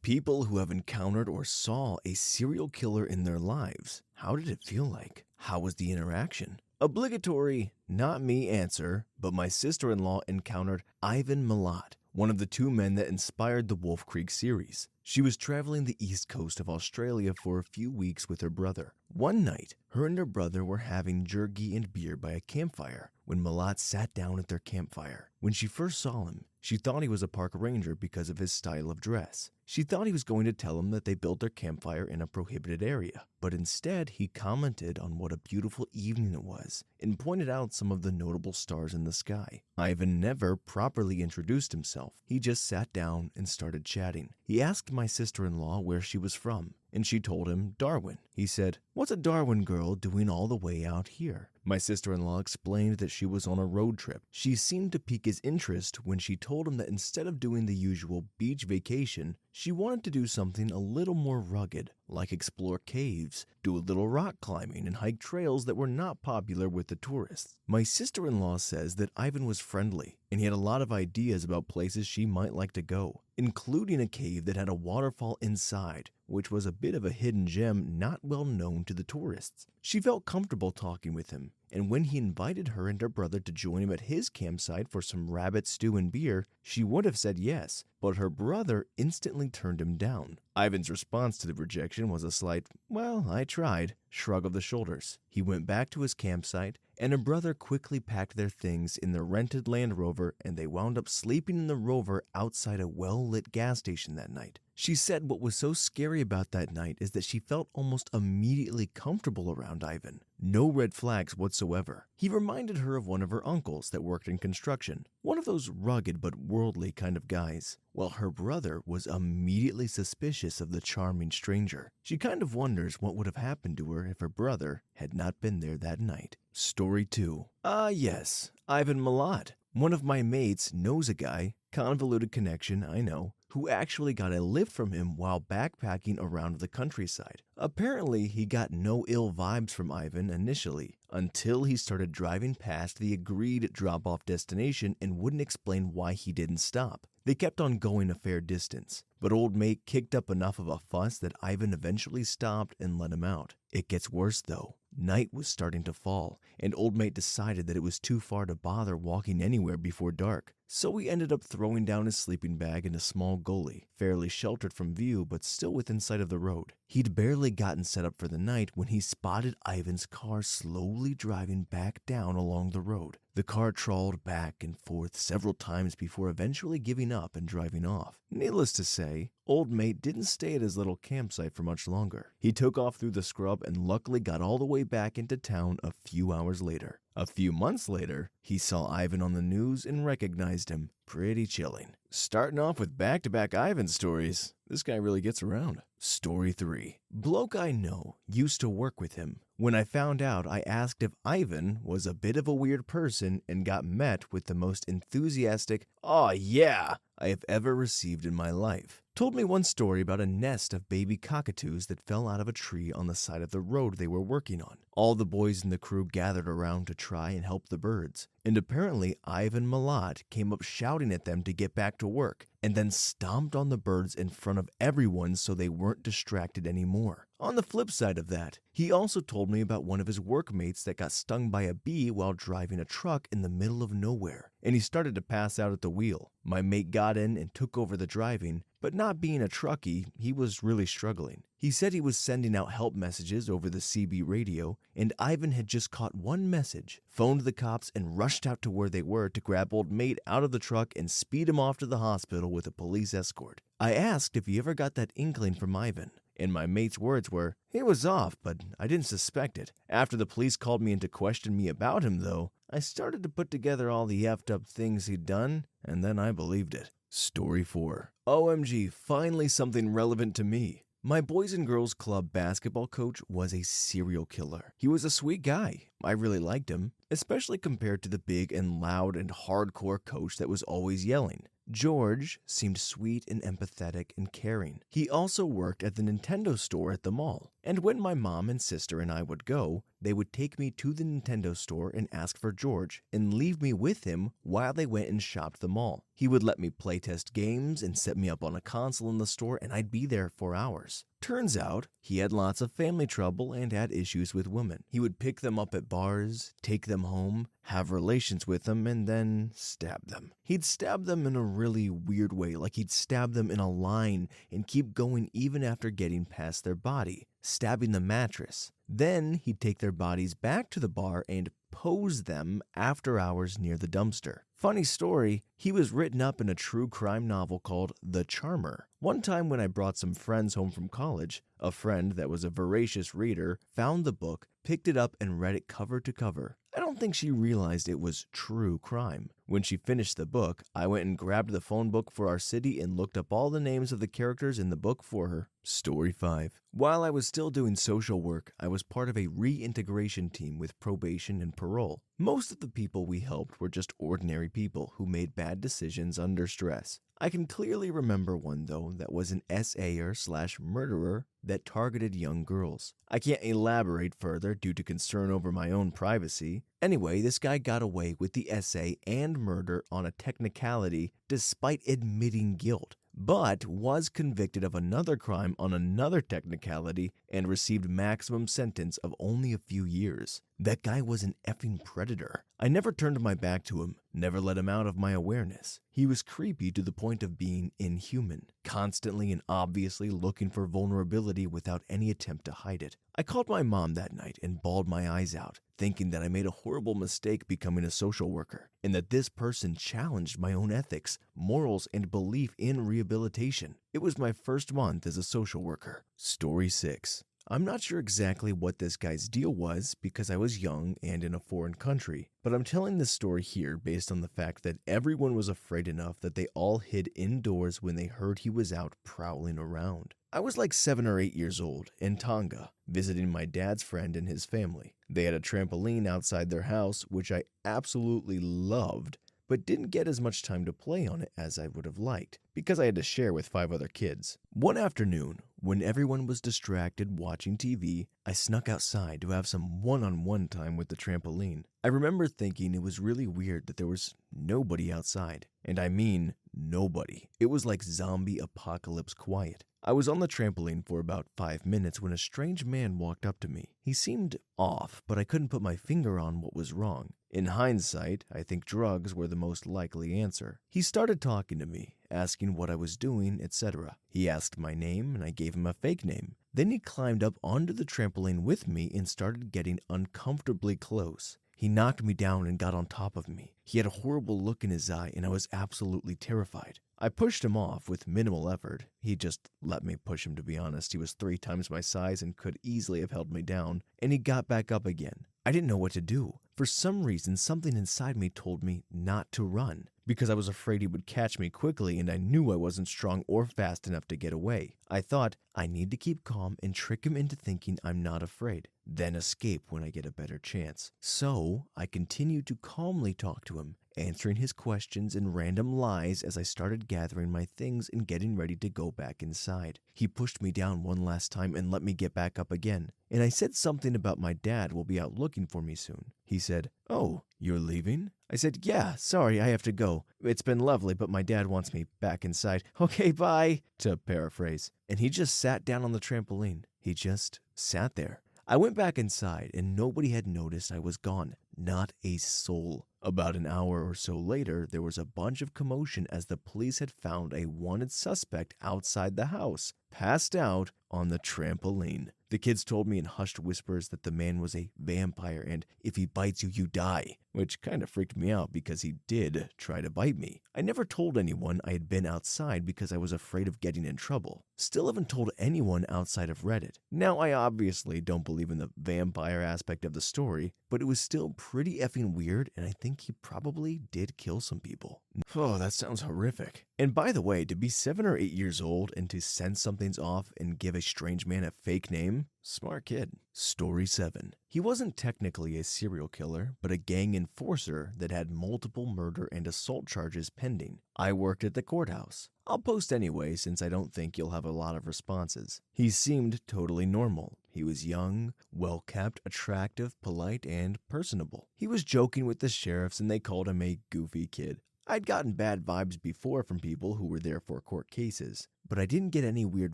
People who have encountered or saw a serial killer in their lives. How did it feel like? How was the interaction? Obligatory, not me answer, but my sister-in-law encountered Ivan Milat, one of the two men that inspired the Wolf Creek series. She was traveling the east coast of Australia for a few weeks with her brother. One night, her and her brother were having jerky and beer by a campfire when Milat sat down at their campfire. When she first saw him, she thought he was a park ranger because of his style of dress. She thought he was going to tell him that they built their campfire in a prohibited area, but instead he commented on what a beautiful evening it was and pointed out some of the notable stars in the sky. Ivan never properly introduced himself. He just sat down and started chatting. He asked my sister-in-law where she was from, and she told him Darwin. He said, "What's a Darwin girl doing all the way out here?" My sister-in-law explained that she was on a road trip. She seemed to pique his interest when she told him that instead of doing the usual beach vacation, she wanted to do something a little more rugged, like explore caves, do a little rock climbing, and hike trails that were not popular with the tourists. My sister-in-law says that Ivan was friendly, and he had a lot of ideas about places she might like to go, including a cave that had a waterfall inside, which was a bit of a hidden gem not well known to the tourists. She felt comfortable talking with him, and when he invited her and her brother to join him at his campsite for some rabbit stew and beer, she would have said yes, but her brother instantly turned him down. Ivan's response to the rejection was a slight, "Well, I tried," shrug of the shoulders. He went back to his campsite, and her brother quickly packed their things in their rented Land Rover, and they wound up sleeping in the Rover outside a well-lit gas station that night. She said what was so scary about that night is that she felt almost immediately comfortable around Ivan. No red flags whatsoever. He reminded her of one of her uncles that worked in construction, one of those rugged but worldly kind of guys, while her brother was immediately suspicious of the charming stranger. She kind of wonders what would have happened to her if her brother had not been there that night. Story 2. Yes, Ivan Milat. One of my mates knows a guy, convoluted connection, I know, who actually got a lift from him while backpacking around the countryside. Apparently, he got no ill vibes from Ivan initially, until he started driving past the agreed drop-off destination and wouldn't explain why he didn't stop. They kept on going a fair distance, but old mate kicked up enough of a fuss that Ivan eventually stopped and let him out. It gets worse though. Night was starting to fall, and old mate decided that it was too far to bother walking anywhere before dark. So he ended up throwing down his sleeping bag in a small gully, fairly sheltered from view but still within sight of the road. He'd barely gotten set up for the night when he spotted Ivan's car slowly driving back down along the road. The car trawled back and forth several times before eventually giving up and driving off. Needless to say, old mate didn't stay at his little campsite for much longer. He took off through the scrub and luckily got all the way back into town a few hours later. A few months later, he saw Ivan on the news and recognized him. Pretty chilling. Starting off with back-to-back Ivan stories, this guy really gets around. Story 3. Bloke I know used to work with him. When I found out, I asked if Ivan was a bit of a weird person and got met with the most enthusiastic, "Aw yeah," I have ever received in my life. Told me one story about a nest of baby cockatoos that fell out of a tree on the side of the road they were working on. All the boys in the crew gathered around to try and help the birds, and apparently Ivan Milat came up shouting at them to get back to work, and then stomped on the birds in front of everyone so they weren't distracted anymore. On the flip side of that, he also told me about one of his workmates that got stung by a bee while driving a truck in the middle of nowhere, and he started to pass out at the wheel. My mate got in and took over the driving, but not being a truckie, he was really struggling. He said he was sending out help messages over the CB radio, and Ivan had just caught one message, phoned the cops, and rushed out to where they were to grab old mate out of the truck and speed him off to the hospital with a police escort. I asked if he ever got that inkling from Ivan, and my mate's words were, "He was off, but I didn't suspect it. After the police called me in to question me about him, though, I started to put together all the effed up things he'd done, and then I believed it." Story 4. OMG, finally something relevant to me. My Boys and Girls Club basketball coach was a serial killer. He was a sweet guy. I really liked him, especially compared to the big and loud and hardcore coach that was always yelling. George seemed sweet and empathetic and caring. He also worked at the Nintendo store at the mall. And when my mom and sister and I would go, they would take me to the Nintendo store and ask for George and leave me with him while they went and shopped the mall. He would let me playtest games and set me up on a console in the store, and I'd be there for hours. Turns out, he had lots of family trouble and had issues with women. He would pick them up at bars, take them home, have relations with them, and then stab them. He'd stab them in a really weird way, like he'd stab them in a line and keep going even after getting past their body, stabbing the mattress. Then he'd take their bodies back to the bar and pose them after hours near the dumpster. Funny story, he was written up in a true crime novel called The Charmer. One time when I brought some friends home from college, a friend that was a voracious reader found the book, picked it up, and read it cover to cover. I don't think she realized it was true crime. When she finished the book, I went and grabbed the phone book for our city and looked up all the names of the characters in the book for her. Story 5. While I was still doing social work, I was part of a reintegration team with probation and parole. Most of the people we helped were just ordinary people who made bad decisions under stress. I can clearly remember one, though, that was an SAer/murderer that targeted young girls. I can't elaborate further due to concern over my own privacy. Anyway, this guy got away with the SA and murder on a technicality despite admitting guilt, but was convicted of another crime on another technicality and received maximum sentence of only a few years. That guy was an effing predator. I never turned my back to him, never let him out of my awareness. He was creepy to the point of being inhuman, constantly and obviously looking for vulnerability without any attempt to hide it. I called my mom that night and bawled my eyes out, thinking that I made a horrible mistake becoming a social worker, and that this person challenged my own ethics, morals, and belief in rehabilitation. It was my first month as a social worker. Story 6. I'm not sure exactly what this guy's deal was because I was young and in a foreign country, but I'm telling this story here based on the fact that everyone was afraid enough that they all hid indoors when they heard he was out prowling around. I was like 7 or 8 years old in Tonga, visiting my dad's friend and his family. They had a trampoline outside their house, which I absolutely loved, but didn't get as much time to play on it as I would have liked, because I had to share with 5 other kids. One afternoon, when everyone was distracted watching TV, I snuck outside to have some one-on-one time with the trampoline. I remember thinking it was really weird that there was nobody outside, and I mean nobody. It was like zombie apocalypse quiet. I was on the trampoline for about 5 minutes when a strange man walked up to me. He seemed off, but I couldn't put my finger on what was wrong. In hindsight, I think drugs were the most likely answer. He started talking to me, asking what I was doing, etc. He asked my name, and I gave him a fake name. Then he climbed up onto the trampoline with me and started getting uncomfortably close. He knocked me down and got on top of me. He had a horrible look in his eye, and I was absolutely terrified. I pushed him off with minimal effort. He just let me push him, to be honest. He was 3 times my size and could easily have held me down, and he got back up again. I didn't know what to do. For some reason, something inside me told me not to run, because I was afraid he would catch me quickly and I knew I wasn't strong or fast enough to get away. I thought, I need to keep calm and trick him into thinking I'm not afraid, then escape when I get a better chance. So I continued to calmly talk to him, answering his questions and random lies as I started gathering my things and getting ready to go back inside. He pushed me down one last time and let me get back up again, and I said something about my dad will be out looking for me soon. He said, "Oh, you're leaving?" I said, "Yeah, sorry, I have to go. It's been lovely, but my dad wants me back inside. Okay, bye," to paraphrase. And he just sat down on the trampoline. He just sat there. I went back inside and nobody had noticed I was gone. Not a soul. About an hour or so later, there was a bunch of commotion as the police had found a wanted suspect outside the house, passed out on the trampoline. The kids told me in hushed whispers that the man was a vampire and if he bites you, you die, which kind of freaked me out because he did try to bite me. I never told anyone I had been outside because I was afraid of getting in trouble. Still haven't told anyone outside of Reddit. Now, I obviously don't believe in the vampire aspect of the story, but it was still pretty effing weird, and I think he probably did kill some people. Oh, that sounds horrific. And by the way, to be 7 or 8 years old and to sense something's off and give a strange man a fake name, smart kid. Story 7. He wasn't technically a serial killer, but a gang enforcer that had multiple murder and assault charges pending. I worked at the courthouse. I'll post anyway since I don't think you'll have a lot of responses. He seemed totally normal. He was young, well-kept, attractive, polite, and personable. He was joking with the sheriffs and they called him a goofy kid. I'd gotten bad vibes before from people who were there for court cases, but I didn't get any weird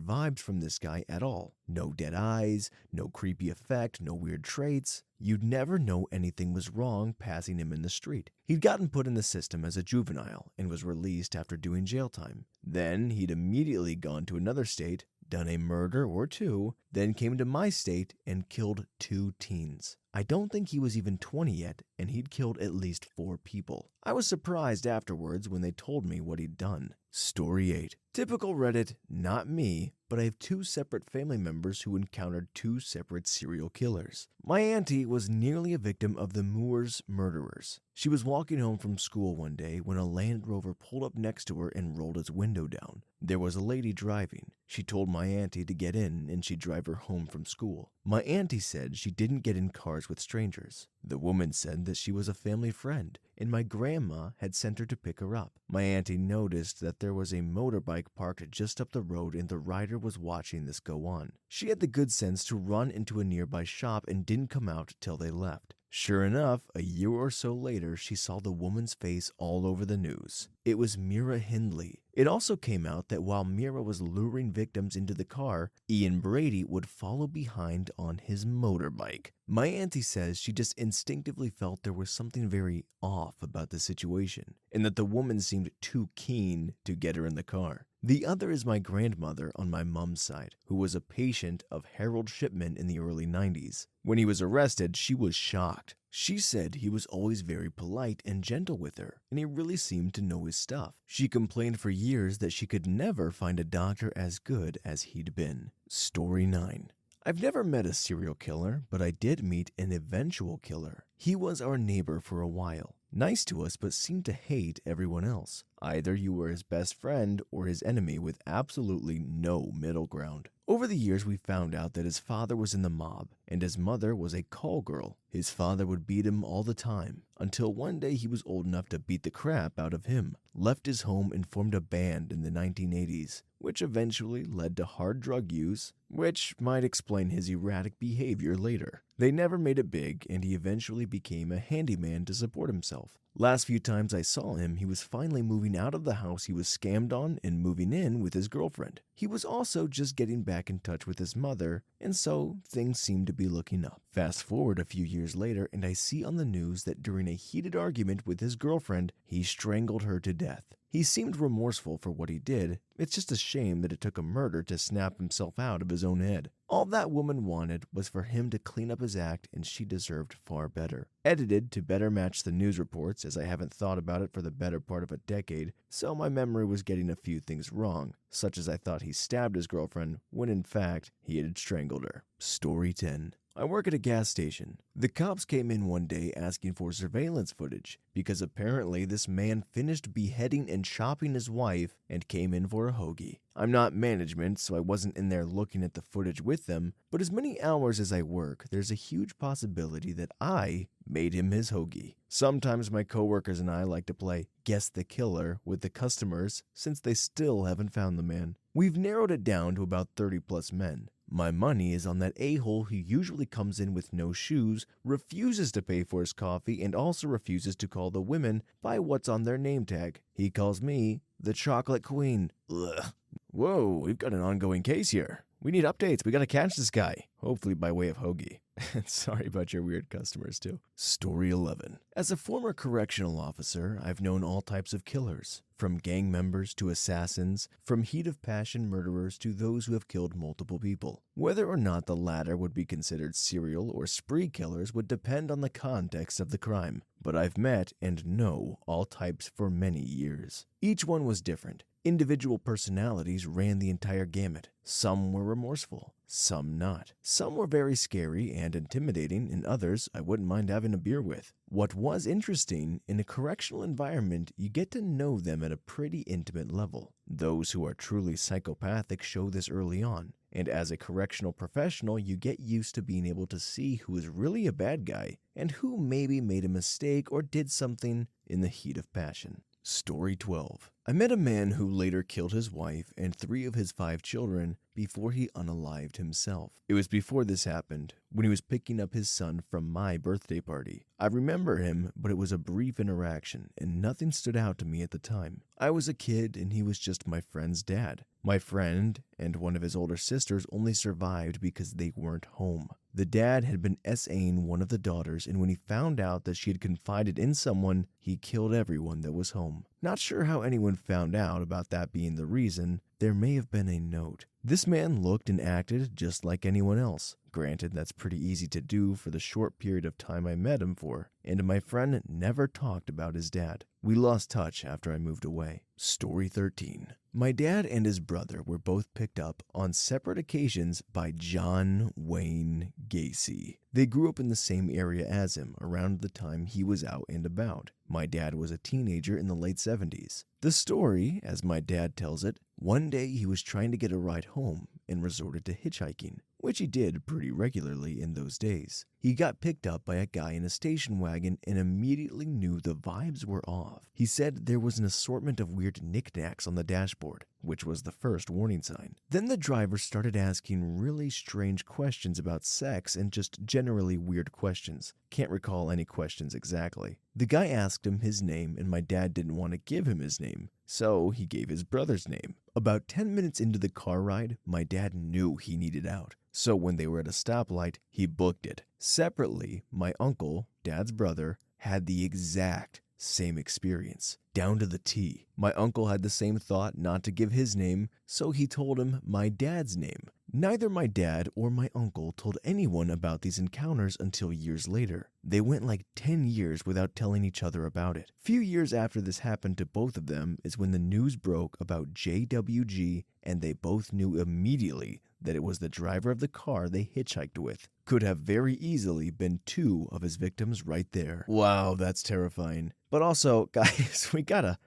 vibes from this guy at all. No dead eyes, no creepy effect, no weird traits. You'd never know anything was wrong passing him in the street. He'd gotten put in the system as a juvenile and was released after doing jail time. Then he'd immediately gone to another state, done a murder or two, then came to my state and killed 2 teens. I don't think he was even 20 yet, and he'd killed at least 4 people. I was surprised afterwards when they told me what he'd done. Story 8. Typical Reddit, not me, but I have 2 separate family members who encountered 2 separate serial killers. My auntie was nearly a victim of the Moors murderers. She was walking home from school one day when a Land Rover pulled up next to her and rolled its window down. There was a lady driving. She told my auntie to get in and she'd drive her home from school. My auntie said she didn't get in cars with strangers. The woman said that she was a family friend and my grandma had sent her to pick her up. My auntie noticed that there was a motorbike parked just up the road and the rider was watching this go on. She had the good sense to run into a nearby shop and didn't come out till they left. Sure enough, a year or so later, she saw the woman's face all over the news. It was Mira Hindley. It also came out that while Mira was luring victims into the car, Ian Brady would follow behind on his motorbike. My auntie says she just instinctively felt there was something very off about the situation, and that the woman seemed too keen to get her in the car. The other is my grandmother on my mom's side, who was a patient of Harold Shipman in the early 90s. When he was arrested, she was shocked. She said he was always very polite and gentle with her, and he really seemed to know his stuff. She complained for years that she could never find a doctor as good as he'd been. Story 9. I've never met a serial killer, but I did meet an eventual killer. He was our neighbor for a while. Nice to us, but seemed to hate everyone else. Either you were his best friend or his enemy with absolutely no middle ground. Over the years, we found out that his father was in the mob and his mother was a call girl. His father would beat him all the time until one day he was old enough to beat the crap out of him, left his home and formed a band in the 1980s, which eventually led to hard drug use, which might explain his erratic behavior later. They never made it big, and he eventually became a handyman to support himself. Last few times I saw him, he was finally moving out of the house he was scammed on and moving in with his girlfriend. He was also just getting back in touch with his mother, and so things seemed to be looking up. Fast forward a few years later, and I see on the news that during a heated argument with his girlfriend, he strangled her to death. He seemed remorseful for what he did. It's just a shame that it took a murder to snap himself out of his own head. All that woman wanted was for him to clean up his act, and she deserved far better. Edited to better match the news reports, as I haven't thought about it for the better part of a decade, so my memory was getting a few things wrong, such as I thought he stabbed his girlfriend when in fact he had strangled her. Story 10. I work at a gas station. The cops came in one day asking for surveillance footage because apparently this man finished beheading and chopping his wife and came in for a hoagie. I'm not management, so I wasn't in there looking at the footage with them, but as many hours as I work, there's a huge possibility that I made him his hoagie. Sometimes my coworkers and I like to play Guess the Killer with the customers since they still haven't found the man. We've narrowed it down to about 30 plus men. My money is on that a-hole who usually comes in with no shoes, refuses to pay for his coffee, and also refuses to call the women by what's on their name tag. He calls me the Chocolate Queen. Ugh. Whoa, we've got an ongoing case here. We need updates. We gotta catch this guy. Hopefully by way of hoagie. Sorry about your weird customers too. Story 11. As a former correctional officer, I've known all types of killers. From gang members to assassins, from heat of passion murderers to those who have killed multiple people. Whether or not the latter would be considered serial or spree killers would depend on the context of the crime. But I've met and know all types for many years. Each one was different. Individual personalities ran the entire gamut. Some were remorseful, some not. Some were very scary and intimidating, and others I wouldn't mind having a beer with. What was interesting, in a correctional environment, you get to know them at a pretty intimate level. Those who are truly psychopathic show this early on, and as a correctional professional, you get used to being able to see who is really a bad guy and who maybe made a mistake or did something in the heat of passion. Story 12. I met a man who later killed his wife and 3 of his 5 children before he unalived himself. It was before this happened, when he was picking up his son from my birthday party. I remember him, but it was a brief interaction and nothing stood out to me at the time. I was a kid and he was just my friend's dad. My friend and one of his older sisters only survived because they weren't home. The dad had been SAing one of the daughters, and when he found out that she had confided in someone, he killed everyone that was home. Not sure how anyone found out about that being the reason. There may have been a note. This man looked and acted just like anyone else. Granted, that's pretty easy to do for the short period of time I met him for, and my friend never talked about his dad. We lost touch after I moved away. Story 13. My dad and his brother were both picked up on separate occasions by John Wayne Gacy. They grew up in the same area as him around the time he was out and about. My dad was a teenager in the late 70s. The story, as my dad tells it, one day he was trying to get a ride home and resorted to hitchhiking, which he did pretty regularly in those days. He got picked up by a guy in a station wagon and immediately knew the vibes were off. He said there was an assortment of weird knickknacks on the dashboard, which was the first warning sign. Then the driver started asking really strange questions about sex and just generally weird questions. Can't recall any questions exactly. The guy asked him his name and my dad didn't want to give him his name, so he gave his brother's name. About 10 minutes into the car ride, my dad knew he needed out. So when they were at a stoplight, he booked it. Separately, my uncle, dad's brother, had the exact same experience, down to the T. My uncle had the same thought not to give his name, so he told him my dad's name. Neither my dad or my uncle told anyone about these encounters until years later. They went like 10 years without telling each other about it. Few years after this happened to both of them is when the news broke about JWG, and they both knew immediately that it was the driver of the car they hitchhiked with. Could have very easily been 2 of his victims right there. Wow, that's terrifying. But also, guys, we gotta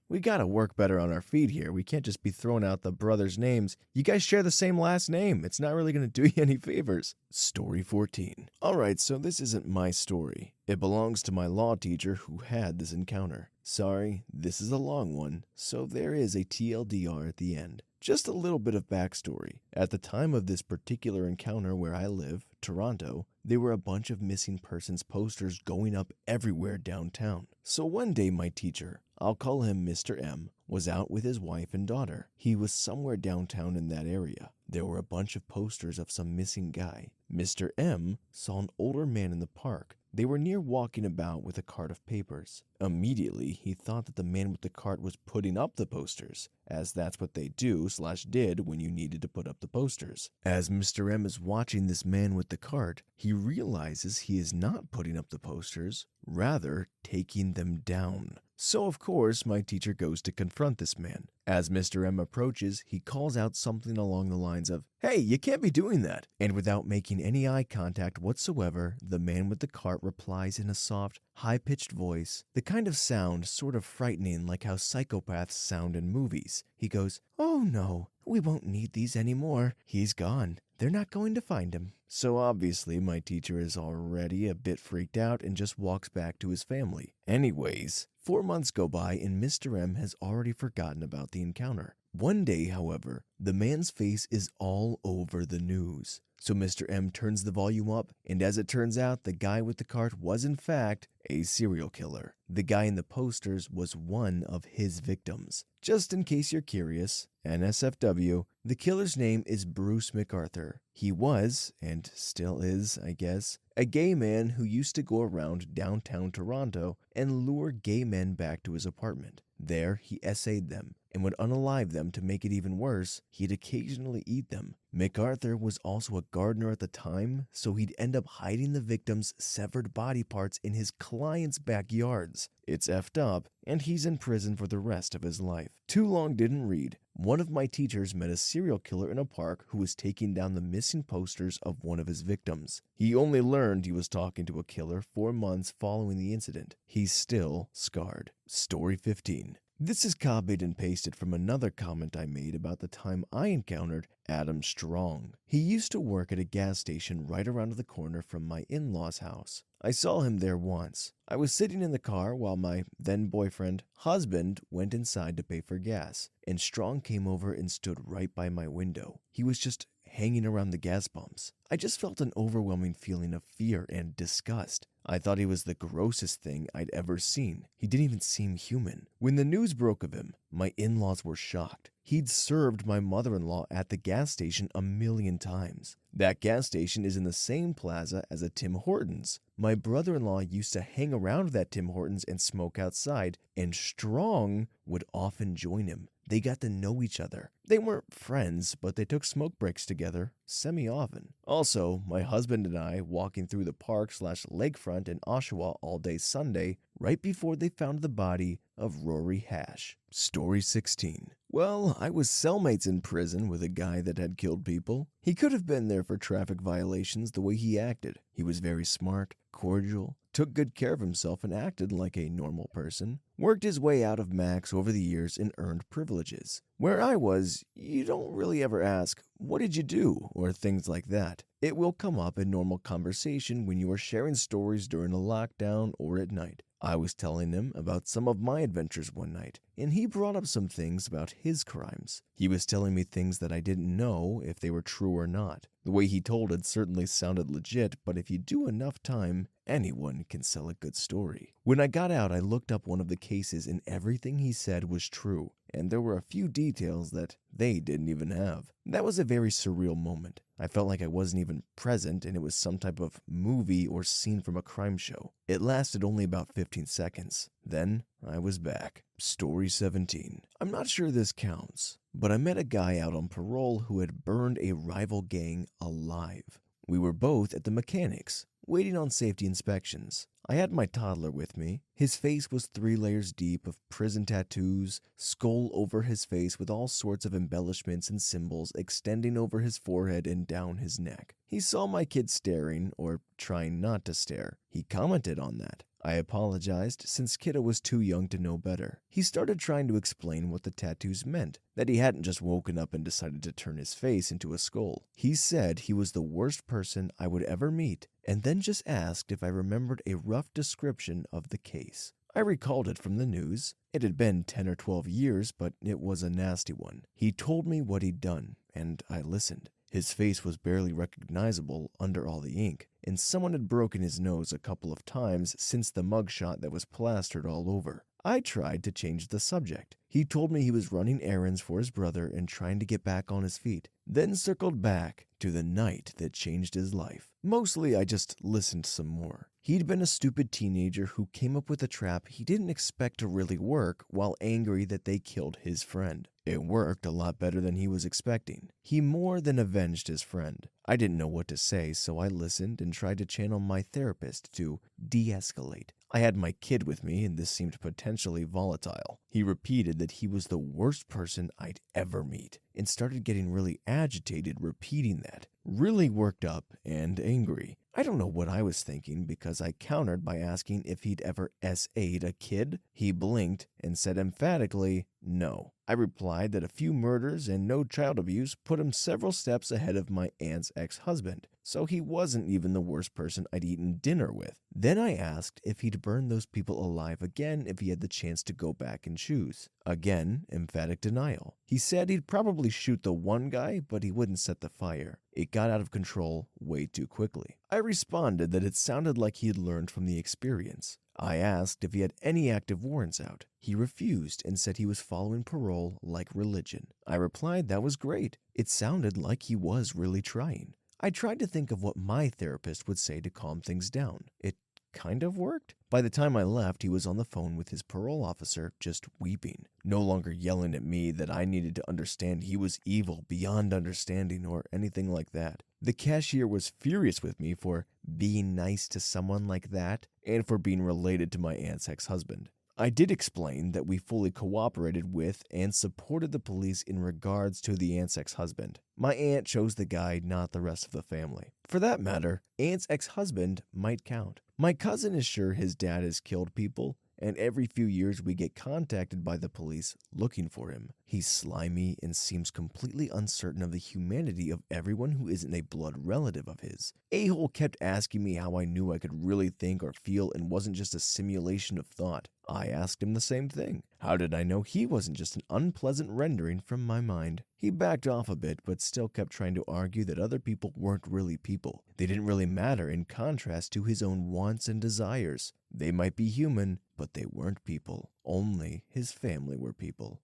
work better on our feet here. We can't just be throwing out the brothers' names. You guys share the same last name. It's not really gonna do you any favors. Story 14. Alright, so this isn't my story. It belongs to my law teacher who had this encounter. Sorry, this is a long one, so there is a TLDR at the end. Just a little bit of backstory. At the time of this particular encounter where I live, Toronto, there were a bunch of missing persons posters going up everywhere downtown. So one day my teacher, I'll call him Mr. M, was out with his wife and daughter. He was somewhere downtown in that area. There were a bunch of posters of some missing guy. Mr. M saw an older man in the park. They were near walking about with a cart of papers. Immediately, he thought that the man with the cart was putting up the posters, as that's what they do/did when you needed to put up the posters. As Mr. M is watching this man with the cart, he realizes he is not putting up the posters, rather taking them down. So of course, my teacher goes to confront this man. As Mr. M approaches, he calls out something along the lines of, "Hey, you can't be doing that." And without making any eye contact whatsoever, the man with the cart replies in a soft, high-pitched voice, the kind of sound sort of frightening like how psychopaths sound in movies. He goes, "Oh no, we won't need these anymore. He's gone. They're not going to find him." So obviously my teacher is already a bit freaked out and just walks back to his family. Anyways, 4 months go by and Mr. M has already forgotten about the encounter. One day, however, the man's face is all over the news. So Mr. M turns the volume up, and as it turns out, the guy with the cart was in fact a serial killer. The guy in the posters was one of his victims. Just in case you're curious, NSFW, the killer's name is Bruce MacArthur. He was, and still is, I guess, a gay man who used to go around downtown Toronto and lure gay men back to his apartment. There, he essayed them and would unalive them to make it even worse. He'd occasionally eat them. MacArthur was also a gardener at the time, so he'd end up hiding the victims' severed body parts in his clients' backyards. It's effed up, and he's in prison for the rest of his life. Too long didn't read. One of my teachers met a serial killer in a park who was taking down the missing posters of one of his victims. He only learned he was talking to a killer 4 months following the incident. He's still scarred. Story 15. This is copied and pasted from another comment I made about the time I encountered Adam Strong. He used to work at a gas station right around the corner from my in-laws' house. I saw him there once. I was sitting in the car while my then boyfriend, husband, went inside to pay for gas, and Strong came over and stood right by my window. He was just hanging around the gas pumps. I just felt an overwhelming feeling of fear and disgust. I thought he was the grossest thing I'd ever seen. He didn't even seem human. When the news broke of him, my in-laws were shocked. He'd served my mother-in-law at the gas station a million times. That gas station is in the same plaza as a Tim Hortons. My brother-in-law used to hang around that Tim Hortons and smoke outside, and Strong would often join him. They got to know each other. They weren't friends, but they took smoke breaks together semi-often. Also, my husband and I walking through the park/lakefront in Oshawa all day Sunday, right before they found the body of Rory Hash. Story 16. Well, I was cellmates in prison with a guy that had killed people. He could have been there for traffic violations the way he acted. He was very smart, cordial, took good care of himself and acted like a normal person, worked his way out of max over the years and earned privileges. Where I was, you don't really ever ask, "What did you do?" or things like that. It will come up in normal conversation when you are sharing stories during a lockdown or at night. I was telling him about some of my adventures one night, and he brought up some things about his crimes. He was telling me things that I didn't know if they were true or not. The way he told it certainly sounded legit, but if you do enough time, anyone can sell a good story. When I got out, I looked up one of the cases and everything he said was true, and there were a few details that they didn't even have. That was a very surreal moment. I felt like I wasn't even present and it was some type of movie or scene from a crime show. It lasted only about 15 seconds. Then I was back. Story 17. I'm not sure this counts, but I met a guy out on parole who had burned a rival gang alive. We were both at the mechanics, waiting on safety inspections. I had my toddler with me. His face was 3 layers deep of prison tattoos, skull over his face with all sorts of embellishments and symbols extending over his forehead and down his neck. He saw my kid staring, or trying not to stare. He commented on that. I apologized since Kiddo was too young to know better. He started trying to explain what the tattoos meant, that he hadn't just woken up and decided to turn his face into a skull. He said he was the worst person I would ever meet, and then just asked if I remembered a rough description of the case. I recalled it from the news. It had been 10 or 12 years, but it was a nasty one. He told me what he'd done, and I listened. His face was barely recognizable under all the ink, and someone had broken his nose a couple of times since the mugshot that was plastered all over. I tried to change the subject. He told me he was running errands for his brother and trying to get back on his feet, then circled back to the night that changed his life. Mostly I just listened some more. He'd been a stupid teenager who came up with a trap he didn't expect to really work while angry that they killed his friend. It worked a lot better than he was expecting. He more than avenged his friend. I didn't know what to say, so I listened and tried to channel my therapist to de-escalate. I had my kid with me, and this seemed potentially volatile. He repeated that he was the worst person I'd ever meet, and started getting really agitated repeating that, really worked up and angry. I don't know what I was thinking because I countered by asking if he'd ever SA'd a kid. He blinked and said emphatically, no. I replied that a few murders and no child abuse put him several steps ahead of my aunt's ex-husband, so he wasn't even the worst person I'd eaten dinner with. Then I asked if he'd burn those people alive again if he had the chance to go back and choose. Again, emphatic denial. He said he'd probably shoot the one guy, but he wouldn't set the fire. It got out of control way too quickly. I responded that it sounded like he had learned from the experience. I asked if he had any active warrants out. He refused and said he was following parole like religion. I replied that was great. It sounded like he was really trying. I tried to think of what my therapist would say to calm things down. It kind of worked. By the time I left, he was on the phone with his parole officer, just weeping, no longer yelling at me that I needed to understand he was evil beyond understanding or anything like that. The cashier was furious with me for being nice to someone like that and for being related to my aunt's ex-husband. I did explain that we fully cooperated with and supported the police in regards to the aunt's ex-husband. My aunt chose the guy, not the rest of the family. For that matter, aunt's ex-husband might count. My cousin is sure his dad has killed people, and every few years we get contacted by the police looking for him. He's slimy and seems completely uncertain of the humanity of everyone who isn't a blood relative of his. A-hole kept asking me how I knew I could really think or feel and wasn't just a simulation of thought. I asked him the same thing. How did I know he wasn't just an unpleasant rendering from my mind? He backed off a bit, but still kept trying to argue that other people weren't really people. They didn't really matter in contrast to his own wants and desires. They might be human, but they weren't people. Only his family were people.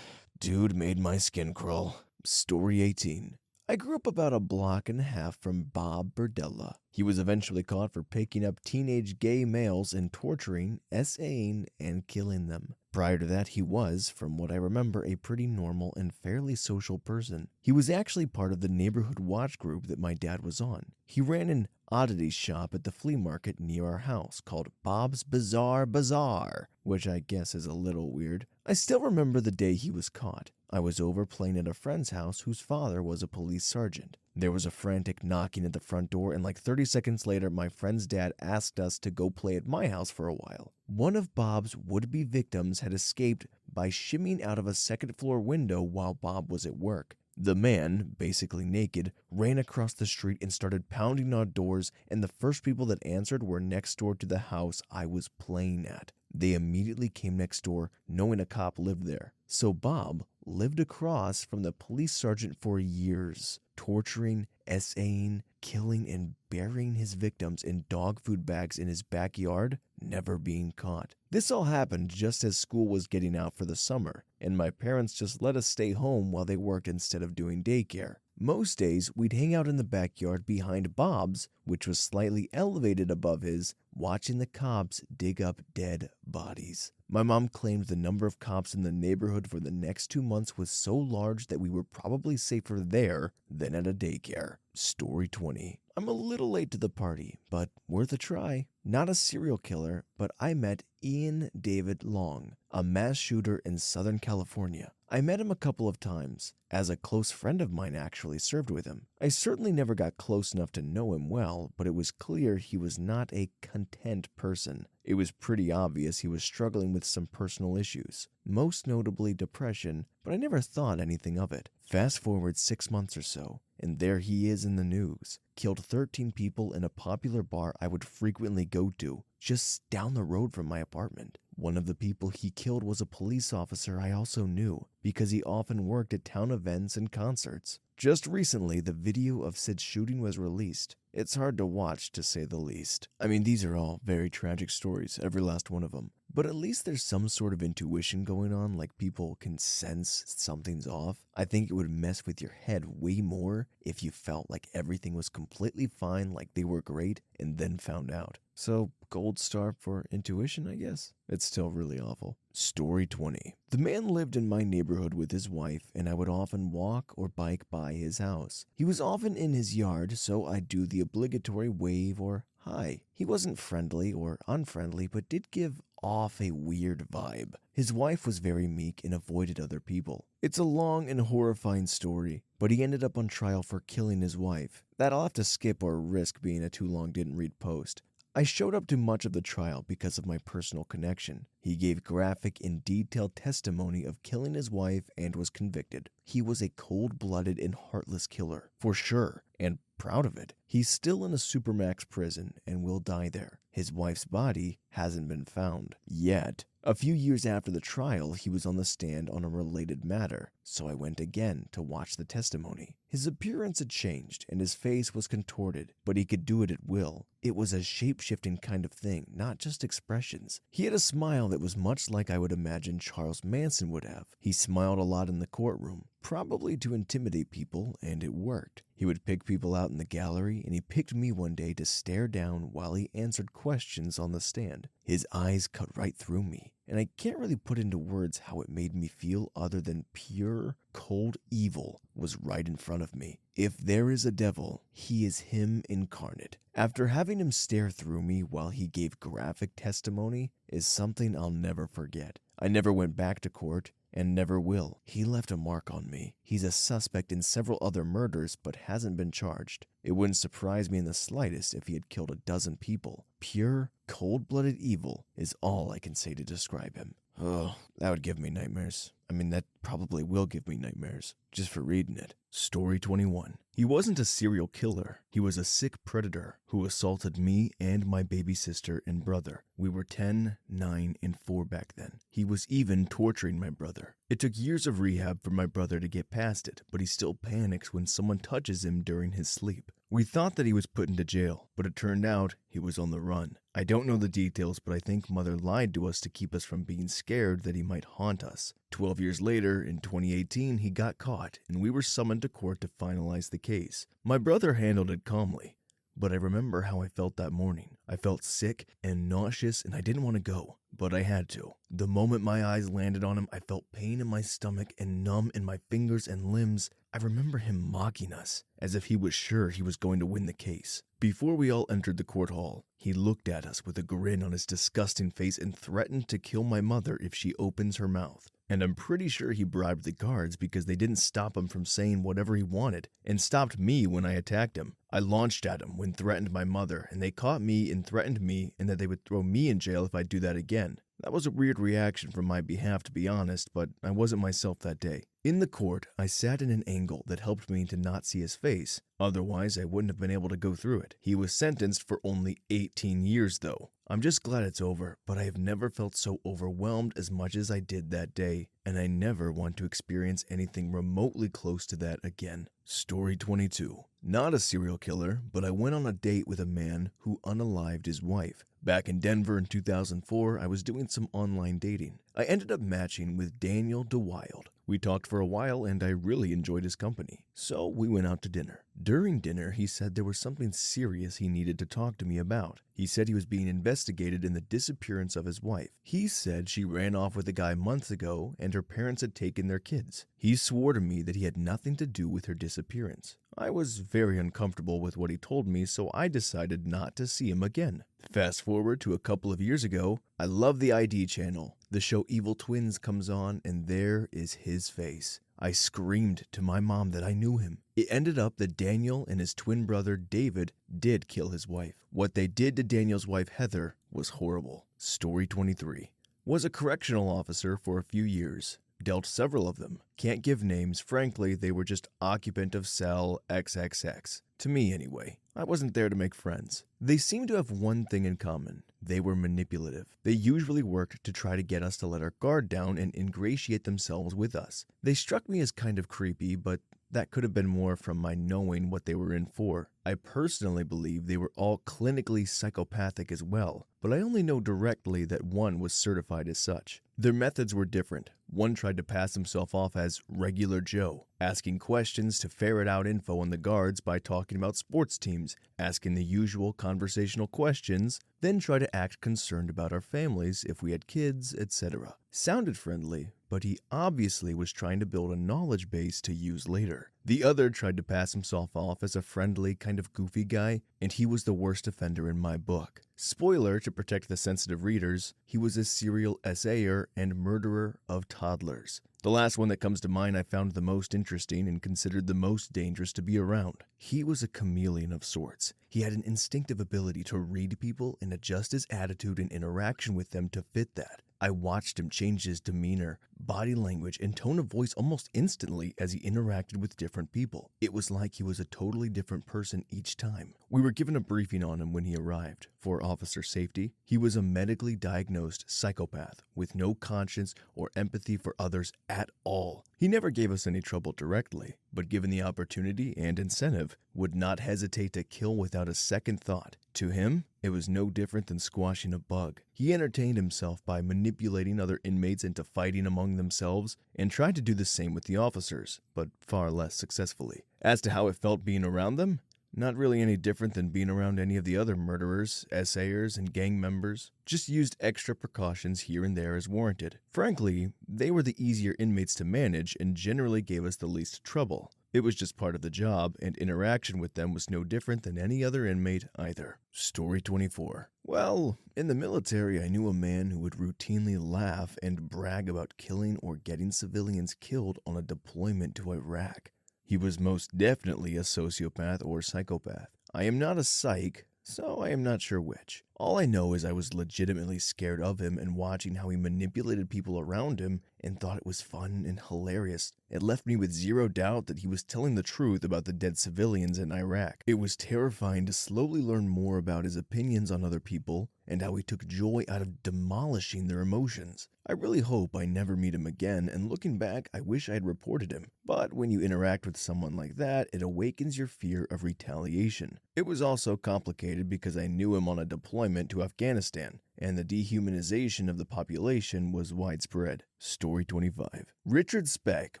Dude made my skin crawl. Story 18. I grew up about a block and a half from Bob Berdella. He was eventually caught for picking up teenage gay males and torturing, SAing, and killing them. Prior to that, he was, from what I remember, a pretty normal and fairly social person. He was actually part of the neighborhood watch group that my dad was on. He ran an oddity shop at the flea market near our house called Bob's Bizarre Bazaar, which I guess is a little weird. I still remember the day he was caught. I was over playing at a friend's house whose father was a police sergeant. There was a frantic knocking at the front door, and like 30 seconds later, my friend's dad asked us to go play at my house for a while. One of Bob's would-be victims had escaped by shimmying out of a second-floor window while Bob was at work. The man, basically naked, ran across the street and started pounding on doors, and the first people that answered were next door to the house I was playing at. They immediately came next door, knowing a cop lived there. So Bob lived across from the police sergeant for years, torturing, SAing, killing, and burying his victims in dog food bags in his backyard, never being caught. This all happened just as school was getting out for the summer, and my parents just let us stay home while they worked instead of doing daycare. Most days, we'd hang out in the backyard behind Bob's, which was slightly elevated above his, watching the cops dig up dead bodies. My mom claimed the number of cops in the neighborhood for the next 2 months was so large that we were probably safer there than at a daycare. Story 20. I'm a little late to the party, but worth a try. Not a serial killer, but I met Ian David Long, a mass shooter in Southern California. I met him a couple of times, as a close friend of mine actually served with him. I certainly never got close enough to know him well, but it was clear he was not a content person. It was pretty obvious he was struggling with some personal issues, most notably depression, but I never thought anything of it. Fast forward 6 months or so, and there he is in the news. Killed 13 people in a popular bar I would frequently go to, just down the road from my apartment. One of the people he killed was a police officer I also knew, because he often worked at town events and concerts. Just recently, the video of said shooting was released. It's hard to watch, to say the least. I mean, these are all very tragic stories, every last one of them. But at least there's some sort of intuition going on, like people can sense something's off. I think it would mess with your head way more if you felt like everything was completely fine, like they were great, and then found out. So, gold star for intuition, I guess. It's still really awful. Story 20. The man lived in my neighborhood with his wife, and I would often walk or bike by his house. He was often in his yard, so I'd do the obligatory wave or hi. He wasn't friendly or unfriendly, but did give off a weird vibe. His wife was very meek and avoided other people. It's a long and horrifying story, but he ended up on trial for killing his wife. That I'll have to skip or risk being a too long didn't read post. I showed up to much of the trial because of my personal connection. He gave graphic and detailed testimony of killing his wife and was convicted. He was a cold-blooded and heartless killer, for sure, and proud of it. He's still in a supermax prison and will die there. His wife's body hasn't been found yet. A few years after the trial, he was on the stand on a related matter, so I went again to watch the testimony. His appearance had changed, and his face was contorted, but he could do it at will. It was a shape-shifting kind of thing, not just expressions. He had a smile that was much like I would imagine Charles Manson would have. He smiled a lot in the courtroom, probably to intimidate people, and it worked. He would pick people out in the gallery, and he picked me one day to stare down while he answered questions on the stand. His eyes cut right through me, and I can't really put into words how it made me feel other than pure, cold evil was right in front of me. If there is a devil, he is him incarnate. After having him stare through me while he gave graphic testimony is something I'll never forget. I never went back to court, and never will. He left a mark on me. He's a suspect in several other murders but hasn't been charged. It wouldn't surprise me in the slightest if he had killed a dozen people. Pure, cold-blooded evil is all I can say to describe him. Oh, that would give me nightmares. That probably will give me nightmares, just for reading it. Story 21. He wasn't a serial killer. He was a sick predator who assaulted me and my baby sister and brother. We were 10, 9, and 4 back then. He was even torturing my brother. It took years of rehab for my brother to get past it, but he still panics when someone touches him during his sleep. We thought that he was put into jail, but it turned out he was on the run. I don't know the details, but I think Mother lied to us to keep us from being scared that he might haunt us. 12 years later, in 2018, he got caught, and we were summoned to court to finalize the case. My brother handled it calmly, but I remember how I felt that morning. I felt sick and nauseous, and I didn't want to go, but I had to. The moment my eyes landed on him, I felt pain in my stomach and numb in my fingers and limbs. I remember him mocking us, as if he was sure he was going to win the case. Before we all entered the court hall, he looked at us with a grin on his disgusting face and threatened to kill my mother if she opens her mouth. And I'm pretty sure he bribed the guards because they didn't stop him from saying whatever he wanted and stopped me when I attacked him. I launched at him when threatened my mother, and they caught me and threatened me and that they would throw me in jail if I do that again. That was a weird reaction from my behalf, to be honest, but I wasn't myself that day. In the court, I sat in an angle that helped me to not see his face. Otherwise, I wouldn't have been able to go through it. He was sentenced for only 18 years, though. I'm just glad it's over, but I have never felt so overwhelmed as much as I did that day, and I never want to experience anything remotely close to that again. Story 22. Not a serial killer, but I went on a date with a man who unalived his wife. Back in Denver in 2004, I was doing some online dating. I ended up matching with Daniel DeWild. We talked for a while and I really enjoyed his company, so we went out to dinner. During dinner, he said there was something serious he needed to talk to me about. He said he was being investigated in the disappearance of his wife. He said she ran off with a guy months ago and her parents had taken their kids. He swore to me that he had nothing to do with her disappearance. I was very uncomfortable with what he told me, so I decided not to see him again. Fast forward to a couple of years ago, I love the ID channel. The show Evil Twins comes on and there is his face. I screamed to my mom that I knew him. It ended up that Daniel and his twin brother David did kill his wife. What they did to Daniel's wife Heather was horrible. Story 23. Was a correctional officer for a few years. Dealt several of them. Can't give names, frankly, they were just occupant of cell XXX. To me, anyway. I wasn't there to make friends. They seemed to have one thing in common. They were manipulative. They usually worked to try to get us to let our guard down and ingratiate themselves with us. They struck me as kind of creepy, but that could have been more from my knowing what they were in for. I personally believe they were all clinically psychopathic as well, but I only know directly that one was certified as such. Their methods were different. One tried to pass himself off as Regular Joe, asking questions to ferret out info on the guards by talking about sports teams, asking the usual conversational questions, then try to act concerned about our families if we had kids, etc. Sounded friendly, but he obviously was trying to build a knowledge base to use later. The other tried to pass himself off as a friendly, kind of goofy guy, and he was the worst offender in my book. Spoiler to protect the sensitive readers, he was a serial assayer and murderer of toddlers. The last one that comes to mind I found the most interesting and considered the most dangerous to be around. He was a chameleon of sorts. He had an instinctive ability to read people and adjust his attitude and interaction with them to fit that. I watched him change his demeanor, body language, and tone of voice almost instantly as he interacted with different people. It was like he was a totally different person each time. We were given a briefing on him when he arrived. For officer safety, he was a medically diagnosed psychopath with no conscience or empathy for others at all. He never gave us any trouble directly, but given the opportunity and incentive, would not hesitate to kill without a second thought. To him, it was no different than squashing a bug. He entertained himself by manipulating other inmates into fighting among themselves and tried to do the same with the officers, but far less successfully. As to how it felt being around them, not really any different than being around any of the other murderers, assayers, and gang members. Just used extra precautions here and there as warranted. Frankly, they were the easier inmates to manage and generally gave us the least trouble. It was just part of the job, and interaction with them was no different than any other inmate either. Story 24. Well, in the military, I knew a man who would routinely laugh and brag about killing or getting civilians killed on a deployment to Iraq. He was most definitely a sociopath or psychopath. I am not a psych, so I am not sure which. All I know is I was legitimately scared of him and watching how he manipulated people around him and thought it was fun and hilarious. It left me with zero doubt that he was telling the truth about the dead civilians in Iraq. It was terrifying to slowly learn more about his opinions on other people and how he took joy out of demolishing their emotions. I really hope I never meet him again, and looking back, I wish I had reported him. But when you interact with someone like that, it awakens your fear of retaliation. It was also complicated because I knew him on a deployment to Afghanistan, and the dehumanization of the population was widespread. Story 25. Richard Speck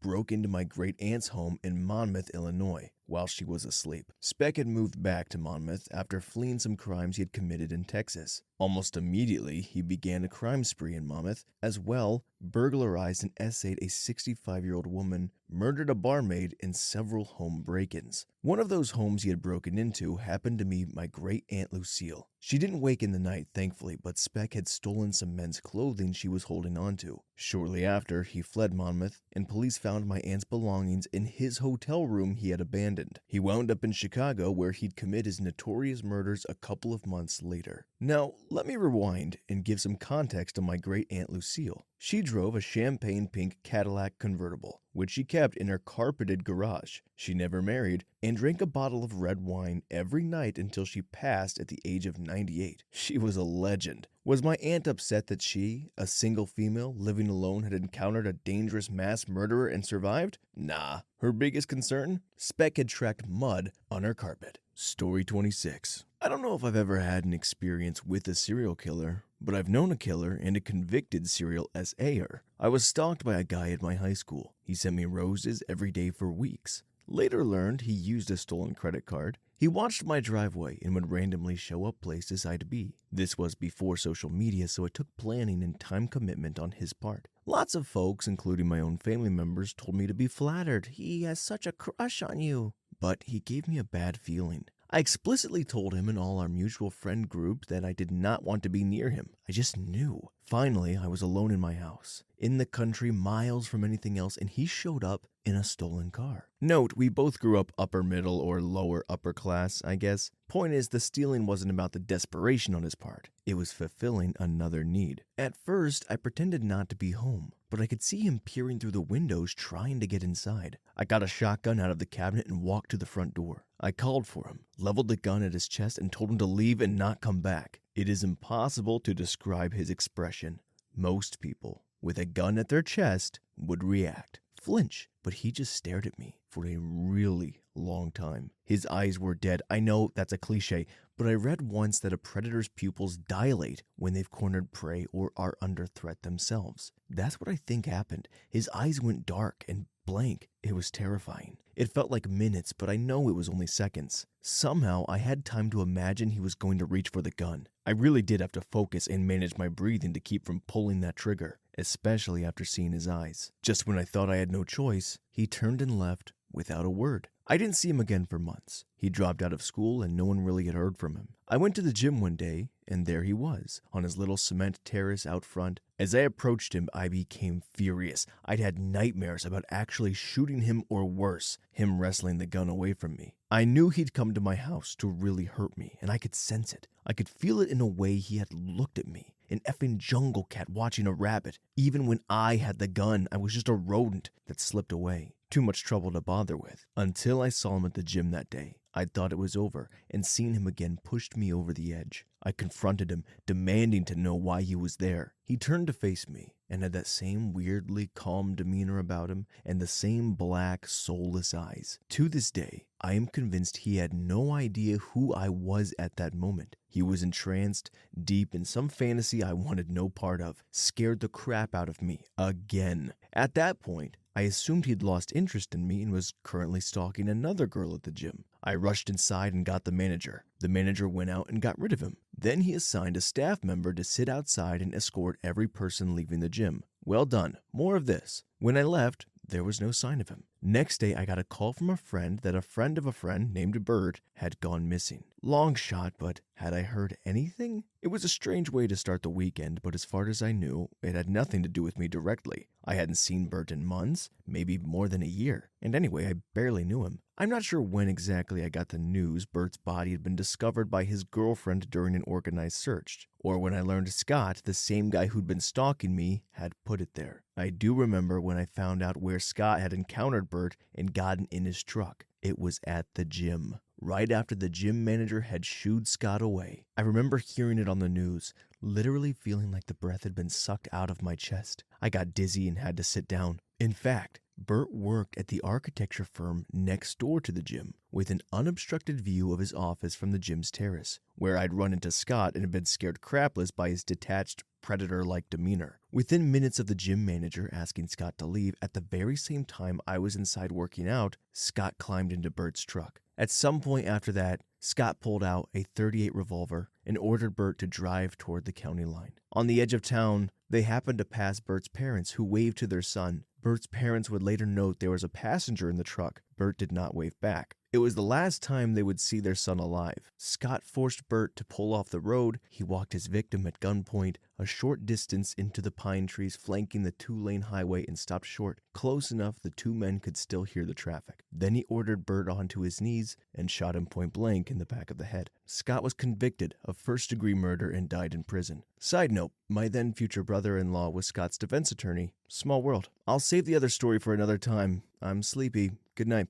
broke into my great-aunt's home in Monmouth, Illinois, while she was asleep. Speck had moved back to Monmouth after fleeing some crimes he had committed in Texas. Almost immediately, he began a crime spree in Monmouth, as well burglarized and essayed a 65-year-old woman, murdered a barmaid, and several home break-ins. One of those homes he had broken into happened to be my great-aunt Lucille. She didn't wake in the night, thankfully, but Speck had stolen some men's clothing she was holding onto. Shortly after, he fled Monmouth, and police found my aunt's belongings in his hotel room he had abandoned. He wound up in Chicago, where he'd commit his notorious murders a couple of months later. Now, let me rewind and give some context on my great-aunt Lucille. She drove a champagne pink Cadillac convertible, which she kept in her carpeted garage. She never married and drank a bottle of red wine every night until she passed at the age of 98. She was a legend. Was my aunt upset that she, a single female living alone, had encountered a dangerous mass murderer and survived? Nah. Her biggest concern? Speck had tracked mud on her carpet. Story 26. I don't know if I've ever had an experience with a serial killer, but I've known a killer and a convicted serial SA'er. I was stalked by a guy at my high school. He sent me roses every day for weeks. Later learned he used a stolen credit card. He watched my driveway and would randomly show up places I'd be. This was before social media, so it took planning and time commitment on his part. Lots of folks, including my own family members, told me to be flattered. He has such a crush on you. But he gave me a bad feeling. I explicitly told him and all our mutual friend group that I did not want to be near him. I just knew. Finally, I was alone in my house, in the country, miles from anything else, and he showed up in a stolen car. Note, we both grew up upper middle or lower upper class, I guess. Point is, the stealing wasn't about the desperation on his part. It was fulfilling another need. At first, I pretended not to be home, but I could see him peering through the windows trying to get inside. I got a shotgun out of the cabinet and walked to the front door. I called for him, leveled the gun at his chest, and told him to leave and not come back. It is impossible to describe his expression. Most people, with a gun at their chest, would react, flinch, but he just stared at me for a really long time. His eyes were dead. I know that's a cliche, but I read once that a predator's pupils dilate when they've cornered prey or are under threat themselves. That's what I think happened. His eyes went dark and blank. It was terrifying. It felt like minutes, but I know it was only seconds. Somehow, I had time to imagine he was going to reach for the gun. I really did have to focus and manage my breathing to keep from pulling that trigger, especially after seeing his eyes. Just when I thought I had no choice, he turned and left without a word. I didn't see him again for months. He dropped out of school and no one really had heard from him. I went to the gym one day, and there he was, on his little cement terrace out front. As I approached him, I became furious. I'd had nightmares about actually shooting him or worse, him wrestling the gun away from me. I knew he'd come to my house to really hurt me, and I could sense it. I could feel it in a way he had looked at me. An effing jungle cat watching a rabbit. Even when I had the gun, I was just a rodent that slipped away. Too much trouble to bother with. Until I saw him at the gym that day. I'd thought it was over, and seeing him again pushed me over the edge. I confronted him, demanding to know why he was there. He turned to face me, and had that same weirdly calm demeanor about him, and the same black, soulless eyes. To this day, I am convinced he had no idea who I was at that moment. He was entranced, deep in some fantasy I wanted no part of, scared the crap out of me, again. At that point, I assumed he'd lost interest in me and was currently stalking another girl at the gym. I rushed inside and got the manager. The manager went out and got rid of him. Then he assigned a staff member to sit outside and escort every person leaving the gym. Well done. More of this. When I left, there was no sign of him. Next day, I got a call from a friend that a friend of a friend named Bert had gone missing. Long shot, but had I heard anything? It was a strange way to start the weekend, but as far as I knew, it had nothing to do with me directly. I hadn't seen Bert in months, maybe more than a year, and anyway, I barely knew him. I'm not sure when exactly I got the news Bert's body had been discovered by his girlfriend during an organized search, or when I learned Scott, the same guy who'd been stalking me, had put it there. I do remember when I found out where Scott had encountered Bert and gotten in his truck. It was at the gym, right after the gym manager had shooed Scott away. I remember hearing it on the news, literally feeling like the breath had been sucked out of my chest. I got dizzy and had to sit down. In fact, Bert worked at the architecture firm next door to the gym, with an unobstructed view of his office from the gym's terrace, where I'd run into Scott and had been scared crapless by his detached, predator-like demeanor. Within minutes of the gym manager asking Scott to leave, at the very same time I was inside working out, Scott climbed into Bert's truck. At some point after that, Scott pulled out a .38 revolver and ordered Bert to drive toward the county line. On the edge of town, they happened to pass Bert's parents, who waved to their son. Bert's parents would later note there was a passenger in the truck. Bert did not wave back. It was the last time they would see their son alive. Scott forced Bert to pull off the road. He walked his victim at gunpoint a short distance into the pine trees flanking the two-lane highway and stopped short, close enough the two men could still hear the traffic. Then he ordered Bert onto his knees and shot him point blank in the back of the head. Scott was convicted of first-degree murder and died in prison. Side note, my then future brother-in-law was Scott's defense attorney. Small world. I'll save the other story for another time. I'm sleepy. Good night.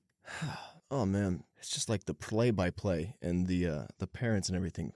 Oh man, it's just like the play-by-play and the parents and everything.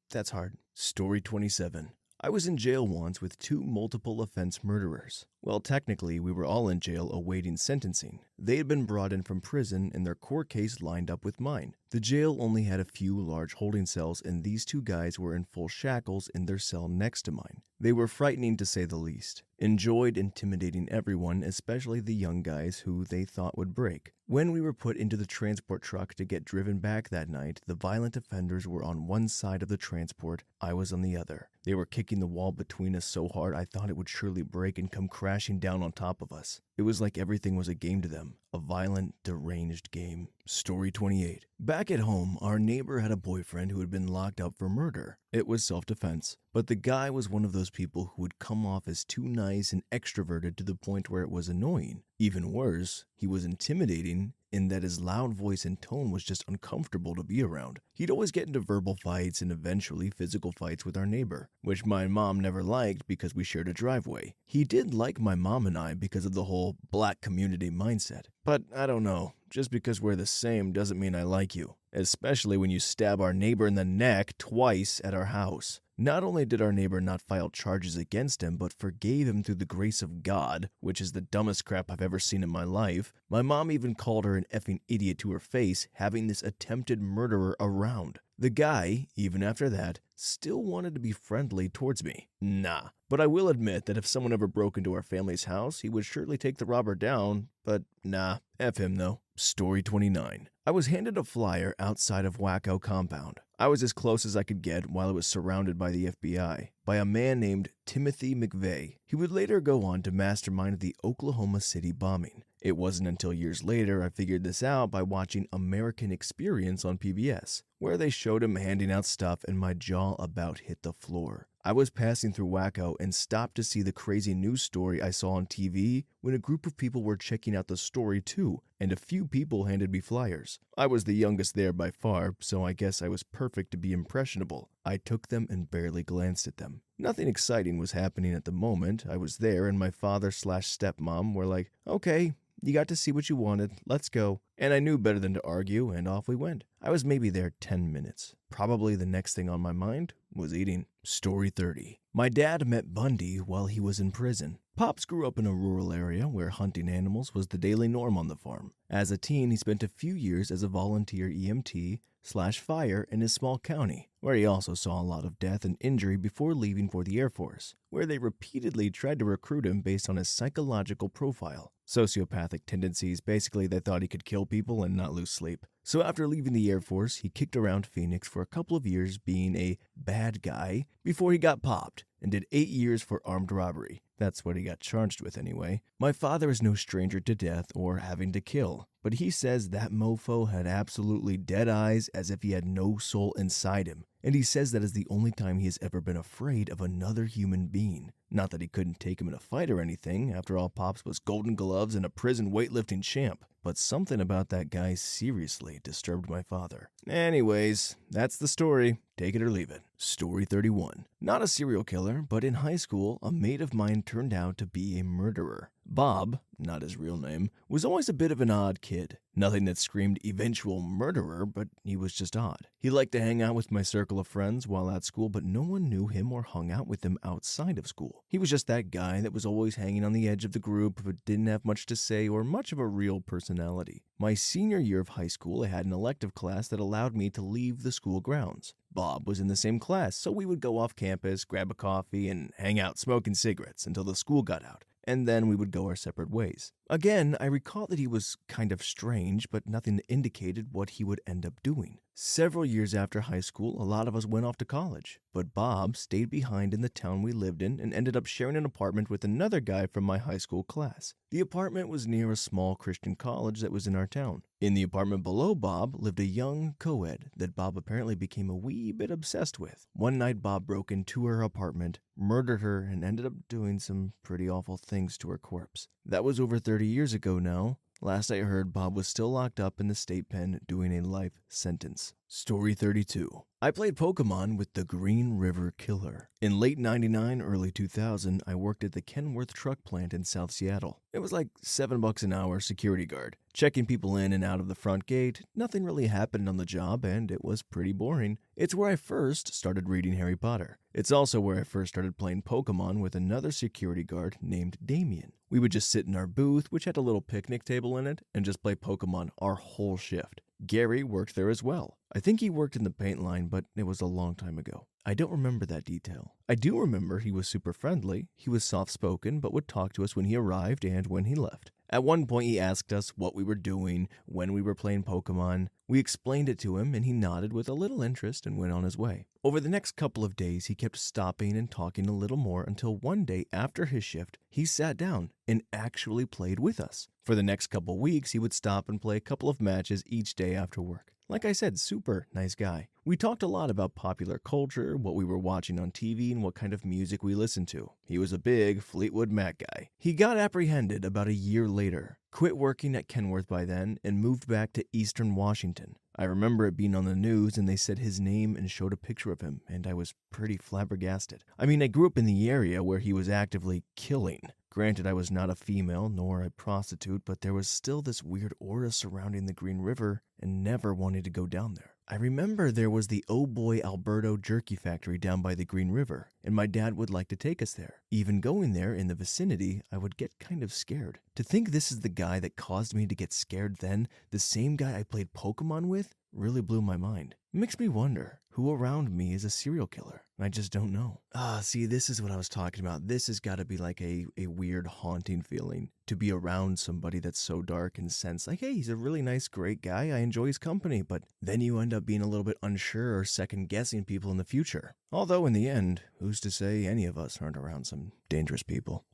That's hard. Story 27. I was in jail once with two multiple offense murderers. Well, technically, we were all in jail awaiting sentencing. They had been brought in from prison and their court case lined up with mine. The jail only had a few large holding cells, and these two guys were in full shackles in their cell next to mine. They were frightening to say the least. Enjoyed intimidating everyone, especially the young guys who they thought would break. When we were put into the transport truck to get driven back that night, the violent offenders were on one side of the transport, I was on the other. They were kicking the wall between us so hard I thought it would surely break and come crashing down on top of us. It was like everything was a game to them, a violent, deranged game. Story 28. Back at home, our neighbor had a boyfriend who had been locked up for murder. It was self-defense, but the guy was one of those people who would come off as too nice and extroverted to the point where it was annoying. Even worse, he was intimidating in that his loud voice and tone was just uncomfortable to be around. He'd always get into verbal fights and eventually physical fights with our neighbor, which my mom never liked because we shared a driveway. He did like my mom and I because of the whole black community mindset. But I don't know, just because we're the same doesn't mean I like you, especially when you stab our neighbor in the neck twice at our house. Not only did our neighbor not file charges against him, but forgave him through the grace of God, which is the dumbest crap I've ever seen in my life. My mom even called her an effing idiot to her face, having this attempted murderer around. The guy, even after that, still wanted to be friendly towards me. Nah. But I will admit that if someone ever broke into our family's house, he would surely take the robber down. But nah, F him though. Story 29. I was handed a flyer outside of Wacko compound. I was as close as I could get while it was surrounded by the FBI, by a man named Timothy McVeigh. He would later go on to mastermind the Oklahoma City bombing. It wasn't until years later I figured this out by watching American Experience on PBS, where they showed him handing out stuff and my jaw about hit the floor. I was passing through Wacko and stopped to see the crazy news story I saw on TV when a group of people were checking out the story too, and a few people handed me flyers. I was the youngest there by far, so I guess I was perfect to be impressionable. I took them and barely glanced at them. Nothing exciting was happening at the moment. I was there and my father/stepmom were like, okay, you got to see what you wanted, let's go. And I knew better than to argue, and off we went. I was maybe there 10 minutes. Probably the next thing on my mind was eating. Story 30. My dad met Bundy while he was in prison. Pops grew up in a rural area where hunting animals was the daily norm on the farm. As a teen, he spent a few years as a volunteer EMT/fire in his small county, where he also saw a lot of death and injury before leaving for the Air Force, where they repeatedly tried to recruit him based on his psychological profile. Sociopathic tendencies, basically they thought he could kill people and not lose sleep. So after leaving the Air Force, he kicked around Phoenix for a couple of years being a bad guy before he got popped and did 8 years for armed robbery. That's what he got charged with anyway. My father is no stranger to death or having to kill, but he says that mofo had absolutely dead eyes as if he had no soul inside him. And he says that is the only time he has ever been afraid of another human being. Not that he couldn't take him in a fight or anything, after all Pops was Golden Gloves and a prison weightlifting champ. But something about that guy seriously disturbed my father. Anyways, that's the story. Take it or leave it. Story 31. Not a serial killer, but in high school, a mate of mine turned out to be a murderer. Bob, not his real name, was always a bit of an odd kid. Nothing that screamed eventual murderer, but he was just odd. He liked to hang out with my circle of friends while at school, but no one knew him or hung out with him outside of school. He was just that guy that was always hanging on the edge of the group but didn't have much to say or much of a real personality. My senior year of high school, I had an elective class that allowed me to leave the school grounds. Bob was in the same class, so we would go off campus, grab a coffee, and hang out smoking cigarettes until the school got out, and then we would go our separate ways. Again, I recall that he was kind of strange, but nothing indicated what he would end up doing. Several years after high school, a lot of us went off to college, but Bob stayed behind in the town we lived in and ended up sharing an apartment with another guy from my high school class. The apartment was near a small Christian college that was in our town. In the apartment below Bob lived a young co-ed that Bob apparently became a wee bit obsessed with. One night Bob broke into her apartment, murdered her, and ended up doing some pretty awful things to her corpse. That was over 30 years ago now. Last I heard, Bob was still locked up in the state pen doing a life sentence. Story 32. I played Pokemon with the Green River Killer. In late 99, early 2000, I worked at the Kenworth truck plant in South Seattle. It was like $7 an hour security guard, checking people in and out of the front gate. Nothing really happened on the job, and it was pretty boring. It's where I first started reading Harry Potter. It's also where I first started playing Pokemon with another security guard named Damien. We would just sit in our booth, which had a little picnic table in it, and just play Pokemon our whole shift. Gary worked there as well. I think he worked in the paint line, but it was a long time ago. I don't remember that detail. I do remember he was super friendly. He was soft-spoken, but would talk to us when he arrived and when he left. At one point, he asked us what we were doing, when we were playing Pokemon. We explained it to him, and he nodded with a little interest and went on his way. Over the next couple of days, he kept stopping and talking a little more until one day after his shift, he sat down and actually played with us. For the next couple weeks, he would stop and play a couple of matches each day after work. Like I said, super nice guy. We talked a lot about popular culture, what we were watching on TV, and what kind of music we listened to. He was a big Fleetwood Mac guy. He got apprehended about a year later, quit working at Kenworth by then, and moved back to Eastern Washington. I remember it being on the news and they said his name and showed a picture of him, and I was pretty flabbergasted. I mean, I grew up in the area where he was actively killing. Granted, I was not a female nor a prostitute, but there was still this weird aura surrounding the Green River and never wanted to go down there. I remember there was the Oh Boy Alberto jerky factory down by the Green River, and my dad would like to take us there. Even going there in the vicinity, I would get kind of scared. To think this is the guy that caused me to get scared then, the same guy I played Pokemon with, really blew my mind. It makes me wonder who around me is a serial killer. I just don't know. See, this is what I was talking about. This has got to be like a weird haunting feeling to be around somebody that's so dark and sense like, hey, he's a really nice, great guy. I enjoy his company. But then you end up being a little bit unsure or second guessing people in the future. Although in the end, who's to say any of us aren't around some dangerous people?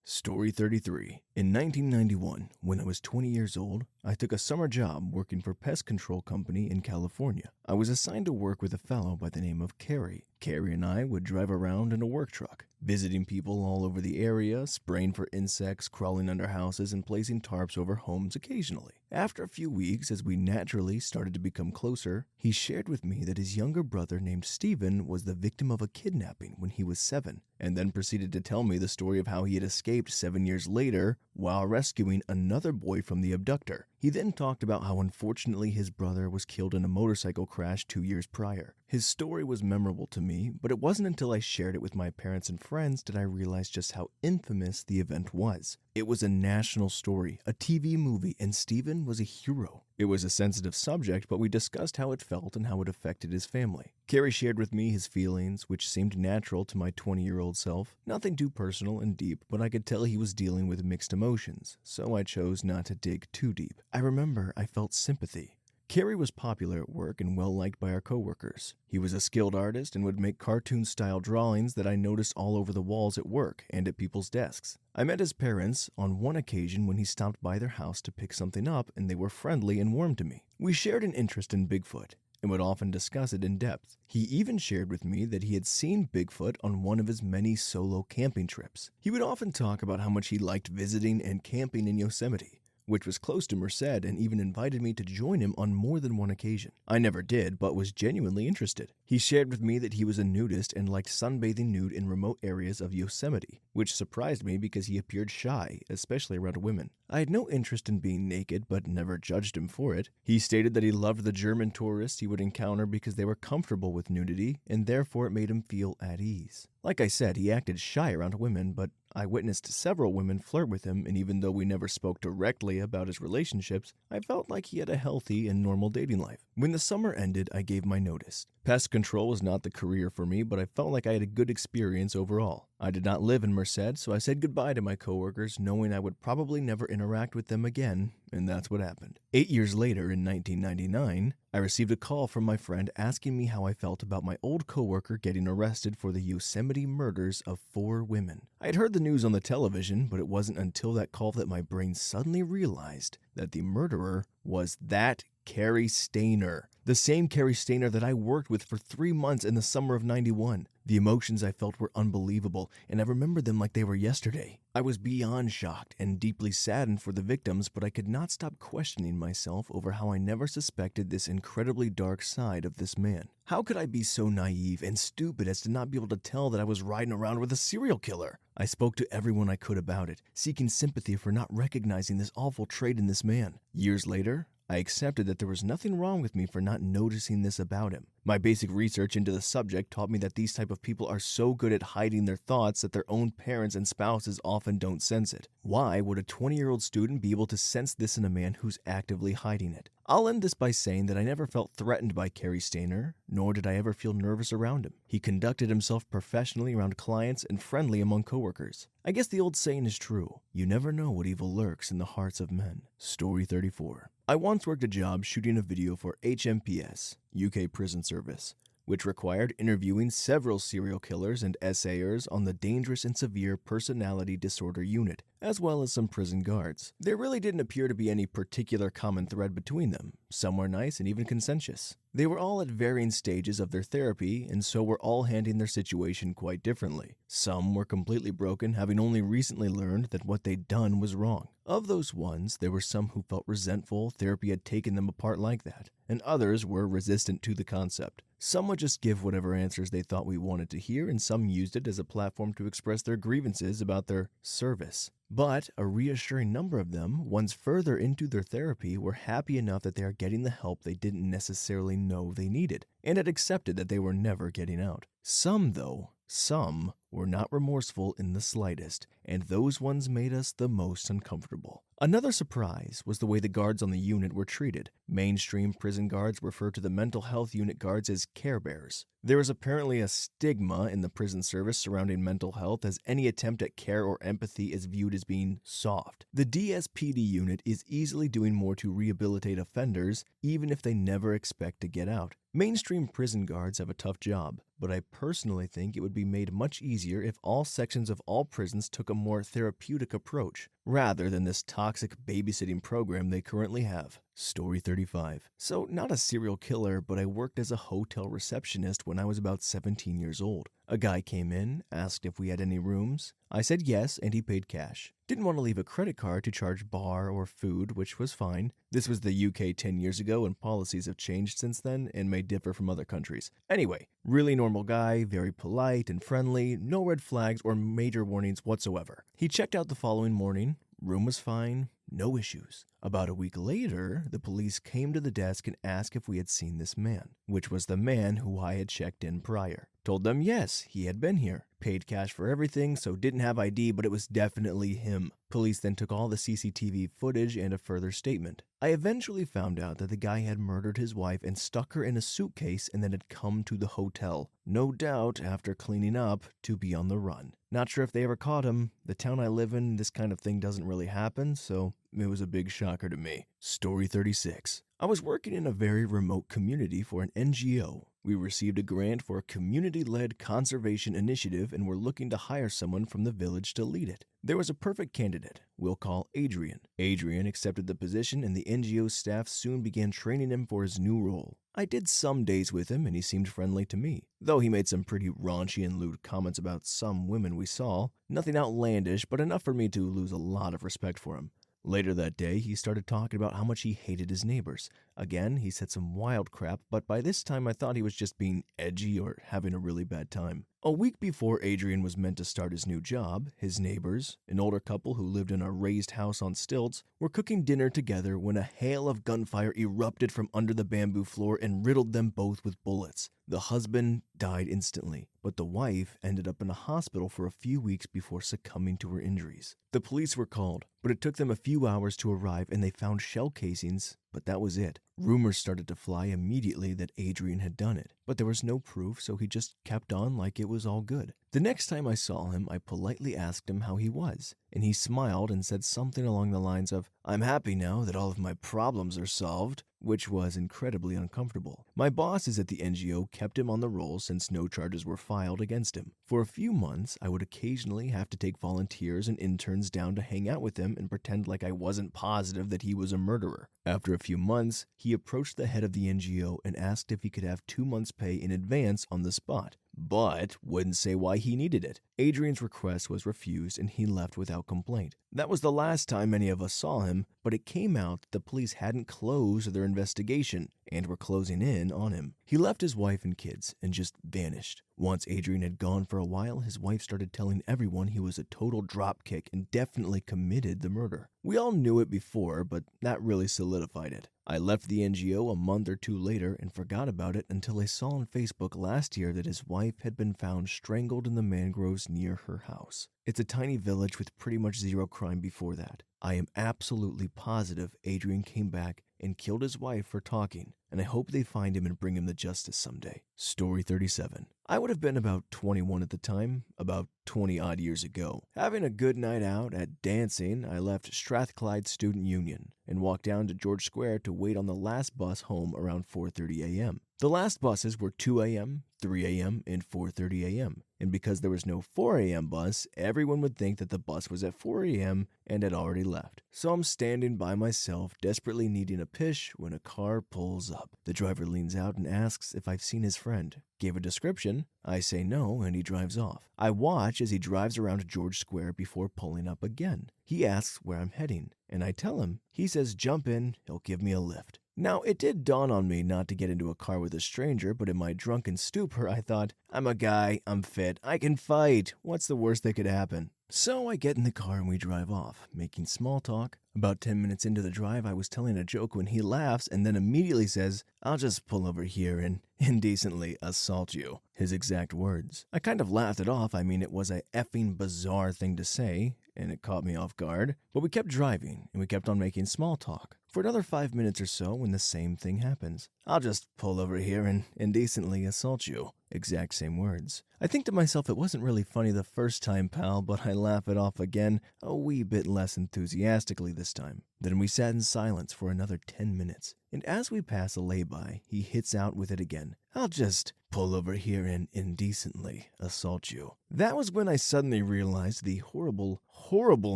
Story 33. In 1991, when I was 20 years old, I took a summer job working for a pest control company in California. I was assigned to work with a fellow by the name of Carrie. Carrie and I would drive around in a work truck, visiting people all over the area, spraying for insects, crawling under houses, and placing tarps over homes occasionally. After a few weeks, as we naturally started to become closer, he shared with me that his younger brother named Steven was the victim of a kidnapping when he was 7, and then proceeded to tell me the story of how he had escaped 7 years later while rescuing another boy from the abductor. He then talked about how unfortunately his brother was killed in a motorcycle crash 2 years prior. His story was memorable to me, but it wasn't until I shared it with my parents and friends did I realize just how infamous the event was. It was a national story, a TV movie, and Steven was a hero. It was a sensitive subject, but we discussed how it felt and how it affected his family. Carrie shared with me his feelings, which seemed natural to my 20-year-old self. Nothing too personal and deep, but I could tell he was dealing with mixed emotions, so I chose not to dig too deep. I remember I felt sympathy. Carey was popular at work and well-liked by our coworkers. He was a skilled artist and would make cartoon-style drawings that I noticed all over the walls at work and at people's desks. I met his parents on one occasion when he stopped by their house to pick something up, and they were friendly and warm to me. We shared an interest in Bigfoot and would often discuss it in depth. He even shared with me that he had seen Bigfoot on one of his many solo camping trips. He would often talk about how much he liked visiting and camping in Yosemite, which was close to Merced, and even invited me to join him on more than one occasion. I never did, but was genuinely interested. He shared with me that he was a nudist and liked sunbathing nude in remote areas of Yosemite, which surprised me because he appeared shy, especially around women. I had no interest in being naked, but never judged him for it. He stated that he loved the German tourists he would encounter because they were comfortable with nudity, and therefore it made him feel at ease. Like I said, he acted shy around women, but I witnessed several women flirt with him, and even though we never spoke directly about his relationships, I felt like he had a healthy and normal dating life. When the summer ended, I gave my notice. Pest control was not the career for me, but I felt like I had a good experience overall. I did not live in Merced, so I said goodbye to my coworkers, knowing I would probably never interact with them again, and that's what happened. 8 years later, in 1999, I received a call from my friend asking me how I felt about my old coworker getting arrested for the Yosemite murders of 4 women. I had heard the news on the television, but it wasn't until that call that my brain suddenly realized that the murderer was that Carey Stayner, the same Carey Stayner that I worked with for 3 months in the summer of '91. The emotions I felt were unbelievable, and I remember them like they were yesterday. I was beyond shocked and deeply saddened for the victims, but I could not stop questioning myself over how I never suspected this incredibly dark side of this man. How could I be so naive and stupid as to not be able to tell that I was riding around with a serial killer? I spoke to everyone I could about it, seeking sympathy for not recognizing this awful trait in this man. Years later, I accepted that there was nothing wrong with me for not noticing this about him. My basic research into the subject taught me that these type of people are so good at hiding their thoughts that their own parents and spouses often don't sense it. Why would a 20-year-old student be able to sense this in a man who's actively hiding it? I'll end this by saying that I never felt threatened by Carey Stayner, nor did I ever feel nervous around him. He conducted himself professionally around clients and friendly among coworkers. I guess the old saying is true. You never know what evil lurks in the hearts of men. Story 34. I once worked a job shooting a video for HMPS, UK Prison Service, which required interviewing several serial killers and essayers on the dangerous and severe personality disorder unit, as well as some prison guards. There really didn't appear to be any particular common thread between them. Some were nice and even conscientious. They were all at varying stages of their therapy, and so were all handling their situation quite differently. Some were completely broken, having only recently learned that what they'd done was wrong. Of those ones, there were some who felt resentful therapy had taken them apart like that, and others were resistant to the concept. Some would just give whatever answers they thought we wanted to hear, and some used it as a platform to express their grievances about their service. But a reassuring number of them, once further into their therapy, were happy enough that they are getting the help they didn't necessarily know they needed, and had accepted that they were never getting out. Some were not remorseful in the slightest, and those ones made us the most uncomfortable. Another surprise was the way the guards on the unit were treated. Mainstream prison guards refer to the mental health unit guards as care bears. There is apparently a stigma in the prison service surrounding mental health, as any attempt at care or empathy is viewed as being soft. The DSPD unit is easily doing more to rehabilitate offenders, even if they never expect to get out. Mainstream prison guards have a tough job, but I personally think it would be made much easier if all sections of all prisons took a more therapeutic approach, rather than this toxic babysitting program they currently have. Story 35. So, not a serial killer, but I worked as a hotel receptionist when I was about 17 years old. A guy came in, asked if we had any rooms. I said yes, and he paid cash. Didn't want to leave a credit card to charge bar or food, which was fine. This was the UK 10 years ago, and policies have changed since then and may differ from other countries. Anyway, really normal guy, very polite and friendly, no red flags or major warnings whatsoever. He checked out the following morning. Room was fine, no issues. About a week later, the police came to the desk and asked if we had seen this man, which was the man who I had checked in prior. Told them yes, he had been here. Paid cash for everything, so didn't have ID, but it was definitely him. Police then took all the CCTV footage and a further statement. I eventually found out that the guy had murdered his wife and stuck her in a suitcase and then had come to the hotel. No doubt, after cleaning up, to be on the run. Not sure if they ever caught him. The town I live in, this kind of thing doesn't really happen, so it was a big shocker to me. Story 36. I was working in a very remote community for an NGO. We received a grant for a community-led conservation initiative and were looking to hire someone from the village to lead it. There was a perfect candidate, we'll call Adrian. Adrian accepted the position and the NGO staff soon began training him for his new role. I did some days with him and he seemed friendly to me. Though he made some pretty raunchy and lewd comments about some women we saw, nothing outlandish but enough for me to lose a lot of respect for him. Later that day, he started talking about how much he hated his neighbors. Again, he said some wild crap, but by this time I thought he was just being edgy or having a really bad time. A week before Adrian was meant to start his new job, his neighbors, an older couple who lived in a raised house on stilts, were cooking dinner together when a hail of gunfire erupted from under the bamboo floor and riddled them both with bullets. The husband died instantly, but the wife ended up in a hospital for a few weeks before succumbing to her injuries. The police were called, but it took them a few hours to arrive and they found shell casings, but that was it. Rumors started to fly immediately that Adrian had done it, but there was no proof, so he just kept on like it was all good. The next time I saw him, I politely asked him how he was, and he smiled and said something along the lines of, "I'm happy now that all of my problems are solved," which was incredibly uncomfortable. My bosses at the NGO kept him on the roll since no charges were filed against him. For a few months, I would occasionally have to take volunteers and interns down to hang out with him and pretend like I wasn't positive that he was a murderer. After a few months, he approached the head of the NGO and asked if he could have 2 months' pay in advance on the spot, but wouldn't say why he needed it. Adrian's request was refused and he left without complaint. That was the last time any of us saw him, but it came out that the police hadn't closed their investigation and were closing in on him. He left his wife and kids and just vanished. Once Adrian had gone for a while, his wife started telling everyone he was a total dropkick and definitely committed the murder. We all knew it before, but that really solidified it. I left the NGO a month or two later and forgot about it until I saw on Facebook last year that his wife had been found strangled in the mangroves near her house. It's a tiny village with pretty much zero crime before that. I am absolutely positive Adrian came back and killed his wife for talking, and I hope they find him and bring him to justice someday. Story 37. I would have been about 21 at the time, about 20 odd years ago. Having a good night out at dancing, I left Strathclyde Student Union and walked down to George Square to wait on the last bus home around 4:30 a.m. The last buses were 2 a.m., 3 a.m., and 4:30 a.m. And because there was no 4 a.m. bus, everyone would think that the bus was at 4 a.m. and had already left. So I'm standing by myself, desperately needing a pish when a car pulls up. The driver leans out and asks if I've seen his friend. Gave a description. I say no, and he drives off. I watch as he drives around George Square before pulling up again. He asks where I'm heading, and I tell him. He says jump in, he'll give me a lift. Now, it did dawn on me not to get into a car with a stranger, but in my drunken stupor, I thought, I'm a guy, I'm fit, I can fight. What's the worst that could happen? So I get in the car and we drive off, making small talk. About 10 minutes into the drive, I was telling a joke when he laughs and then immediately says, I'll just pull over here and indecently assault you. His exact words. I kind of laughed it off. I mean, it was a effing bizarre thing to say, and it caught me off guard. But we kept driving, and we kept on making small talk. For another 5 minutes or so when the same thing happens. I'll just pull over here and indecently assault you. Exact same words. I think to myself it wasn't really funny the first time, pal, but I laugh it off again, a wee bit less enthusiastically this time. Then we sat in silence for another 10 minutes. And as we pass a lay-by, he hits out with it again. I'll just pull over here and indecently assault you. That was when I suddenly realized the horrible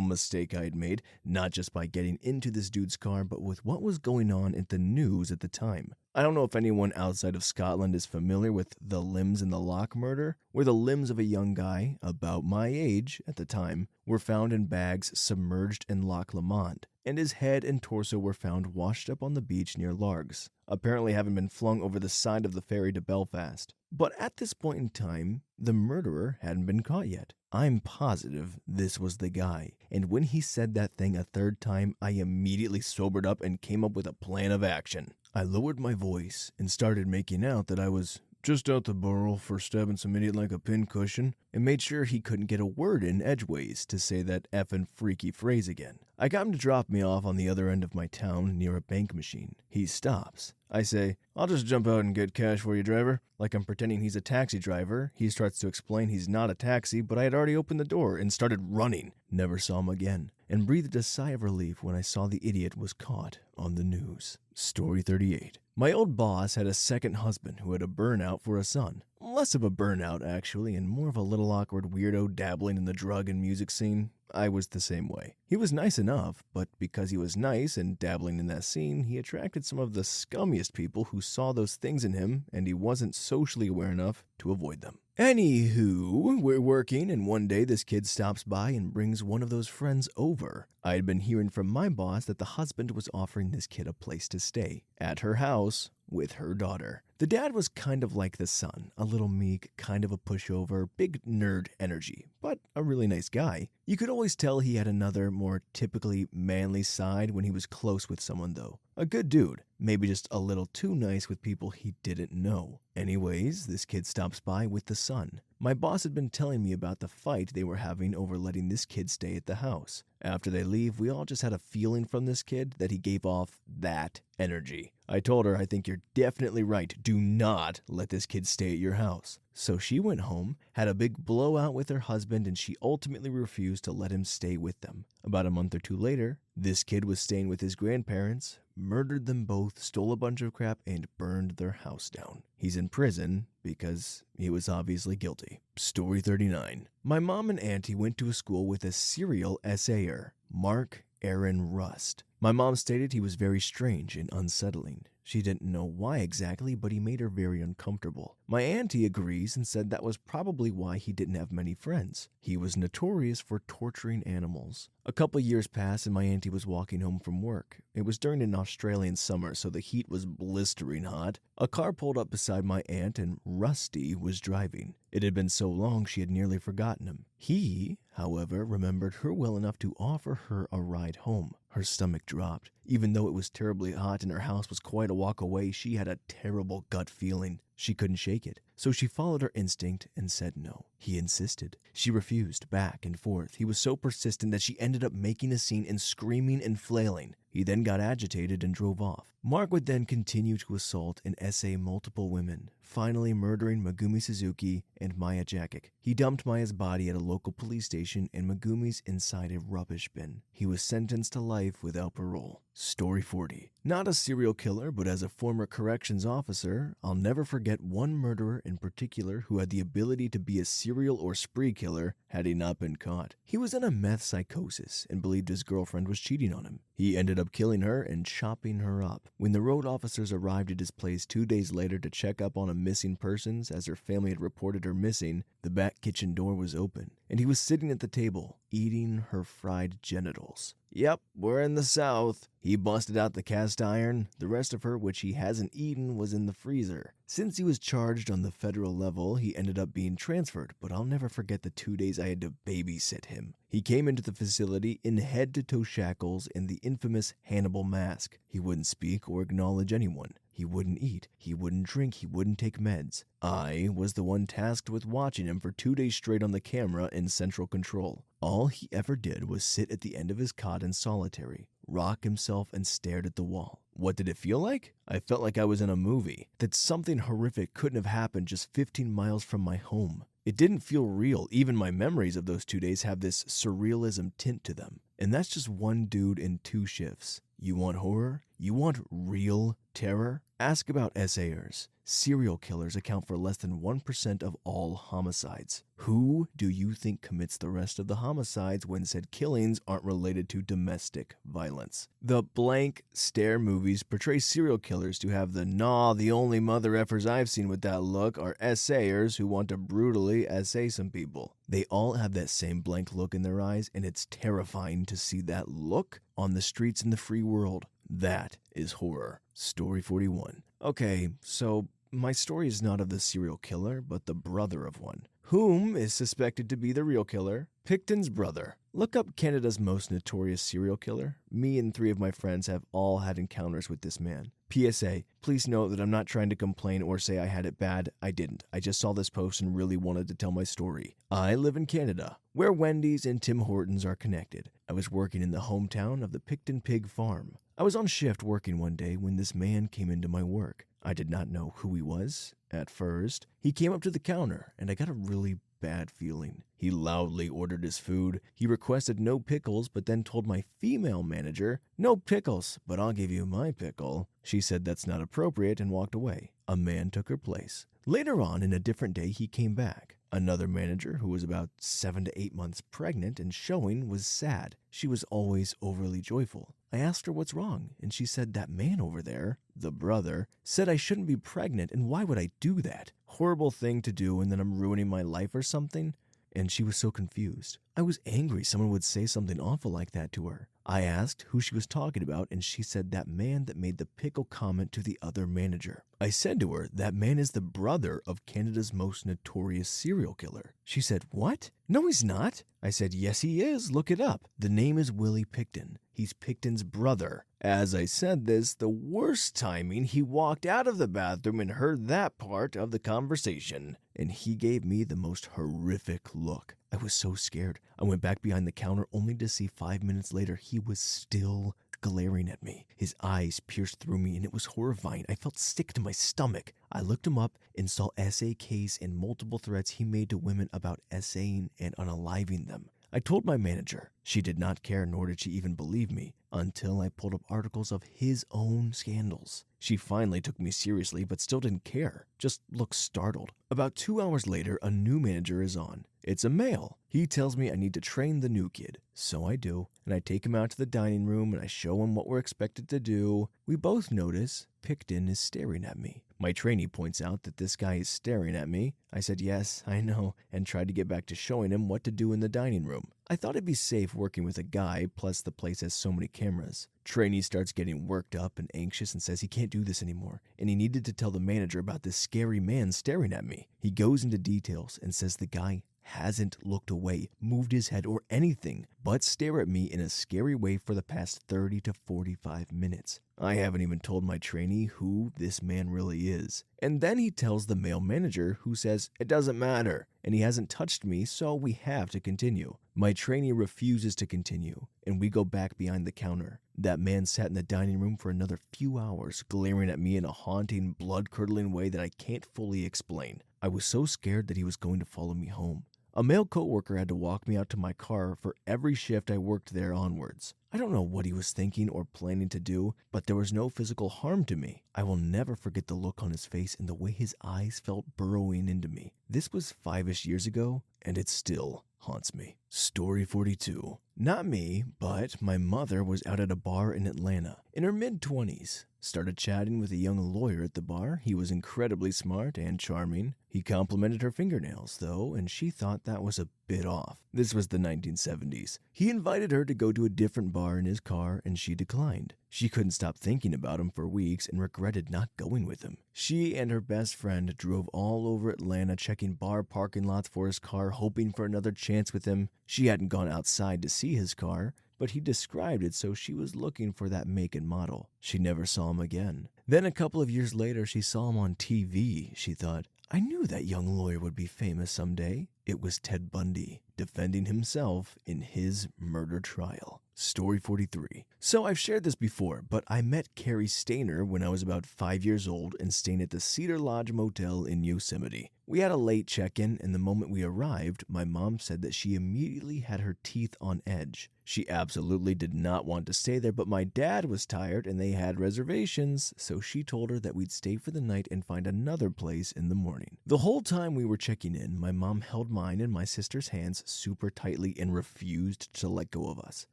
mistake I had made, not just by getting into this dude's car, but with what was going on in the news at the time. I don't know if anyone outside of Scotland is familiar with the limbs in the Loch murder, where the limbs of a young guy, about my age at the time, were found in bags submerged in Loch Lomond, and his head and torso were found washed up on the beach near Largs, apparently having been flung over the side of the ferry to Belfast. But at this point in time, the murderer hadn't been caught yet. I'm positive this was the guy, and when he said that thing a third time, I immediately sobered up and came up with a plan of action. I lowered my voice and started making out that I was just out the burrow for stabbing some idiot like a pincushion, and made sure he couldn't get a word in edgeways to say that effing freaky phrase again. I got him to drop me off on the other end of my town near a bank machine. He stops. I say, "I'll just jump out and get cash for you, driver." Like I'm pretending he's a taxi driver. He starts to explain he's not a taxi, but I had already opened the door and started running. Never saw him again, and breathed a sigh of relief when I saw the idiot was caught on the news. Story 38. My old boss had a second husband who had a burnout for a son. Less of a burnout, actually, and more of a little awkward weirdo dabbling in the drug and music scene. I was the same way. He was nice enough, but because he was nice and dabbling in that scene, he attracted some of the scummiest people who saw those things in him, and he wasn't socially aware enough to avoid them. Anywho, we're working, and one day this kid stops by and brings one of those friends over. I had been hearing from my boss that the husband was offering this kid a place to stay at her house with her daughter. The dad was kind of like the son, a little meek, kind of a pushover, big nerd energy, but a really nice guy. You could always tell he had another, more typically manly side when he was close with someone though. A good dude, maybe just a little too nice with people he didn't know. Anyways, this kid stops by with the son. My boss had been telling me about the fight they were having over letting this kid stay at the house. After they leave, we all just had a feeling from this kid that he gave off that energy. I told her, "I think you're definitely right. Do not let this kid stay at your house." So she went home, had a big blowout with her husband, and she ultimately refused to let him stay with them. About a month or two later, this kid was staying with his grandparents, murdered them both, stole a bunch of crap, and burned their house down. He's in prison because he was obviously guilty. Story 39. My mom and auntie went to a school with a serial essayer, Mark Aaron Rust. My mom stated he was very strange and unsettling. She didn't know why exactly, but he made her very uncomfortable. My auntie agrees and said that was probably why he didn't have many friends. He was notorious for torturing animals. A couple years passed and my auntie was walking home from work. It was during an Australian summer, so the heat was blistering hot. A car pulled up beside my aunt and Rusty was driving. It had been so long she had nearly forgotten him. He, however, remembered her well enough to offer her a ride home. Her stomach dropped. Even though it was terribly hot and her house was quite a walk away, she had a terrible gut feeling. She couldn't shake it, so she followed her instinct and said no. He insisted. She refused, back and forth. He was so persistent that she ended up making a scene and screaming and flailing. He then got agitated and drove off. Mark would then continue to assault and essay multiple women, finally murdering Megumi Suzuki and Maya Jakic. He dumped Maya's body at a local police station and Megumi's inside a rubbish bin. He was sentenced to life without parole. Story 40. Not a serial killer, but as a former corrections officer, I'll never forget one murderer in particular who had the ability to be a serial or spree killer had he not been caught. He was in a meth psychosis and believed his girlfriend was cheating on him. He ended up killing her and chopping her up. When the road officers arrived at his place 2 days later to check up on a missing persons as her family had reported her missing, the back kitchen door was open and he was sitting at the table eating her fried genitals. Yep, we're in the South. He busted out the cast iron. The rest of her, which he hasn't eaten, was in the freezer. Since he was charged on the federal level, he ended up being transferred, but I'll never forget the 2 days I had to babysit him. He came into the facility in head-to-toe shackles and the infamous Hannibal mask. He wouldn't speak or acknowledge anyone. He wouldn't eat, he wouldn't drink, he wouldn't take meds. I was the one tasked with watching him for 2 days straight on the camera in central control. All he ever did was sit at the end of his cot in solitary, rock himself and stared at the wall. What did it feel like? I felt like I was in a movie, that something horrific couldn't have happened just 15 miles from my home. It didn't feel real. Even my memories of those 2 days have this surrealism tint to them. And that's just one dude in 2 shifts. You want horror? You want real terror? Ask about essayers. Serial killers account for less than 1% of all homicides. Who do you think commits the rest of the homicides when said killings aren't related to domestic violence? The blank stare movies portray serial killers to have the only mother effers I've seen with that look are essayers who want to brutally essay some people. They all have that same blank look in their eyes, and it's terrifying to see that look on the streets in the free world. That is horror. Story 41. Okay, so my story is not of the serial killer, but the brother of one, Whom is suspected to be the real killer? Picton's brother. Look up Canada's most notorious serial killer. Me and 3 of my friends have all had encounters with this man. PSA, please note that I'm not trying to complain or say I had it bad. I didn't. I just saw this post and really wanted to tell my story. I live in Canada, where Wendy's and Tim Hortons are connected. I was working in the hometown of the Picton Pig Farm. I was on shift working one day when this man came into my work. I did not know who he was at first. He came up to the counter, and I got a really bad feeling. He loudly ordered his food. He requested no pickles, but then told my female manager, "No pickles, but I'll give you my pickle." She said that's not appropriate and walked away. A man took her place. Later on, in a different day, he came back. Another manager, who was about 7 to 8 months pregnant and showing, was sad. She was always overly joyful. I asked her what's wrong, and she said that man over there, the brother, said I shouldn't be pregnant, and why would I do that? Horrible thing to do, and then I'm ruining my life or something? And she was so confused. I was angry someone would say something awful like that to her. I asked who she was talking about, and she said that man that made the pickle comment to the other manager. I said to her, that man is the brother of Canada's most notorious serial killer. She said, "What? No, he's not." I said, "Yes, he is. Look it up. The name is Willie Picton. He's Picton's brother." As I said this, the worst timing, he walked out of the bathroom and heard that part of the conversation, and he gave me the most horrific look. I was so scared. I went back behind the counter only to see 5 minutes later he was still glaring at me. His eyes pierced through me and it was horrifying. I felt sick to my stomach. I looked him up and saw SAKs and multiple threats he made to women about essaying and unaliving them. I told my manager. She did not care, nor did she even believe me, until I pulled up articles of his own scandals. She finally took me seriously, but still didn't care, just looked startled. About 2 hours later, a new manager is on. It's a male. He tells me I need to train the new kid. So I do, and I take him out to the dining room and I show him what we're expected to do. We both notice Picton is staring at me. My trainee points out that this guy is staring at me. I said, "Yes, I know," and tried to get back to showing him what to do in the dining room. I thought it'd be safe working with a guy, plus the place has so many cameras. Trainee starts getting worked up and anxious and says he can't do this anymore, and he needed to tell the manager about this scary man staring at me. He goes into details and says the guy hasn't looked away, moved his head, or anything but stare at me in a scary way for the past 30 to 45 minutes. I haven't even told my trainee who this man really is. And then he tells the male manager, who says it doesn't matter, and he hasn't touched me, so we have to continue. My trainee refuses to continue, and we go back behind the counter. That man sat in the dining room for another few hours, glaring at me in a haunting, blood-curdling way that I can't fully explain. I was so scared that he was going to follow me home. A male coworker had to walk me out to my car for every shift I worked there onwards. I don't know what he was thinking or planning to do, but there was no physical harm to me. I will never forget the look on his face and the way his eyes felt burrowing into me. This was 5-ish years ago, and it still haunts me. Story 42. Not me, but my mother was out at a bar in Atlanta, in her mid-20s. Started chatting with a young lawyer at the bar. He was incredibly smart and charming. He complimented her fingernails, though, and she thought that was a bit off. This was the 1970s. He invited her to go to a different bar in his car, and she declined. She couldn't stop thinking about him for weeks and regretted not going with him. She and her best friend drove all over Atlanta checking bar parking lots for his car, hoping for another chance with him. She hadn't gone outside to see his car, but he described it, so she was looking for that make and model. She never saw him again. Then a couple of years later, she saw him on TV. She thought, I knew that young lawyer would be famous someday. It was Ted Bundy, defending himself in his murder trial. Story 43. So I've shared this before, but I met Carrie Stainer when I was about 5 years old and staying at the Cedar Lodge Motel in Yosemite. We had a late check-in, and the moment we arrived, my mom said that she immediately had her teeth on edge. She absolutely did not want to stay there, but my dad was tired and they had reservations, so she told her that we'd stay for the night and find another place in the morning. The whole time we were checking in, my mom held mine and my sister's hands super tightly and refused to let go of us.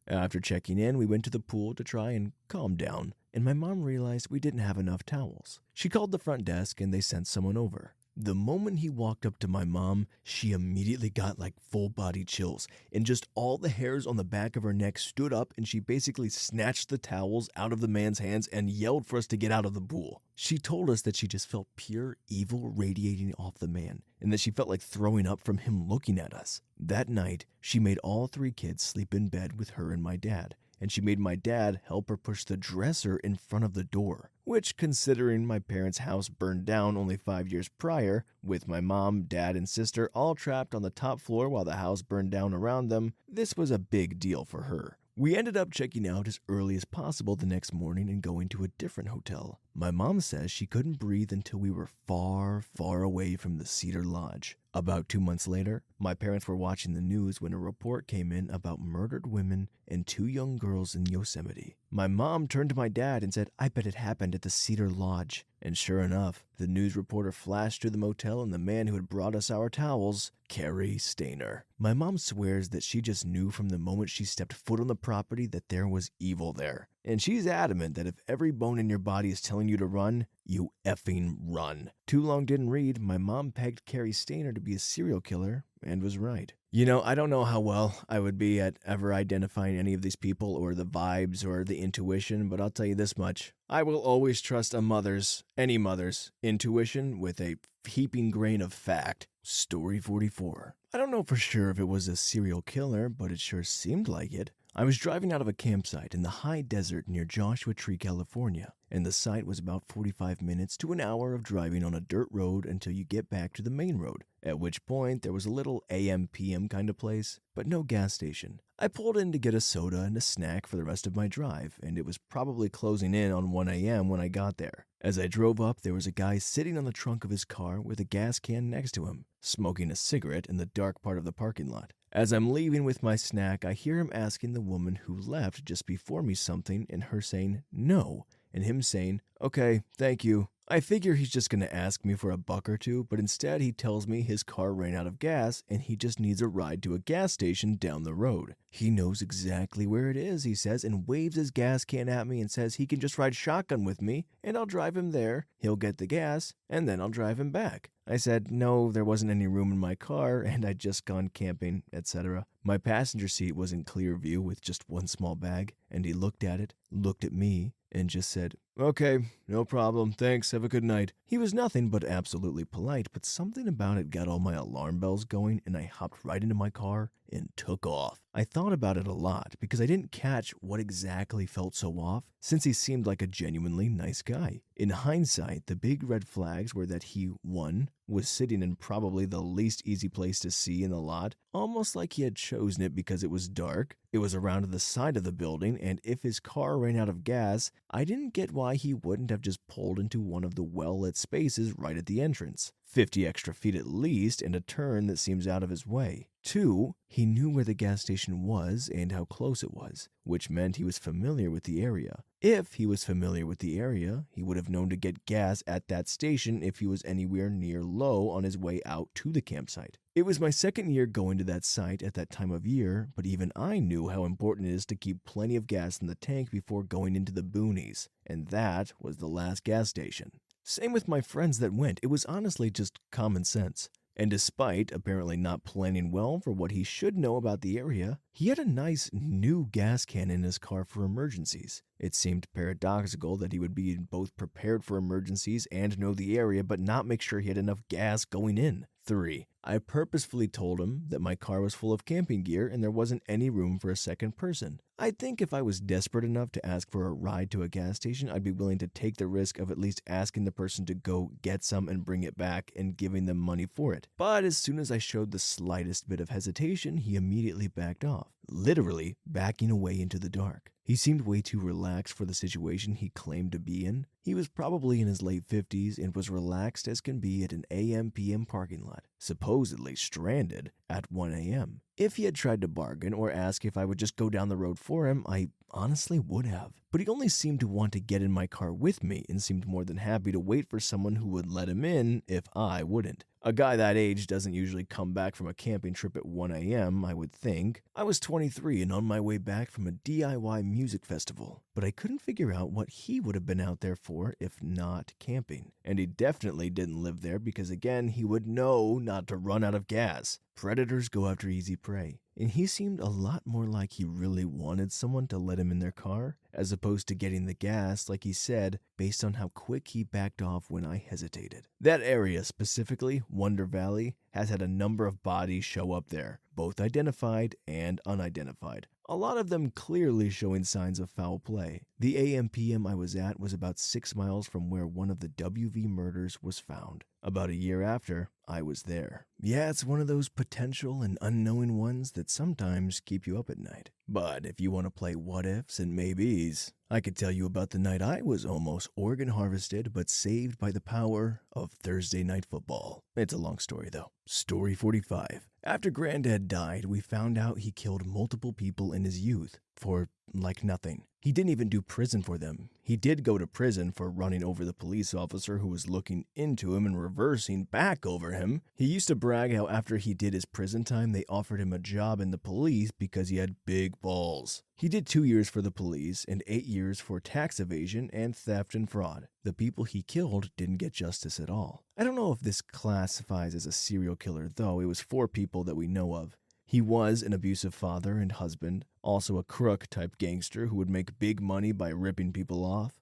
After checking in, we went to the pool to try and calm down, and my mom realized we didn't have enough towels. She called the front desk and they sent someone over. The moment he walked up to my mom, she immediately got like full body chills, and just all the hairs on the back of her neck stood up, and she basically snatched the towels out of the man's hands and yelled for us to get out of the pool. She told us that she just felt pure evil radiating off the man, and that she felt like throwing up from him looking at us. That night, she made all 3 kids sleep in bed with her and my dad, and she made my dad help her push the dresser in front of the door, which, considering my parents' house burned down only 5 years prior, with my mom, dad, and sister all trapped on the top floor while the house burned down around them, this was a big deal for her. We ended up checking out as early as possible the next morning and going to a different hotel. My mom says she couldn't breathe until we were far, far away from the Cedar Lodge. About 2 months later, my parents were watching the news when a report came in about murdered women and 2 young girls in Yosemite. My mom turned to my dad and said, "I bet it happened at the Cedar Lodge." And sure enough, the news reporter flashed to the motel and the man who had brought us our towels, Carrie Stainer. My mom swears that she just knew from the moment she stepped foot on the property that there was evil there. And she's adamant that if every bone in your body is telling you to run, you effing run. Too long didn't read, my mom pegged Carrie Stainer to be a serial killer and was right. You know, I don't know how well I would be at ever identifying any of these people or the vibes or the intuition, but I'll tell you this much. I will always trust any mother's, intuition with a heaping grain of fact. Story 44. I don't know for sure if it was a serial killer, but it sure seemed like it. I was driving out of a campsite in the high desert near Joshua Tree, California, and the site was about 45 minutes to an hour of driving on a dirt road until you get back to the main road, at which point there was a little AM/PM kind of place, but no gas station. I pulled in to get a soda and a snack for the rest of my drive, and it was probably closing in on 1 a.m. when I got there. As I drove up, there was a guy sitting on the trunk of his car with a gas can next to him, smoking a cigarette in the dark part of the parking lot. As I'm leaving with my snack, I hear him asking the woman who left just before me something and her saying no, and him saying, "Okay, thank you." I figure he's just going to ask me for a buck or two, but instead he tells me his car ran out of gas and he just needs a ride to a gas station down the road. He knows exactly where it is, he says, and waves his gas can at me and says he can just ride shotgun with me and I'll drive him there, he'll get the gas, and then I'll drive him back. I said no, there wasn't any room in my car and I'd just gone camping, etc. My passenger seat was in clear view with just one small bag, and he looked at it, looked at me, and just said, "Okay, no problem, thanks, have a good night." He was nothing but absolutely polite, but something about it got all my alarm bells going, and I hopped right into my car and took off. I thought about it a lot because I didn't catch what exactly felt so off, since he seemed like a genuinely nice guy. In hindsight, the big red flags were that he, 1, was sitting in probably the least easy place to see in the lot, almost like he had chosen it because it was dark. It was around the side of the building, and if his car ran out of gas, I didn't get why he wouldn't have just pulled into one of the well-lit spaces right at the entrance. 50 extra feet at least, and a turn that seems out of his way. 2, he knew where the gas station was and how close it was, which meant he was familiar with the area. If he was familiar with the area, he would have known to get gas at that station if he was anywhere near low on his way out to the campsite. It was my second year going to that site at that time of year, but even I knew how important it is to keep plenty of gas in the tank before going into the boonies, and that was the last gas station. Same with my friends that went, it was honestly just common sense. And despite apparently not planning well for what he should know about the area, he had a nice new gas can in his car for emergencies. It seemed paradoxical that he would be both prepared for emergencies and know the area but not make sure he had enough gas going in. 3. I purposefully told him that my car was full of camping gear and there wasn't any room for a second person. I think if I was desperate enough to ask for a ride to a gas station, I'd be willing to take the risk of at least asking the person to go get some and bring it back and giving them money for it. But as soon as I showed the slightest bit of hesitation, he immediately backed off, literally backing away into the dark. He seemed way too relaxed for the situation he claimed to be in. He was probably in his late 50s and was relaxed as can be at an AM/PM parking lot, supposedly stranded at 1 a.m. If he had tried to bargain or ask if I would just go down the road for him, I honestly would have. But he only seemed to want to get in my car with me and seemed more than happy to wait for someone who would let him in if I wouldn't. A guy that age doesn't usually come back from a camping trip at 1 a.m., I would think. I was 23 and on my way back from a DIY music festival. but I couldn't figure out what he would have been out there for if not camping. And he definitely didn't live there because, again, he would know not to run out of gas. Predators go after easy prey, and he seemed a lot more like he really wanted someone to let him in their car, as opposed to getting the gas like he said, based on how quick he backed off when I hesitated. That area, specifically Wonder Valley, has had a number of bodies show up there, both identified and unidentified. A lot of them clearly showing signs of foul play. The AM/PM I was at was about 6 miles from where one of the WV murders was found. About a year after, I was there. Yeah, it's one of those potential and unknowing ones that sometimes keep you up at night. But if you want to play what ifs and maybes, I could tell you about the night I was almost organ harvested but saved by the power of Thursday night football. It's a long story though. Story 45. After Granddad died, we found out he killed multiple people in his youth for like nothing. He didn't even do prison for them. He did go to prison for running over the police officer who was looking into him and reversing back over him. He used to brag how after he did his prison time, they offered him a job in the police because he had big balls. He did 2 years for the police and 8 years for tax evasion and theft and fraud. The people he killed didn't get justice at all. I don't know if this classifies as a serial killer, though. It was 4 people that we know of. He was an abusive father and husband, also a crook-type gangster who would make big money by ripping people off,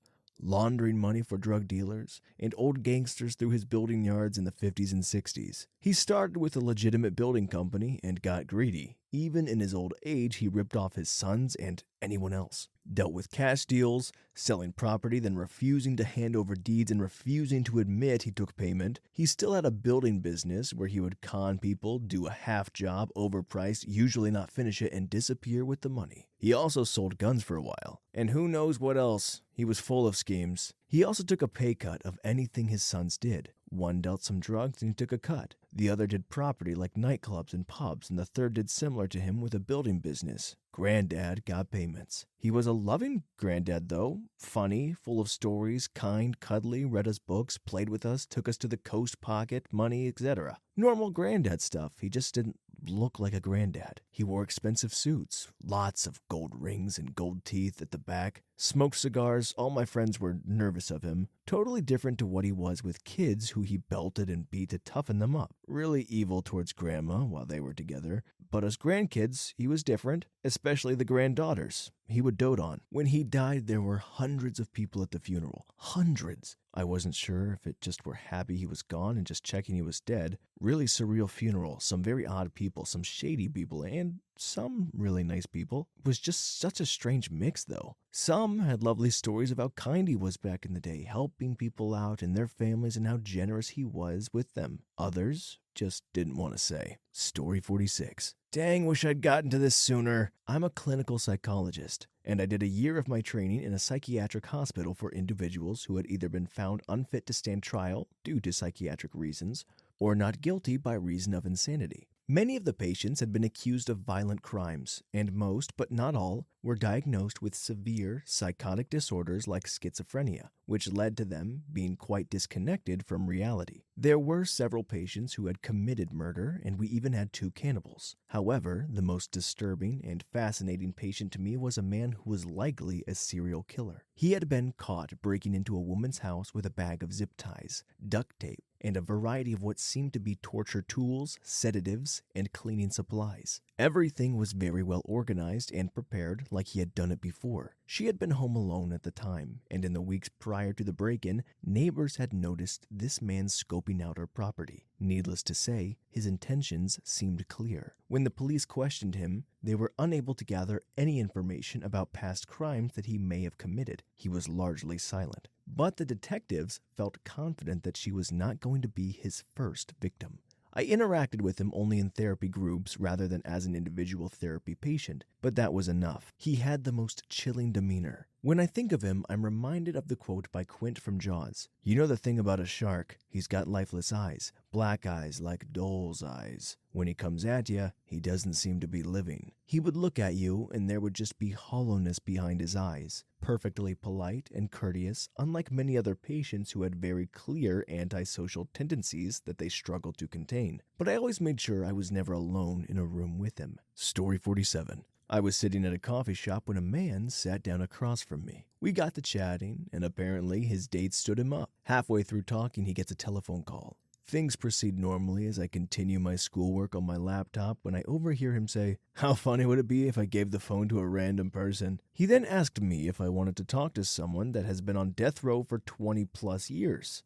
laundering money for drug dealers, and old gangsters through his building yards in the 50s and 60s. He started with a legitimate building company and got greedy. Even in his old age, he ripped off his sons and anyone else. Dealt with cash deals, selling property, then refusing to hand over deeds and refusing to admit he took payment. He still had a building business where he would con people, do a half job, overpriced, usually not finish it, and disappear with the money. He also sold guns for a while. And who knows what else. He was full of schemes. He also took a pay cut of anything his sons did. One dealt some drugs and he took a cut. The other did property like nightclubs and pubs, and the third did similar to him with a building business. Granddad got payments. He was a loving granddad though, funny, full of stories, kind, cuddly, read us books, played with us, took us to the coast, pocket, money, etc. Normal granddad stuff. He just didn't look like a granddad. He wore expensive suits, lots of gold rings and gold teeth at the back, smoked cigars. All my friends were nervous of him. Totally different to what he was with kids who he belted and beat to toughen them up. Really evil towards grandma while they were together. But as grandkids, he was different, especially the granddaughters he would dote on. When he died, there were hundreds of people at the funeral. Hundreds. I wasn't sure if it just were happy he was gone and just checking he was dead. Really surreal funeral. Some very odd people, some shady people, and some really nice people. It was just such a strange mix, though. Some had lovely stories of how kind he was back in the day, helping people out and their families and how generous he was with them. Others just didn't want to say. Story 46. Dang, wish I'd gotten to this sooner. I'm a clinical psychologist, and I did a year of my training in a psychiatric hospital for individuals who had either been found unfit to stand trial due to psychiatric reasons or not guilty by reason of insanity. Many of the patients had been accused of violent crimes, and most, but not all, were diagnosed with severe psychotic disorders like schizophrenia, which led to them being quite disconnected from reality. There were several patients who had committed murder, and we even had 2 cannibals. However, the most disturbing and fascinating patient to me was a man who was likely a serial killer. He had been caught breaking into a woman's house with a bag of zip ties, duct tape, and a variety of what seemed to be torture tools, sedatives, and cleaning supplies. Everything was very well organized and prepared like he had done it before. She had been home alone at the time, and in the weeks prior to the break-in, neighbors had noticed this man scoping out her property. Needless to say, his intentions seemed clear. When the police questioned him, they were unable to gather any information about past crimes that he may have committed. He was largely silent. But the detectives felt confident that she was not going to be his first victim. I interacted with him only in therapy groups rather than as an individual therapy patient, but that was enough. He had the most chilling demeanor. When I think of him, I'm reminded of the quote by Quint from Jaws. You know the thing about a shark, he's got lifeless eyes, black eyes like doll's eyes. When he comes at you, he doesn't seem to be living. He would look at you and there would just be hollowness behind his eyes. Perfectly polite and courteous, unlike many other patients who had very clear antisocial tendencies that they struggled to contain. But I always made sure I was never alone in a room with him. Story 47. I was sitting at a coffee shop when a man sat down across from me. We got to chatting, and apparently his date stood him up. Halfway through talking, he gets a telephone call. Things proceed normally as I continue my schoolwork on my laptop when I overhear him say, "How funny would it be if I gave the phone to a random person?" He then asked me if I wanted to talk to someone that has been on death row for 20 plus years.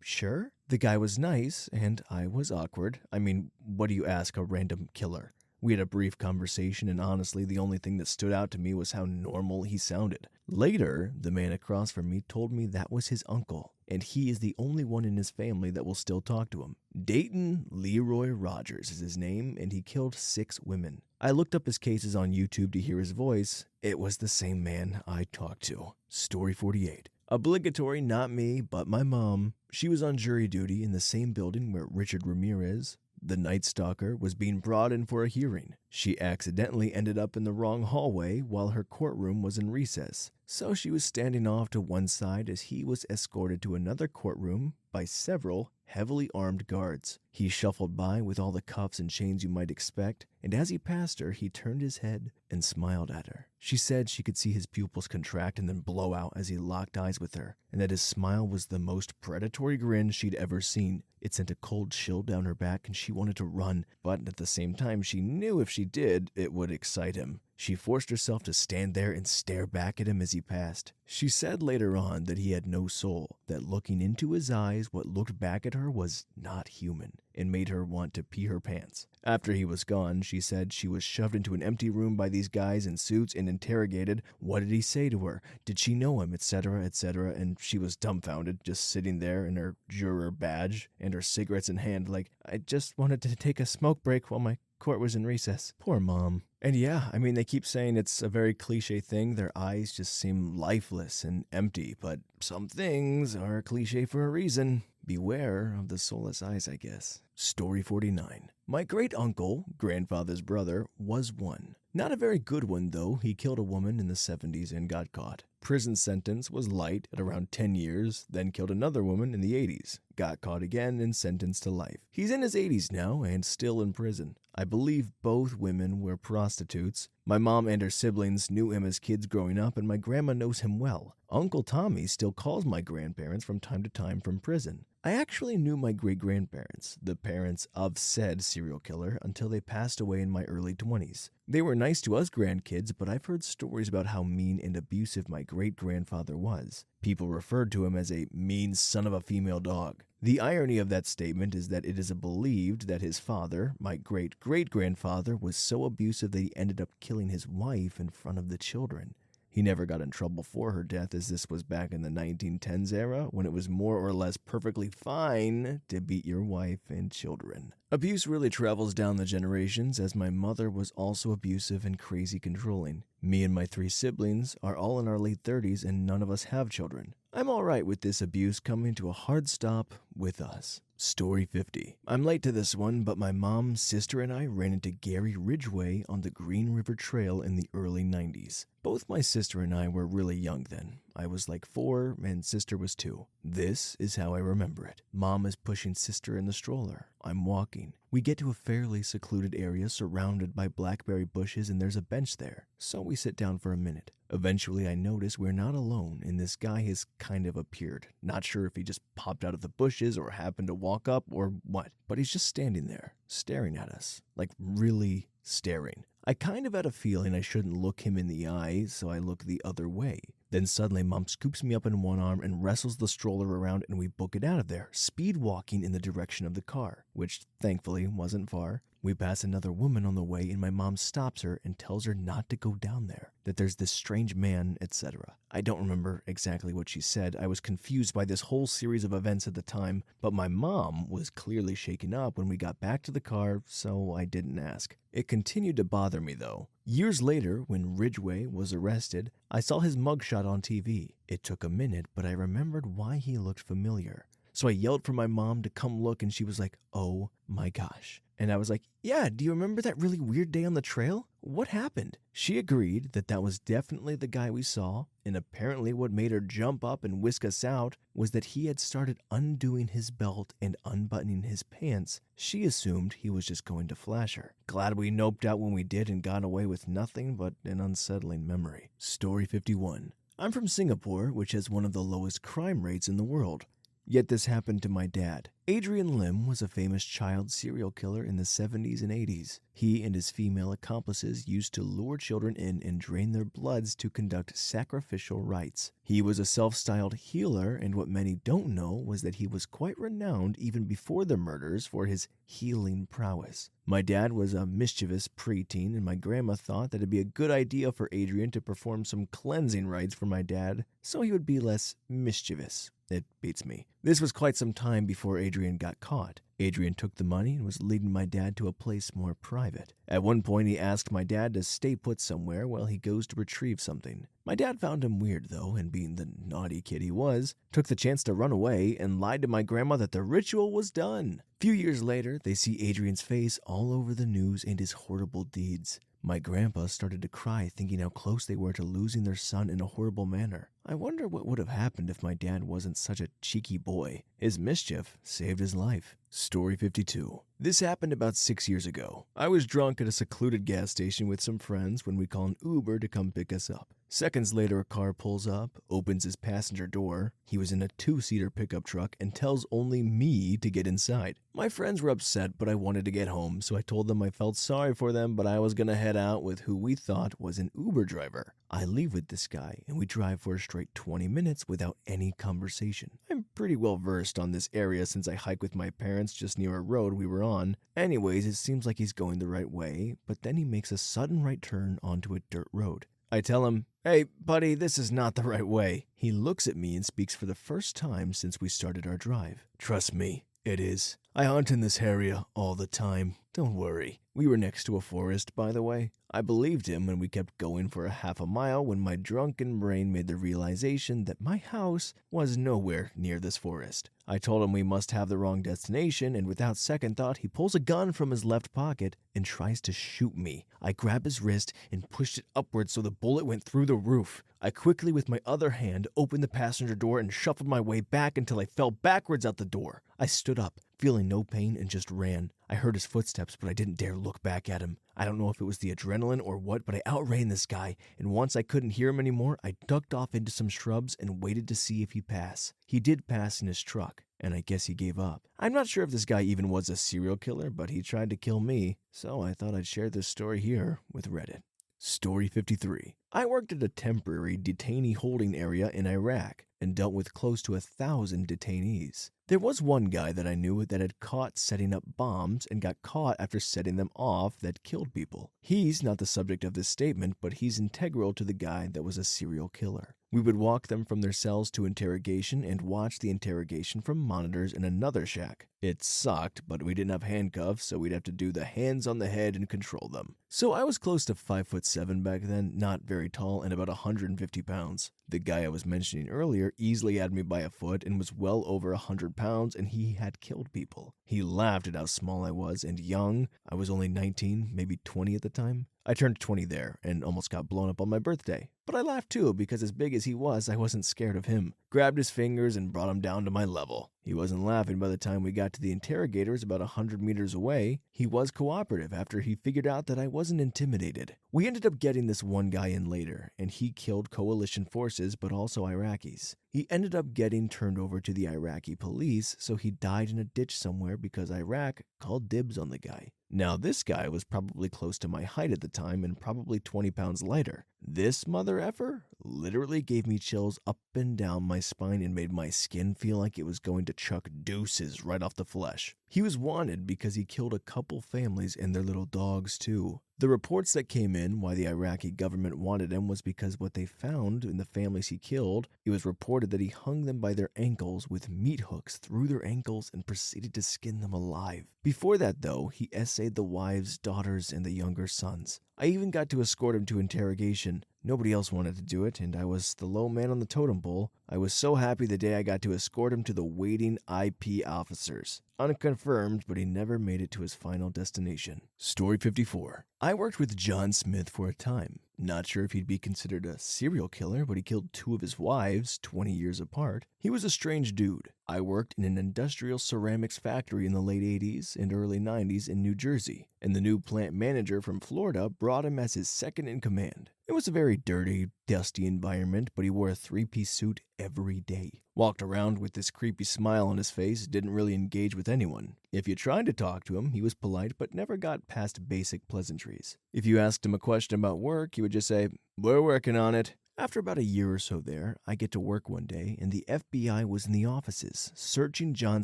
Sure? The guy was nice, and I was awkward. I mean, what do you ask a random killer? We had a brief conversation, and honestly, the only thing that stood out to me was how normal he sounded. Later, the man across from me told me that was his uncle, and he is the only one in his family that will still talk to him. Dayton Leroy Rogers is his name, and he killed 6 women. I looked up his cases on YouTube to hear his voice. It was the same man I talked to. Story 48. Obligatory, not me, but my mom. She was on jury duty in the same building where Richard Ramirez, the Night Stalker, was being brought in for a hearing. She accidentally ended up in the wrong hallway while her courtroom was in recess, so she was standing off to one side as he was escorted to another courtroom by several heavily armed guards. He shuffled by with all the cuffs and chains you might expect, and as he passed her, he turned his head and smiled at her. She said she could see his pupils contract and then blow out as he locked eyes with her, and that his smile was the most predatory grin she'd ever seen. It sent a cold chill down her back and she wanted to run, but at the same time she knew if she did, it would excite him. She forced herself to stand there and stare back at him as he passed. She said later on that he had no soul, that looking into his eyes, what looked back at her was not human, and made her want to pee her pants. After he was gone, she said she was shoved into an empty room by these guys in suits and interrogated. What did he say to her? Did she know him, etc., etc., and she was dumbfounded, just sitting there in her juror badge and her cigarettes in hand like, I just wanted to take a smoke break while my court was in recess. Poor mom. And yeah, I mean, they keep saying it's a very cliche thing. Their eyes just seem lifeless and empty, but some things are cliche for a reason. Beware of the soulless eyes, I guess. Story 49. My great-uncle, grandfather's brother, was one. Not a very good one, though. He killed a woman in the 70s and got caught. Prison sentence was light at around 10 years, then killed another woman in the 80s. Got caught again and sentenced to life. He's in his 80s now and still in prison. I believe both women were prostitutes. My mom and her siblings knew him as kids growing up, and my grandma knows him well. Uncle Tommy still calls my grandparents from time to time from prison. I actually knew my great-grandparents, the parents of said serial killer, until they passed away in my early 20s. They were nice to us grandkids, but I've heard stories about how mean and abusive my great-grandfather was. People referred to him as a mean son of a female dog. The irony of that statement is that it is believed that his father, my great-great-grandfather, was so abusive that he ended up killing his wife in front of the children. He never got in trouble for her death, as this was back in the 1910s era when it was more or less perfectly fine to beat your wife and children. Abuse really travels down the generations, as my mother was also abusive and crazy controlling. Me and my 3 siblings are all in our late 30s and none of us have children. I'm alright with this abuse coming to a hard stop with us. Story 50. I'm late to this one, but my mom, sister, and I ran into Gary Ridgway on the Green River Trail in the early 90s. Both my sister and I were really young then. I was like 4 and sister was 2. This is how I remember it. Mom is pushing sister in the stroller. I'm walking. We get to a fairly secluded area surrounded by blackberry bushes and there's a bench there, so we sit down for a minute. Eventually I notice we're not alone and this guy has kind of appeared. Not sure if he just popped out of the bushes or happened to walk up or what, but he's just standing there, staring at us, like really staring. I kind of had a feeling I shouldn't look him in the eye, so I look the other way. Then suddenly Mom scoops me up in one arm and wrestles the stroller around and we book it out of there, speed walking in the direction of the car, which thankfully wasn't far. We pass another woman on the way and my mom stops her and tells her not to go down there, that there's this strange man, etc. I don't remember exactly what she said. I was confused by this whole series of events at the time, but my mom was clearly shaken up when we got back to the car, so I didn't ask. It continued to bother me though. Years later, when Ridgway was arrested, I saw his mugshot on TV. It took a minute, but I remembered why he looked familiar. So I yelled for my mom to come look, and she was like, "Oh my gosh." And I was like, "Yeah, do you remember that really weird day on the trail? What happened?" She agreed that that was definitely the guy we saw, and apparently what made her jump up and whisk us out was that he had started undoing his belt and unbuttoning his pants. She assumed he was just going to flash her. Glad we noped out when we did and got away with nothing but an unsettling memory. Story 51. I'm from Singapore, which has one of the lowest crime rates in the world. Yet this happened to my dad. Adrian Lim was a famous child serial killer in the 70s and 80s. He and his female accomplices used to lure children in and drain their bloods to conduct sacrificial rites. He was a self-styled healer, and what many don't know was that he was quite renowned even before the murders for his healing prowess. My dad was a mischievous preteen, and my grandma thought that it'd be a good idea for Adrian to perform some cleansing rites for my dad so he would be less mischievous. It beats me. This was quite some time before Adrian got caught. Adrian took the money and was leading my dad to a place more private. At one point, he asked my dad to stay put somewhere while he goes to retrieve something. My dad found him weird, though, and being the naughty kid he was, took the chance to run away and lied to my grandma that the ritual was done. A few years later, they see Adrian's face all over the news and his horrible deeds. My grandpa started to cry, thinking how close they were to losing their son in a horrible manner. I wonder what would have happened if my dad wasn't such a cheeky boy. His mischief saved his life. Story 52. This happened about 6 years ago. I was drunk at a secluded gas station with some friends when we call an Uber to come pick us up. Seconds later, a car pulls up, opens his passenger door. He was in a 2-seater pickup truck and tells only me to get inside. My friends were upset, but I wanted to get home, so I told them I felt sorry for them, but I was going to head out with who we thought was an Uber driver. I leave with this guy, and we drive for a straight 20 minutes without any conversation. I'm pretty well versed on this area since I hike with my parents just near a road we were on. Anyways, it seems like he's going the right way, but then he makes a sudden right turn onto a dirt road. I tell him, "Hey, buddy, this is not the right way." He looks at me and speaks for the first time since we started our drive. "Trust me, it is. I hunt in this area all the time. Don't worry." We were next to a forest, by the way. I believed him when we kept going for a half a mile when my drunken brain made the realization that my house was nowhere near this forest. I told him we must have the wrong destination, and without second thought, he pulls a gun from his left pocket and tries to shoot me. I grab his wrist and pushed it upward so the bullet went through the roof. I quickly, with my other hand, opened the passenger door and shuffled my way back until I fell backwards out the door. I stood up, feeling no pain, and just ran. I heard his footsteps, but I didn't dare look back at him. I don't know if it was the adrenaline or what, but I outran this guy, and once I couldn't hear him anymore, I ducked off into some shrubs and waited to see if he'd pass. He did pass in his truck, and I guess he gave up. I'm not sure if this guy even was a serial killer, but he tried to kill me, so I thought I'd share this story here with Reddit. Story 53. I worked at a temporary detainee holding area in Iraq and dealt with close to 1,000 detainees. There was one guy that I knew that had caught setting up bombs and got caught after setting them off that killed people. He's not the subject of this statement, but he's integral to the guy that was a serial killer. We would walk them from their cells to interrogation and watch the interrogation from monitors in another shack. It sucked, but we didn't have handcuffs, so we'd have to do the hands on the head and control them. So I was close to 5'7" back then, not very tall, and about 150 pounds. The guy I was mentioning earlier easily had me by a foot and was well over 100 pounds, and he had killed people. He laughed at how small I was and young. I was only 19, maybe 20 at the time. I turned 20 there and almost got blown up on my birthday. But I laughed too because as big as he was, I wasn't scared of him. Grabbed his fingers and brought him down to my level. He wasn't laughing by the time we got to the interrogators about 100 meters away. He was cooperative after he figured out that I wasn't intimidated. We ended up getting this one guy in later, and he killed coalition forces but also Iraqis. He ended up getting turned over to the Iraqi police, so he died in a ditch somewhere because Iraq called dibs on the guy. Now this guy was probably close to my height at the time and probably 20 pounds lighter. This mother effer literally gave me chills up and down my spine and made my skin feel like it was going to chuck deuces right off the flesh. He was wanted because he killed a couple families and their little dogs too. The reports that came in why the Iraqi government wanted him was because what they found in the families he killed, it was reported that he hung them by their ankles with meat hooks through their ankles and proceeded to skin them alive. Before that though, he essayed the wives, daughters, and the younger sons. I even got to escort him to interrogation. Nobody else wanted to do it, and I was the low man on the totem pole. I was so happy the day I got to escort him to the waiting IP officers. Unconfirmed, but he never made it to his final destination. Story 54. I worked with John Smith for a time. Not sure if he'd be considered a serial killer, but he killed 2 of his wives 20 years apart. He was a strange dude. I worked in an industrial ceramics factory in the late 80s and early 90s in New Jersey, and the new plant manager from Florida brought him as his second in command. It was a very dirty, dusty environment, but he wore a 3-piece suit every day. Walked around with this creepy smile on his face, didn't really engage with anyone. If you tried to talk to him, he was polite but never got past basic pleasantries. If you asked him a question about work, he would just say, "We're working on it." After about a year or so there, I get to work one day, and the FBI was in the offices, searching John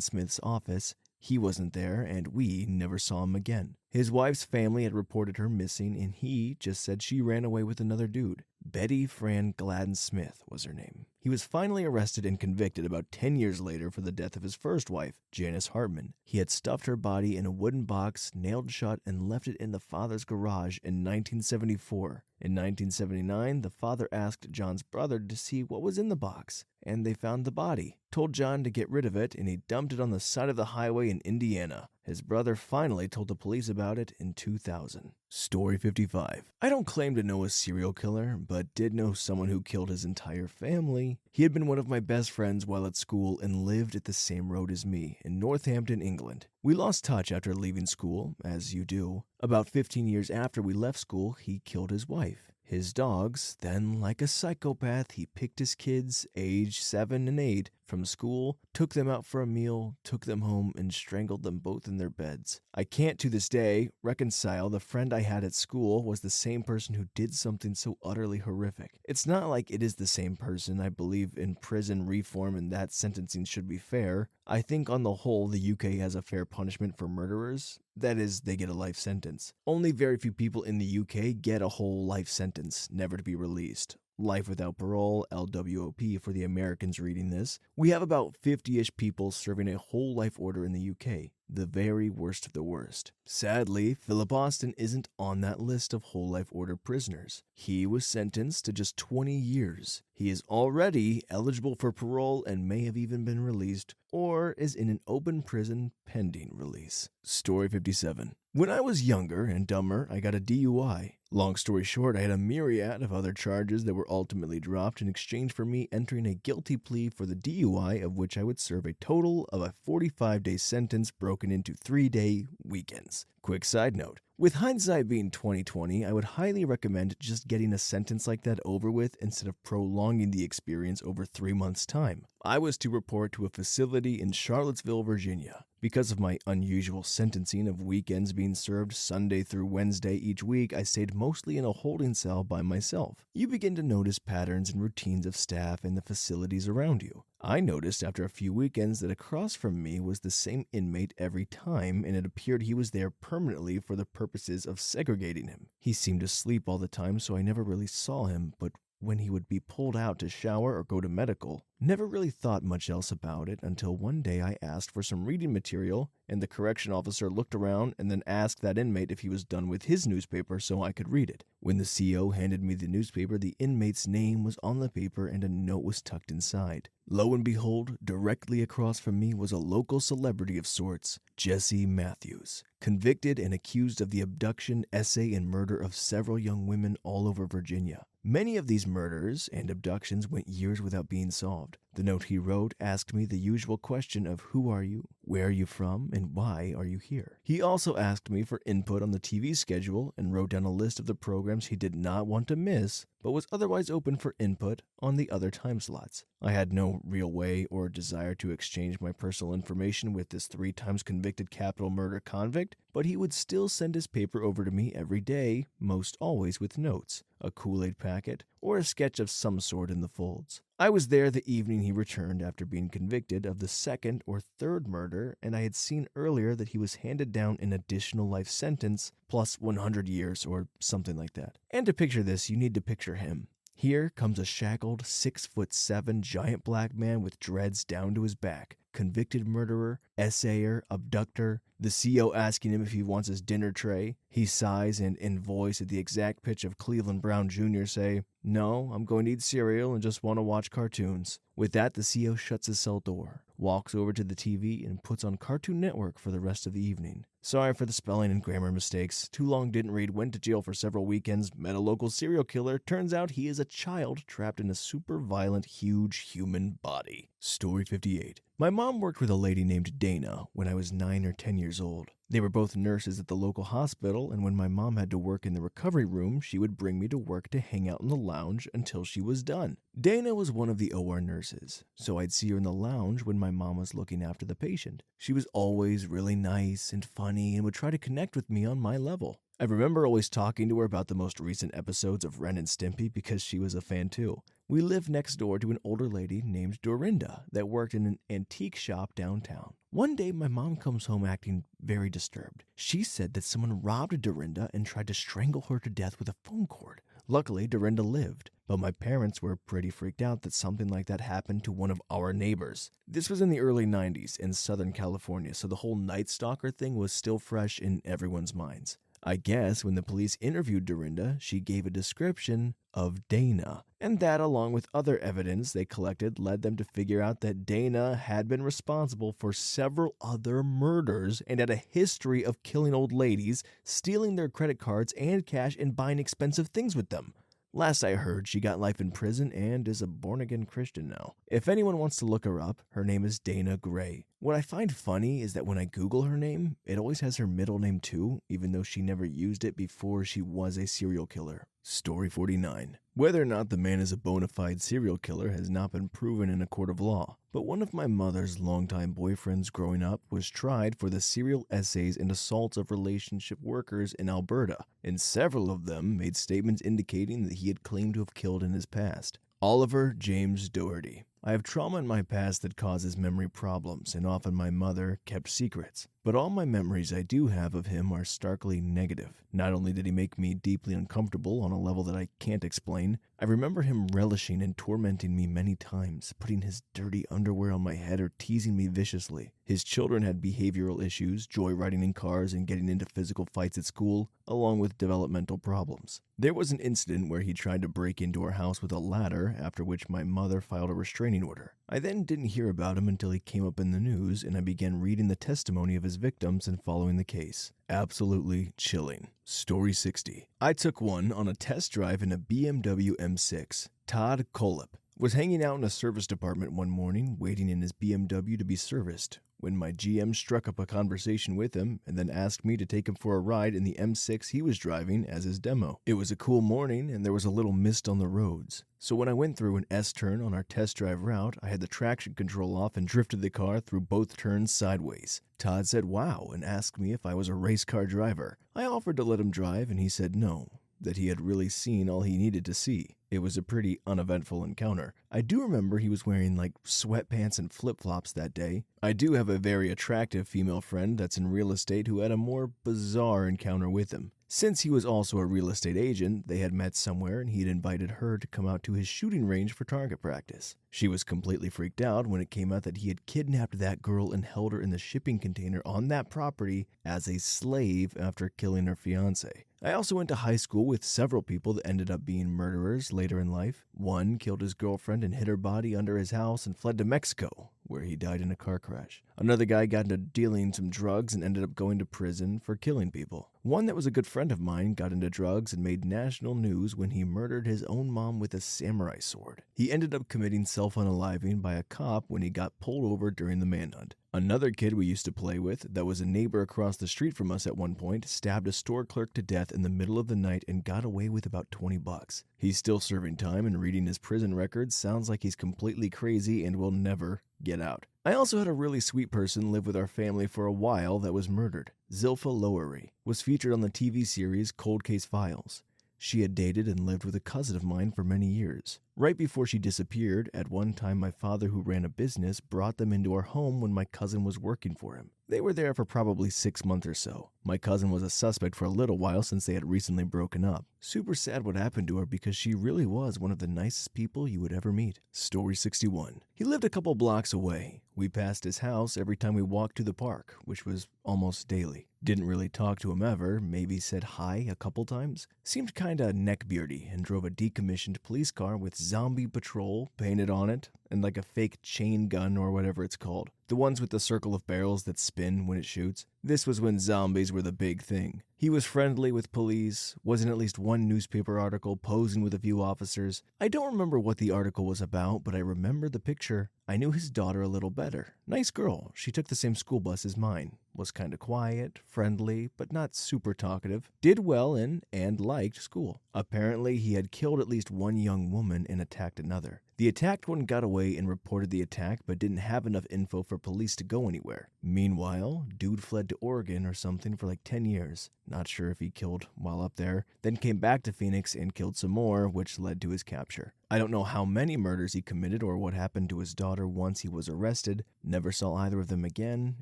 Smith's office. He wasn't there, and we never saw him again. His wife's family had reported her missing, and he just said she ran away with another dude. Betty Fran Gladden Smith was her name. He was finally arrested and convicted about 10 years later for the death of his first wife, Janice Hartman. He had stuffed her body in a wooden box, nailed shut, and left it in the father's garage in 1974. In 1979, the father asked John's brother to see what was in the box, and they found the body. Told John to get rid of it, and he dumped it on the side of the highway in Indiana. His brother finally told the police about it in 2000. Story 55. I don't claim to know a serial killer, but did know someone who killed his entire family. He had been one of my best friends while at school and lived at the same road as me in Northampton, England. We lost touch after leaving school, as you do. About 15 years after we left school, he killed his wife. His dogs, then like a psychopath, he picked his kids, aged 7 and 8, from school, took them out for a meal, took them home, and strangled them both in their beds. I can't to this day reconcile the friend I had at school was the same person who did something so utterly horrific. It's not like it is the same person. I believe in prison reform and that sentencing should be fair. I think on the whole the UK has a fair punishment for murderers. That is, they get a life sentence. Only very few people in the UK get a whole life sentence, never to be released. Life without parole, LWOP for the Americans reading this. We have about 50-ish people serving a whole life order in the UK. The very worst of the worst. Sadly, Philip Austin isn't on that list of whole life order prisoners. He was sentenced to just 20 years. He is already eligible for parole and may have even been released, or is in an open prison pending release. Story 57. When I was younger and dumber, I got a DUI. Long story short, I had a myriad of other charges that were ultimately dropped in exchange for me entering a guilty plea for the DUI, of which I would serve a total of a 45-day sentence broken into 3-day weekends. Quick side note, with hindsight being 2020, I would highly recommend just getting a sentence like that over with instead of prolonging the experience over 3 months' time. I was to report to a facility in Charlottesville, Virginia. Because of my unusual sentencing of weekends being served Sunday through Wednesday each week, I stayed mostly in a holding cell by myself. You begin to notice patterns and routines of staff and the facilities around you. I noticed after a few weekends that across from me was the same inmate every time, and it appeared he was there permanently for the purposes of segregating him. He seemed to sleep all the time, so I never really saw him, but when he would be pulled out to shower or go to medical, never really thought much else about it until one day I asked for some reading material, and the correction officer looked around and then asked that inmate if he was done with his newspaper so I could read it. When the CO handed me the newspaper, the inmate's name was on the paper and a note was tucked inside. Lo and behold, directly across from me was a local celebrity of sorts, Jesse Matthews, convicted and accused of the abduction, essay, and murder of several young women all over Virginia. Many of these murders and abductions went years without being solved. The note he wrote asked me the usual question of who are you, where are you from, and why are you here. He also asked me for input on the TV schedule and wrote down a list of the programs he did not want to miss, but was otherwise open for input on the other time slots. I had no real way or desire to exchange my personal information with this 3 times convicted capital murder convict, but he would still send his paper over to me every day, most always with notes, a Kool-Aid packet, or a sketch of some sort in the folds. I was there the evening he returned after being convicted of the 2nd or 3rd murder, and I had seen earlier that he was handed down an additional life sentence plus 100 years or something like that. And to picture this, you need to picture him. Here comes a shackled 6'7" giant black man with dreads down to his back, convicted murderer, assayer, abductor, The CO asking him if he wants his dinner tray. He sighs and, in voice at the exact pitch of Cleveland Brown Jr., say, "No, I'm going to eat cereal and just want to watch cartoons." With that, the CO shuts his cell door, walks over to the TV, and puts on Cartoon Network for the rest of the evening. Sorry for the spelling and grammar mistakes. Too long didn't read, went to jail for several weekends, met a local serial killer. Turns out he is a child trapped in a super violent, huge human body. Story 58. My mom worked with a lady named Dana when I was 9 or 10 years old. They were both nurses at the local hospital, and when my mom had to work in the recovery room, she would bring me to work to hang out in the lounge until she was done. Dana was one of the OR nurses, so I'd see her in the lounge when my mom was looking after the patient. She was always really nice and funny and would try to connect with me on my level. I remember always talking to her about the most recent episodes of Ren and Stimpy because she was a fan too. We lived next door to an older lady named Dorinda that worked in an antique shop downtown. One day, my mom comes home acting very disturbed. She said that someone robbed Dorinda and tried to strangle her to death with a phone cord. Luckily, Dorinda lived, but my parents were pretty freaked out that something like that happened to one of our neighbors. This was in the early 90s in Southern California, so the whole Night Stalker thing was still fresh in everyone's minds. I guess when the police interviewed Dorinda, she gave a description of Dana, and that, along with other evidence they collected, led them to figure out that Dana had been responsible for several other murders and had a history of killing old ladies, stealing their credit cards and cash, and buying expensive things with them. Last I heard, she got life in prison and is a born-again Christian now. If anyone wants to look her up, her name is Dana Gray. What I find funny is that when I Google her name, it always has her middle name too, even though she never used it before she was a serial killer. Story 49. Whether or not the man is a bona fide serial killer has not been proven in a court of law, but one of my mother's longtime boyfriends growing up was tried for the serial essays and assaults of relationship workers in Alberta, and several of them made statements indicating that he had claimed to have killed in his past. Oliver James Doherty. I have trauma in my past that causes memory problems, and often my mother kept secrets. But all my memories I do have of him are starkly negative. Not only did he make me deeply uncomfortable on a level that I can't explain, I remember him relishing and tormenting me many times, putting his dirty underwear on my head or teasing me viciously. His children had behavioral issues, joyriding in cars and getting into physical fights at school, along with developmental problems. There was an incident where he tried to break into our house with a ladder, after which my mother filed a restraining order. I then didn't hear about him until he came up in the news, and I began reading the testimony of his victims and following the case. Absolutely chilling. Story 60. I took one on a test drive in a BMW M6. Todd Kolip was hanging out in a service department one morning, waiting in his BMW to be serviced, when my GM struck up a conversation with him and then asked me to take him for a ride in the M6 he was driving as his demo. It was a cool morning and there was a little mist on the roads. So when I went through an S-turn on our test drive route, I had the traction control off and drifted the car through both turns sideways. Todd said wow and asked me if I was a race car driver. I offered to let him drive and he said no, that he had really seen all he needed to see. It was a pretty uneventful encounter. I do remember he was wearing like sweatpants and flip-flops that day. I do have a very attractive female friend that's in real estate who had a more bizarre encounter with him. Since he was also a real estate agent, they had met somewhere and he had invited her to come out to his shooting range for target practice. She was completely freaked out when it came out that he had kidnapped that girl and held her in the shipping container on that property as a slave after killing her fiancé. I also went to high school with several people that ended up being murderers later in life. One killed his girlfriend and hid her body under his house and fled to Mexico, where he died in a car crash. Another guy got into dealing some drugs and ended up going to prison for killing people. One that was a good friend of mine got into drugs and made national news when he murdered his own mom with a samurai sword. He ended up committing self-unaliving by a cop when he got pulled over during the manhunt. Another kid we used to play with, that was a neighbor across the street from us at one point, stabbed a store clerk to death in the middle of the night and got away with about $20. He's still serving time, and reading his prison records sounds like he's completely crazy and will never get out. I also had a really sweet person live with our family for a while that was murdered. Zilpha Lowery was featured on the TV series Cold Case Files. She had dated and lived with a cousin of mine for many years. Right before she disappeared, at one time my father, who ran a business, brought them into our home when my cousin was working for him. They were there for probably 6 months or so. My cousin was a suspect for a little while since they had recently broken up. Super sad what happened to her because she really was one of the nicest people you would ever meet. Story 61. He lived a couple blocks away. We passed his house every time we walked to the park, which was almost daily. Didn't really talk to him ever, maybe said hi a couple times. Seemed kinda neckbeardy and drove a decommissioned police car with zombie patrol painted on it and like a fake chain gun or whatever it's called. The ones with the circle of barrels that spin when it shoots. This was when zombies were the big thing. He was friendly with police, was in at least one newspaper article, posing with a few officers. I don't remember what the article was about, but I remember the picture. I knew his daughter a little better. Nice girl. She took the same school bus as mine. Was kinda quiet, friendly, but not super talkative. Did well in and liked school. Apparently, he had killed at least one young woman and attacked another. The attacked one got away and reported the attack, but didn't have enough info for police to go anywhere. Meanwhile, dude fled to Oregon or something for like 10 years. Not sure if he killed while up there. Then came back to Phoenix and killed some more, which led to his capture. I don't know how many murders he committed or what happened to his daughter once he was arrested. Never saw either of them again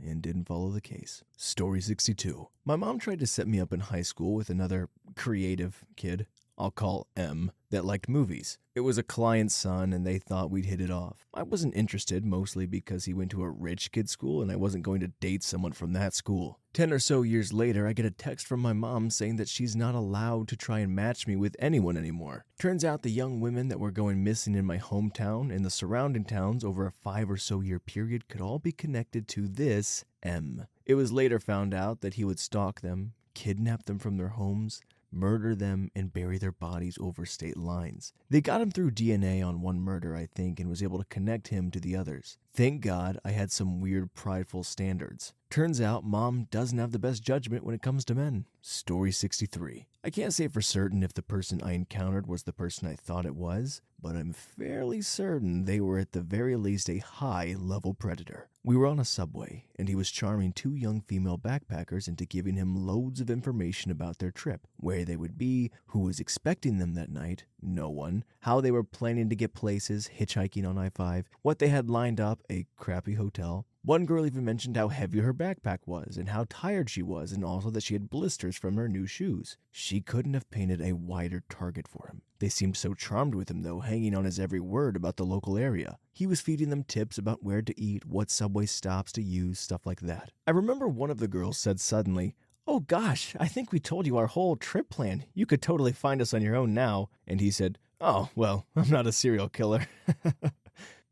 and didn't follow the case. Story 62. My mom tried to set me up in high school with another creative kid, I'll call M, that liked movies. It was a client's son and they thought we'd hit it off. I wasn't interested, mostly because he went to a rich kid school and I wasn't going to date someone from that school. 10 or so years later, I get a text from my mom saying that she's not allowed to try and match me with anyone anymore. Turns out the young women that were going missing in my hometown and the surrounding towns over a 5 or so year period could all be connected to this M. It was later found out that he would stalk them, kidnap them from their homes, murder them, and bury their bodies over state lines. They got him through DNA on one murder, I think, and was able to connect him to the others. Thank God I had some weird prideful standards. Turns out Mom doesn't have the best judgment when it comes to men. Story 63. I can't say for certain if the person I encountered was the person I thought it was, but I'm fairly certain they were at the very least a high-level predator. We were on a subway, and he was charming 2 young female backpackers into giving him loads of information about their trip, where they would be, who was expecting them that night, no one, how they were planning to get places, hitchhiking on I-5, what they had lined up, a crappy hotel. One girl even mentioned how heavy her backpack was and how tired she was, and also that she had blisters from her new shoes. She couldn't have painted a wider target for him. They seemed so charmed with him, though, hanging on his every word about the local area. He was feeding them tips about where to eat, what subway stops to use, stuff like that. I remember one of the girls said suddenly, "Oh gosh, I think we told you our whole trip plan. You could totally find us on your own now." And he said, "Oh, well, I'm not a serial killer."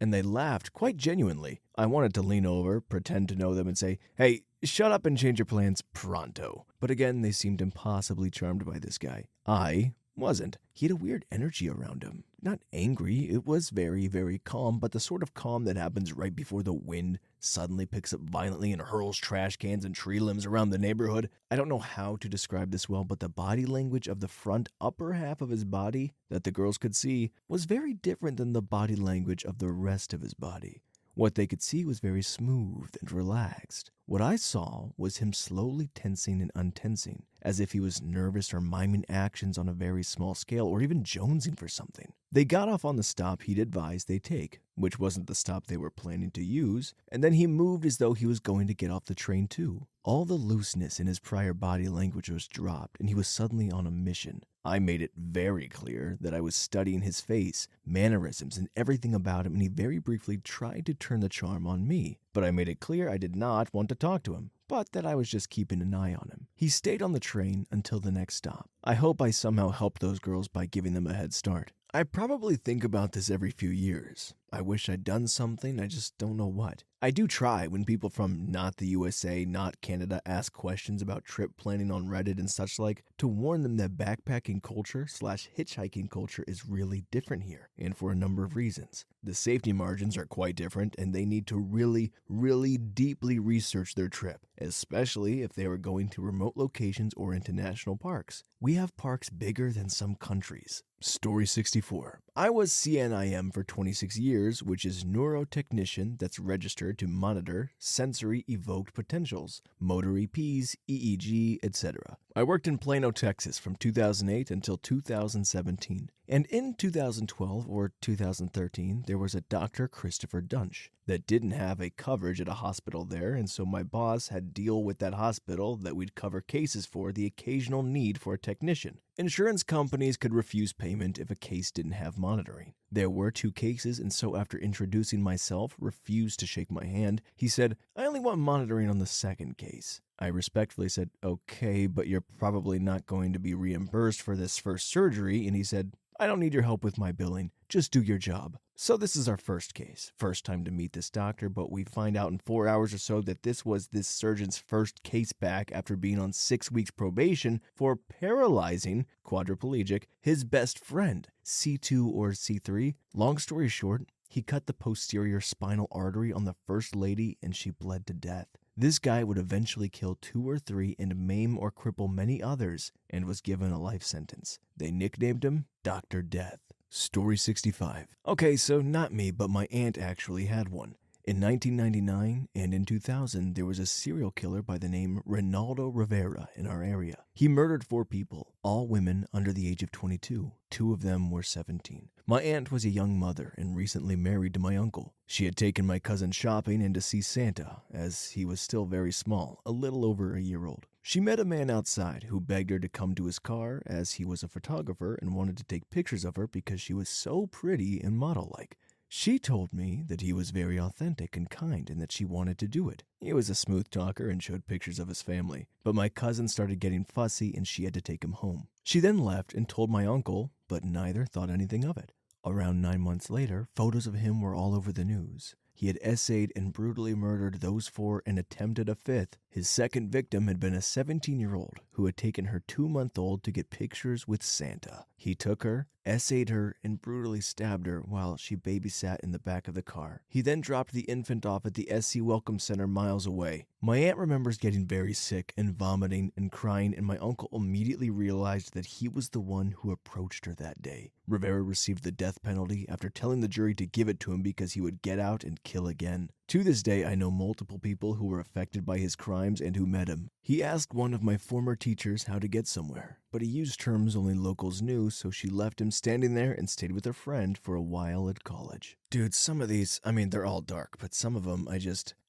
And they laughed quite genuinely. I wanted to lean over, pretend to know them, and say, "Hey, shut up and change your plans pronto." But again, they seemed impossibly charmed by this guy. I wasn't. He had a weird energy around him. Not angry, it was very, very calm, but the sort of calm that happens right before the wind suddenly picks up violently and hurls trash cans and tree limbs around the neighborhood. I don't know how to describe this well, but the body language of the front upper half of his body that the girls could see was very different than the body language of the rest of his body. What they could see was very smooth and relaxed. What I saw was him slowly tensing and untensing, as if he was nervous or miming actions on a very small scale, or even jonesing for something. They got off on the stop he'd advised they take, which wasn't the stop they were planning to use, and then he moved as though he was going to get off the train too. All the looseness in his prior body language was dropped, and he was suddenly on a mission. I made it very clear that I was studying his face, mannerisms, and everything about him, and he very briefly tried to turn the charm on me. But I made it clear I did not want to talk to him, but that I was just keeping an eye on him. He stayed on the train until the next stop. I hope I somehow helped those girls by giving them a head start. I probably think about this every few years. I wish I'd done something, I just don't know what. I do try when people from not the USA, not Canada ask questions about trip planning on Reddit and such like, to warn them that backpacking culture / hitchhiking culture is really different here, and for a number of reasons. The safety margins are quite different, and they need to really, really deeply research their trip, especially if they are going to remote locations or into national parks. We have parks bigger than some countries. Story 64. I was CNIM for 26 years, which is neurotechnician that's registered to monitor sensory evoked potentials, motor EPs, EEG, etc. I worked in Plano, Texas from 2008 until 2017. And in 2012 or 2013, there was a Dr. Christopher Dunch. that didn't have a coverage at a hospital there, and so my boss had deal with that hospital that we'd cover cases for the occasional need for a technician. Insurance companies could refuse payment if a case didn't have monitoring. There were 2 cases, and so after introducing myself, refused to shake my hand. He said, "I only want monitoring on the second case." I respectfully said, "Okay, but you're probably not going to be reimbursed for this first surgery," and he said, "I don't need your help with my billing. Just do your job." So this is our first case. First time to meet this doctor, but we find out in 4 hours or so that this was this surgeon's first case back after being on 6 weeks probation for paralyzing, quadriplegic, his best friend, C2 or C3. Long story short, he cut the posterior spinal artery on the first lady and she bled to death. This guy would eventually kill 2 or 3 and maim or cripple many others and was given a life sentence. They nicknamed him Dr. Death. Story 65. Okay, so not me, but my aunt actually had one. In 1999 and in 2000, there was a serial killer by the name Ronaldo Rivera in our area. He murdered 4 people, all women under the age of 22. 2 of them were 17. My aunt was a young mother and recently married to my uncle. She had taken my cousin shopping and to see Santa, as he was still very small, a little over a year old. She met a man outside who begged her to come to his car as he was a photographer and wanted to take pictures of her because she was so pretty and model-like. She told me that he was very authentic and kind and that she wanted to do it. He was a smooth talker and showed pictures of his family, but my cousin started getting fussy and she had to take him home. She then left and told my uncle, but neither thought anything of it. Around 9 months later, photos of him were all over the news. He had essayed and brutally murdered those 4 and attempted a 5th. His second victim had been a 17-year-old who had taken her 2-month-old to get pictures with Santa. He took her, essayed her, and brutally stabbed her while she babysat in the back of the car. He then dropped the infant off at the SC Welcome Center miles away. My aunt remembers getting very sick and vomiting and crying, and my uncle immediately realized that he was the one who approached her that day. Rivera received the death penalty after telling the jury to give it to him because he would get out and kill again. To this day, I know multiple people who were affected by his crimes and who met him. He asked one of my former teachers how to get somewhere, but he used terms only locals knew, so she left him standing there and stayed with her friend for a while at college. Dude, some of these, they're all dark, but some of them,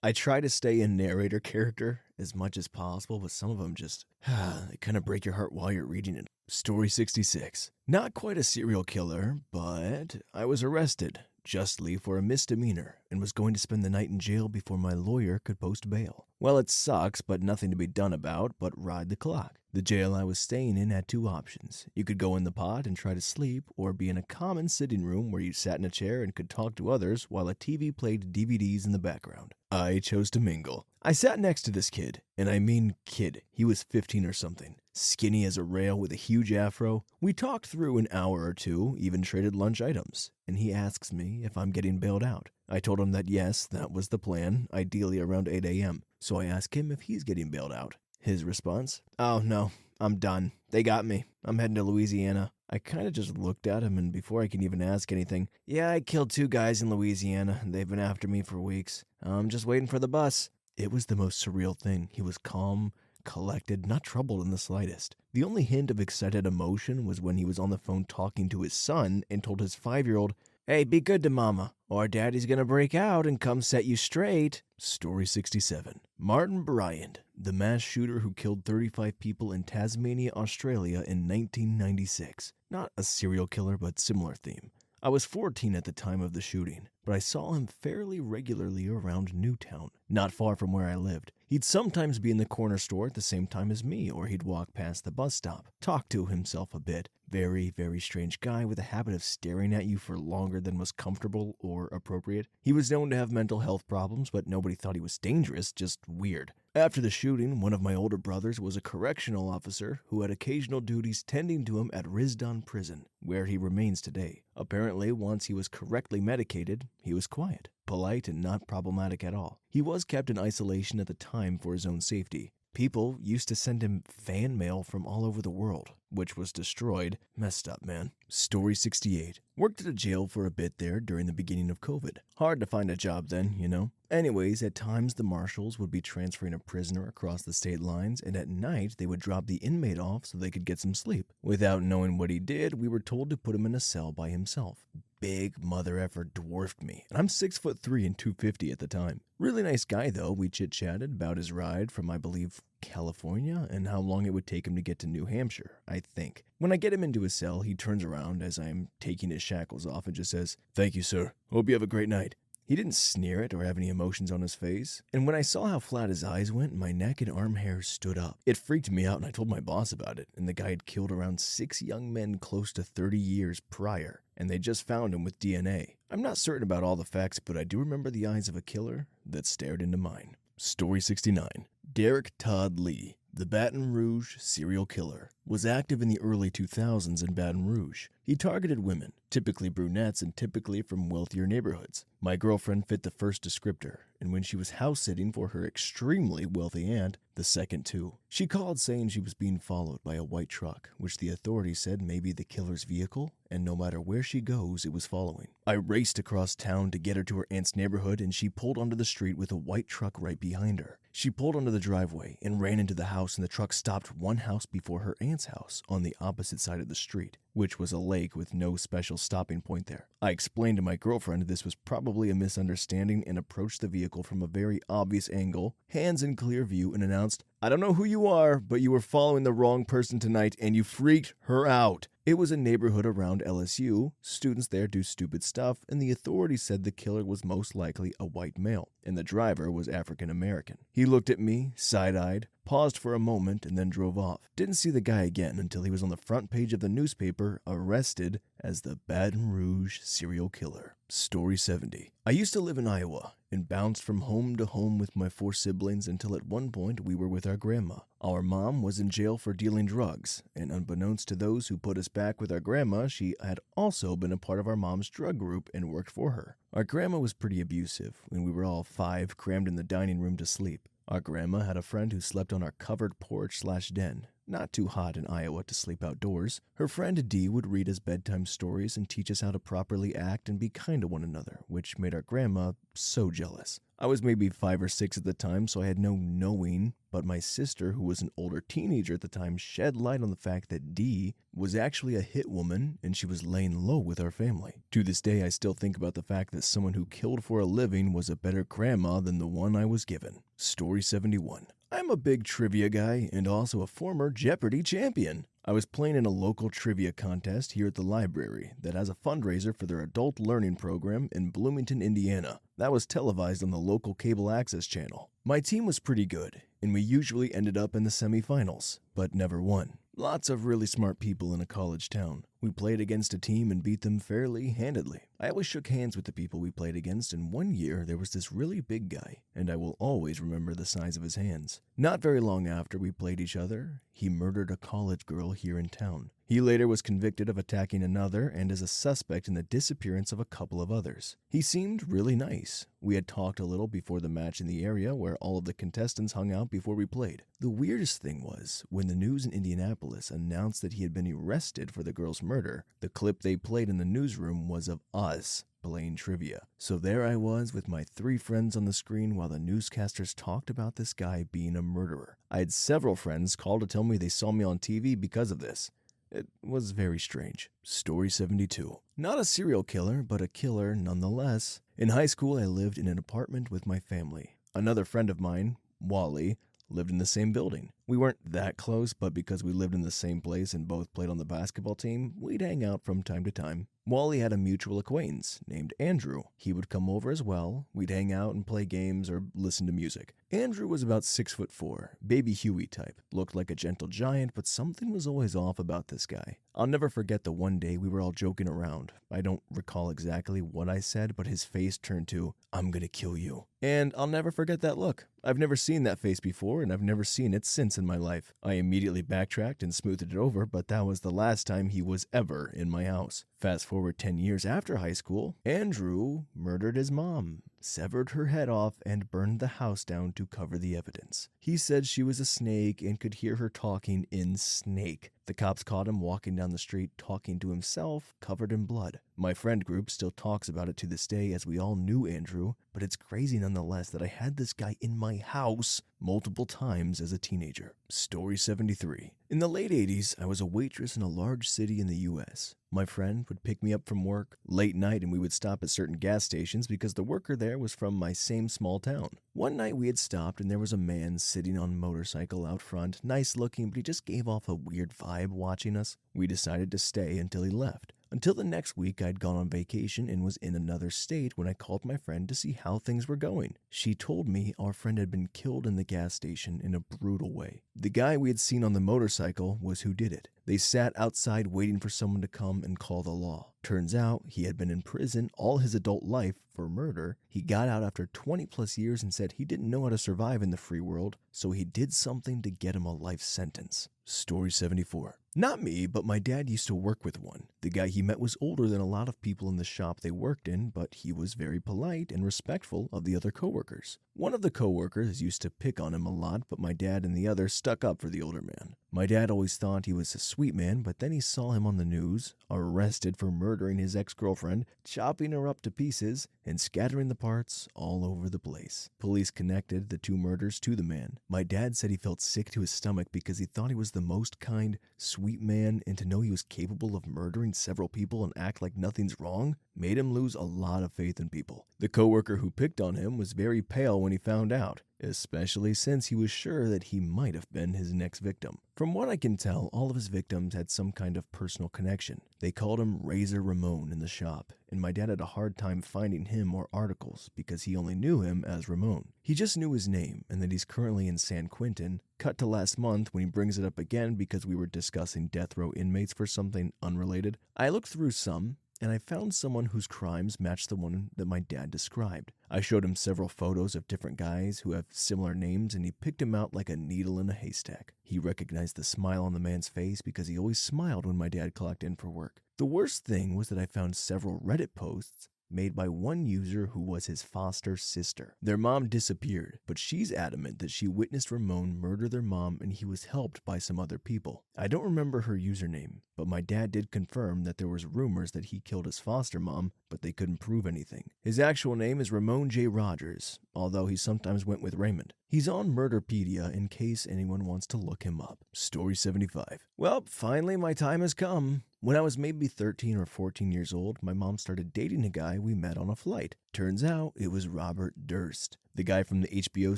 I try to stay in narrator character as much as possible, but some of them just, they kind of break your heart while you're reading it. Story 66. Not quite a serial killer, but I was arrested justly for a misdemeanor and was going to spend the night in jail before my lawyer could post bail. Well, it sucks, but nothing to be done about but ride the clock. The jail I was staying in had 2 options. You could go in the pod and try to sleep, or be in a common sitting room where you sat in a chair and could talk to others while a TV played DVDs in the background. I chose to mingle. I sat next to this kid, and I mean kid. He was 15 or something. Skinny as a rail with a huge afro. We talked through an hour or 2, even traded lunch items, and he asks me if I'm getting bailed out. I told him that yes, that was the plan, ideally around 8 a.m. So I asked him if he's getting bailed out. His response, "Oh no, I'm done. They got me. I'm heading to Louisiana." I kind of just looked at him, and before I can even ask anything, "Yeah, I killed 2 guys in Louisiana. They've been after me for weeks. I'm just waiting for the bus." It was the most surreal thing. He was calm, collected, not troubled in the slightest. The only hint of excited emotion was when he was on the phone talking to his son and told his 5-year-old, "Hey, be good to mama, or daddy's gonna break out and come set you straight." Story 67. Martin Bryant, the mass shooter who killed 35 people in Tasmania, Australia in 1996. Not a serial killer, but similar theme. I was 14 at the time of the shooting, but I saw him fairly regularly around Newtown, not far from where I lived. He'd sometimes be in the corner store at the same time as me, or he'd walk past the bus stop, talk to himself a bit. Very, very strange guy with a habit of staring at you for longer than was comfortable or appropriate. He was known to have mental health problems, but nobody thought he was dangerous, just weird. After the shooting, one of my older brothers was a correctional officer who had occasional duties tending to him at Risdon Prison, where he remains today. Apparently, once he was correctly medicated, he was quiet, polite, and not problematic at all. He was kept in isolation at the time for his own safety. People used to send him fan mail from all over the world, which was destroyed. Messed up, man. Story 68. Worked at a jail for a bit there during the beginning of COVID. Hard to find a job then, you know? Anyways, at times the marshals would be transferring a prisoner across the state lines, and at night they would drop the inmate off so they could get some sleep. Without knowing what he did, we were told to put him in a cell by himself. big mother effer dwarfed me, and I'm 6'3" and 250 at the time. Really nice guy though. We chit-chatted about his ride from, I believe, California and how long it would take him to get to New Hampshire, I think. When I get him into his cell, he turns around as I'm taking his shackles off and just says, "Thank you, sir. Hope you have a great night." He didn't sneer it or have any emotions on his face, and when I saw how flat his eyes went, my neck and arm hairs stood up. It freaked me out and I told my boss about it, and the guy had killed around 6 young men close to 30 years prior, and they just found him with DNA. I'm not certain about all the facts, but I do remember the eyes of a killer that stared into mine. Story 69. Derek Todd Lee, the Baton Rouge serial killer, was active in the early 2000s in Baton Rouge. He targeted women, typically brunettes and typically from wealthier neighborhoods. My girlfriend fit the first descriptor, and when she was house-sitting for her extremely wealthy aunt, the second too. She called saying she was being followed by a white truck, which the authorities said may be the killer's vehicle, and no matter where she goes, it was following. I raced across town to get her to her aunt's neighborhood, and she pulled onto the street with a white truck right behind her. She pulled onto the driveway and ran into the house, and the truck stopped one house before her aunt's house on the opposite side of the street, which was a lake with no special stopping point there. I explained to my girlfriend this was probably a misunderstanding and approached the vehicle from a very obvious angle, hands in clear view, and announced, "I don't know who you are, but you were following the wrong person tonight and you freaked her out." It was a neighborhood around LSU, students there do stupid stuff, and the authorities said the killer was most likely a white male, and the driver was African American. He looked at me, side-eyed, paused for a moment, and then drove off. Didn't see the guy again until he was on the front page of the newspaper, arrested as the Baton Rouge serial killer. Story 70. I used to live in Iowa and bounced from home to home with my 4 siblings until at one point we were with our grandma. Our mom was in jail for dealing drugs, and unbeknownst to those who put us back with our grandma, she had also been a part of our mom's drug group and worked for her. Our grandma was pretty abusive, and we were all 5 crammed in the dining room to sleep. Our grandma had a friend who slept on our covered porch/den. Not too hot in Iowa to sleep outdoors. Her friend Dee would read us bedtime stories and teach us how to properly act and be kind to one another, which made our grandma so jealous. I was maybe 5 or 6 at the time, so I had no knowing, but my sister, who was an older teenager at the time, shed light on the fact that Dee was actually a hit woman and she was laying low with our family. To this day, I still think about the fact that someone who killed for a living was a better grandma than the one I was given. Story 71. I'm a big trivia guy and also a former Jeopardy champion. I was playing in a local trivia contest here at the library that has a fundraiser for their adult learning program in Bloomington, Indiana. That was televised on the local cable access channel. My team was pretty good, and we usually ended up in the semifinals, but never won. Lots of really smart people in a college town. We played against a team and beat them fairly handedly. I always shook hands with the people we played against, and one year there was this really big guy, and I will always remember the size of his hands. Not very long after we played each other, he murdered a college girl here in town. He later was convicted of attacking another and is a suspect in the disappearance of a couple of others. He seemed really nice. We had talked a little before the match in the area where all of the contestants hung out before we played. The weirdest thing was, when the news in Indianapolis announced that he had been arrested for the girl's murder, the clip they played in the newsroom was of us playing trivia. So there I was with my 3 friends on the screen while the newscasters talked about this guy being a murderer. I had several friends call to tell me they saw me on TV because of this. It was very strange. Story 72. Not a serial killer, but a killer nonetheless. In high school, I lived in an apartment with my family. Another friend of mine, Wally, lived in the same building. We weren't that close, but because we lived in the same place and both played on the basketball team, we'd hang out from time to time. Wally had a mutual acquaintance named Andrew. He would come over as well. We'd hang out and play games or listen to music. Andrew was about 6'4", baby Huey type. Looked like a gentle giant, but something was always off about this guy. I'll never forget the one day we were all joking around. I don't recall exactly what I said, but his face turned to, "I'm gonna kill you." And I'll never forget that look. I've never seen that face before, and I've never seen it since in my life. I immediately backtracked and smoothed it over, but that was the last time he was ever in my house. Fast forward 10 years after high school, Andrew murdered his mom, severed her head off, and burned the house down to cover the evidence. He said she was a snake and could hear her talking in snake. The cops caught him walking down the street talking to himself, covered in blood. My friend group still talks about it to this day, as we all knew Andrew, but it's crazy nonetheless that I had this guy in my house multiple times as a teenager. Story 73. In the late 80s, I was a waitress in a large city in the US. My friend would pick me up from work late night and we would stop at certain gas stations because the worker there was from my same small town. One night we had stopped and there was a man sitting on a motorcycle out front, nice looking, but he just gave off a weird vibe watching us. We decided to stay until he left. Until the next week, I'd gone on vacation and was in another state when I called my friend to see how things were going. She told me our friend had been killed in the gas station in a brutal way. The guy we had seen on the motorcycle was who did it. They sat outside waiting for someone to come and call the law. Turns out he had been in prison all his adult life for murder. He got out after 20 plus years and said he didn't know how to survive in the free world, so he did something to get him a life sentence. Story 74. Not me, but my dad used to work with one. The guy he met was older than a lot of people in the shop they worked in, but he was very polite and respectful of the other coworkers. One of the coworkers used to pick on him a lot, but my dad and the other stuck up for the older man. My dad always thought he was a sweet man, but then he saw him on the news, arrested for murdering his ex-girlfriend, chopping her up to pieces, and scattering the parts all over the place. Police connected the two murders to the man. My dad said he felt sick to his stomach because he thought he was the most kind, sweet man, and to know he was capable of murdering several people and act like nothing's wrong made him lose a lot of faith in people. The coworker who picked on him was very pale when he found out, especially since he was sure that he might have been his next victim. From what I can tell, all of his victims had some kind of personal connection. They called him Razor Ramon in the shop, and my dad had a hard time finding him or articles because he only knew him as Ramon. He just knew his name and that he's currently in San Quentin. Cut to last month when he brings it up again because we were discussing death row inmates for something unrelated. I looked through some, and I found someone whose crimes matched the one that my dad described. I showed him several photos of different guys who have similar names, and he picked him out like a needle in a haystack. He recognized the smile on the man's face because he always smiled when my dad clocked in for work. The worst thing was that I found several Reddit posts made by one user who was his foster sister. Their mom disappeared, but she's adamant that she witnessed Ramon murder their mom and he was helped by some other people. I don't remember her username, but my dad did confirm that there was rumors that he killed his foster mom, but they couldn't prove anything. His actual name is Ramon J. Rogers, although he sometimes went with Raymond. He's on Murderpedia in case anyone wants to look him up. Story 75. Well, finally my time has come. When I was maybe 13 or 14 years old, my mom started dating a guy we met on a flight. Turns out it was Robert Durst, the guy from the HBO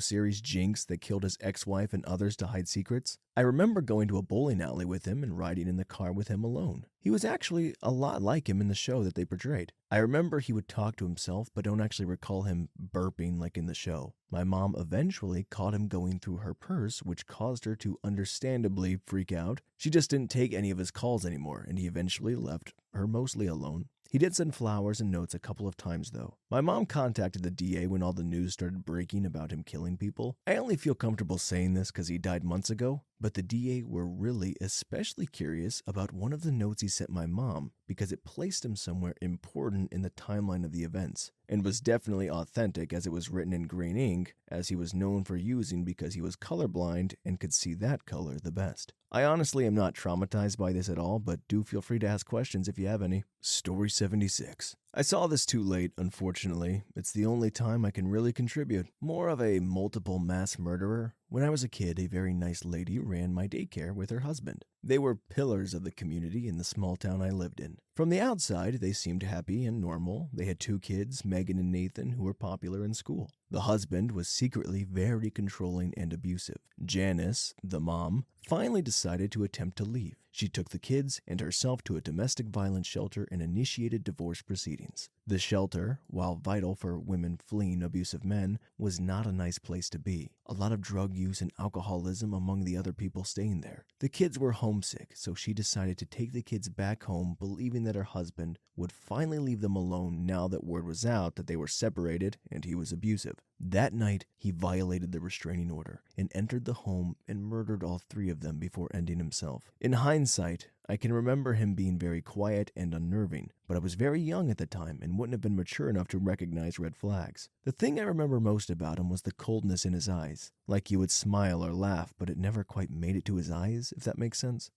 series Jinx that killed his ex-wife and others to hide secrets. I remember going to a bowling alley with him and riding in the car with him alone. He was actually a lot like him in the show that they portrayed. I remember he would talk to himself, but don't actually recall him burping like in the show. My mom eventually caught him going through her purse, which caused her to understandably freak out. She just didn't take any of his calls anymore, and he eventually left her mostly alone. He did send flowers and notes a couple of times, though. My mom contacted the DA when all the news started breaking about him killing people. I only feel comfortable saying this because he died months ago, but the DA were really especially curious about one of the notes he sent my mom because it placed him somewhere important in the timeline of the events, and was definitely authentic as it was written in green ink, as he was known for using because he was colorblind and could see that color the best. I honestly am not traumatized by this at all, but do feel free to ask questions if you have any. Story 76. I saw this too late, unfortunately. It's the only time I can really contribute. More of a multiple mass murderer. When I was a kid, a very nice lady ran my daycare with her husband. They were pillars of the community in the small town I lived in. From the outside, they seemed happy and normal. They had 2 kids, Megan and Nathan, who were popular in school. The husband was secretly very controlling and abusive. Janice, the mom, finally decided to attempt to leave. She took the kids and herself to a domestic violence shelter and initiated divorce proceedings. The shelter, while vital for women fleeing abusive men, was not a nice place to be. A lot of drug use and alcoholism among the other people staying there. The kids were homesick, so she decided to take the kids back home, believing that her husband would finally leave them alone now that word was out that they were separated and he was abusive. That night, he violated the restraining order and entered the home and murdered all 3 of them before ending himself. In hindsight, I can remember him being very quiet and unnerving, but I was very young at the time and wouldn't have been mature enough to recognize red flags. The thing I remember most about him was the coldness in his eyes. Like he would smile or laugh, but it never quite made it to his eyes, if that makes sense.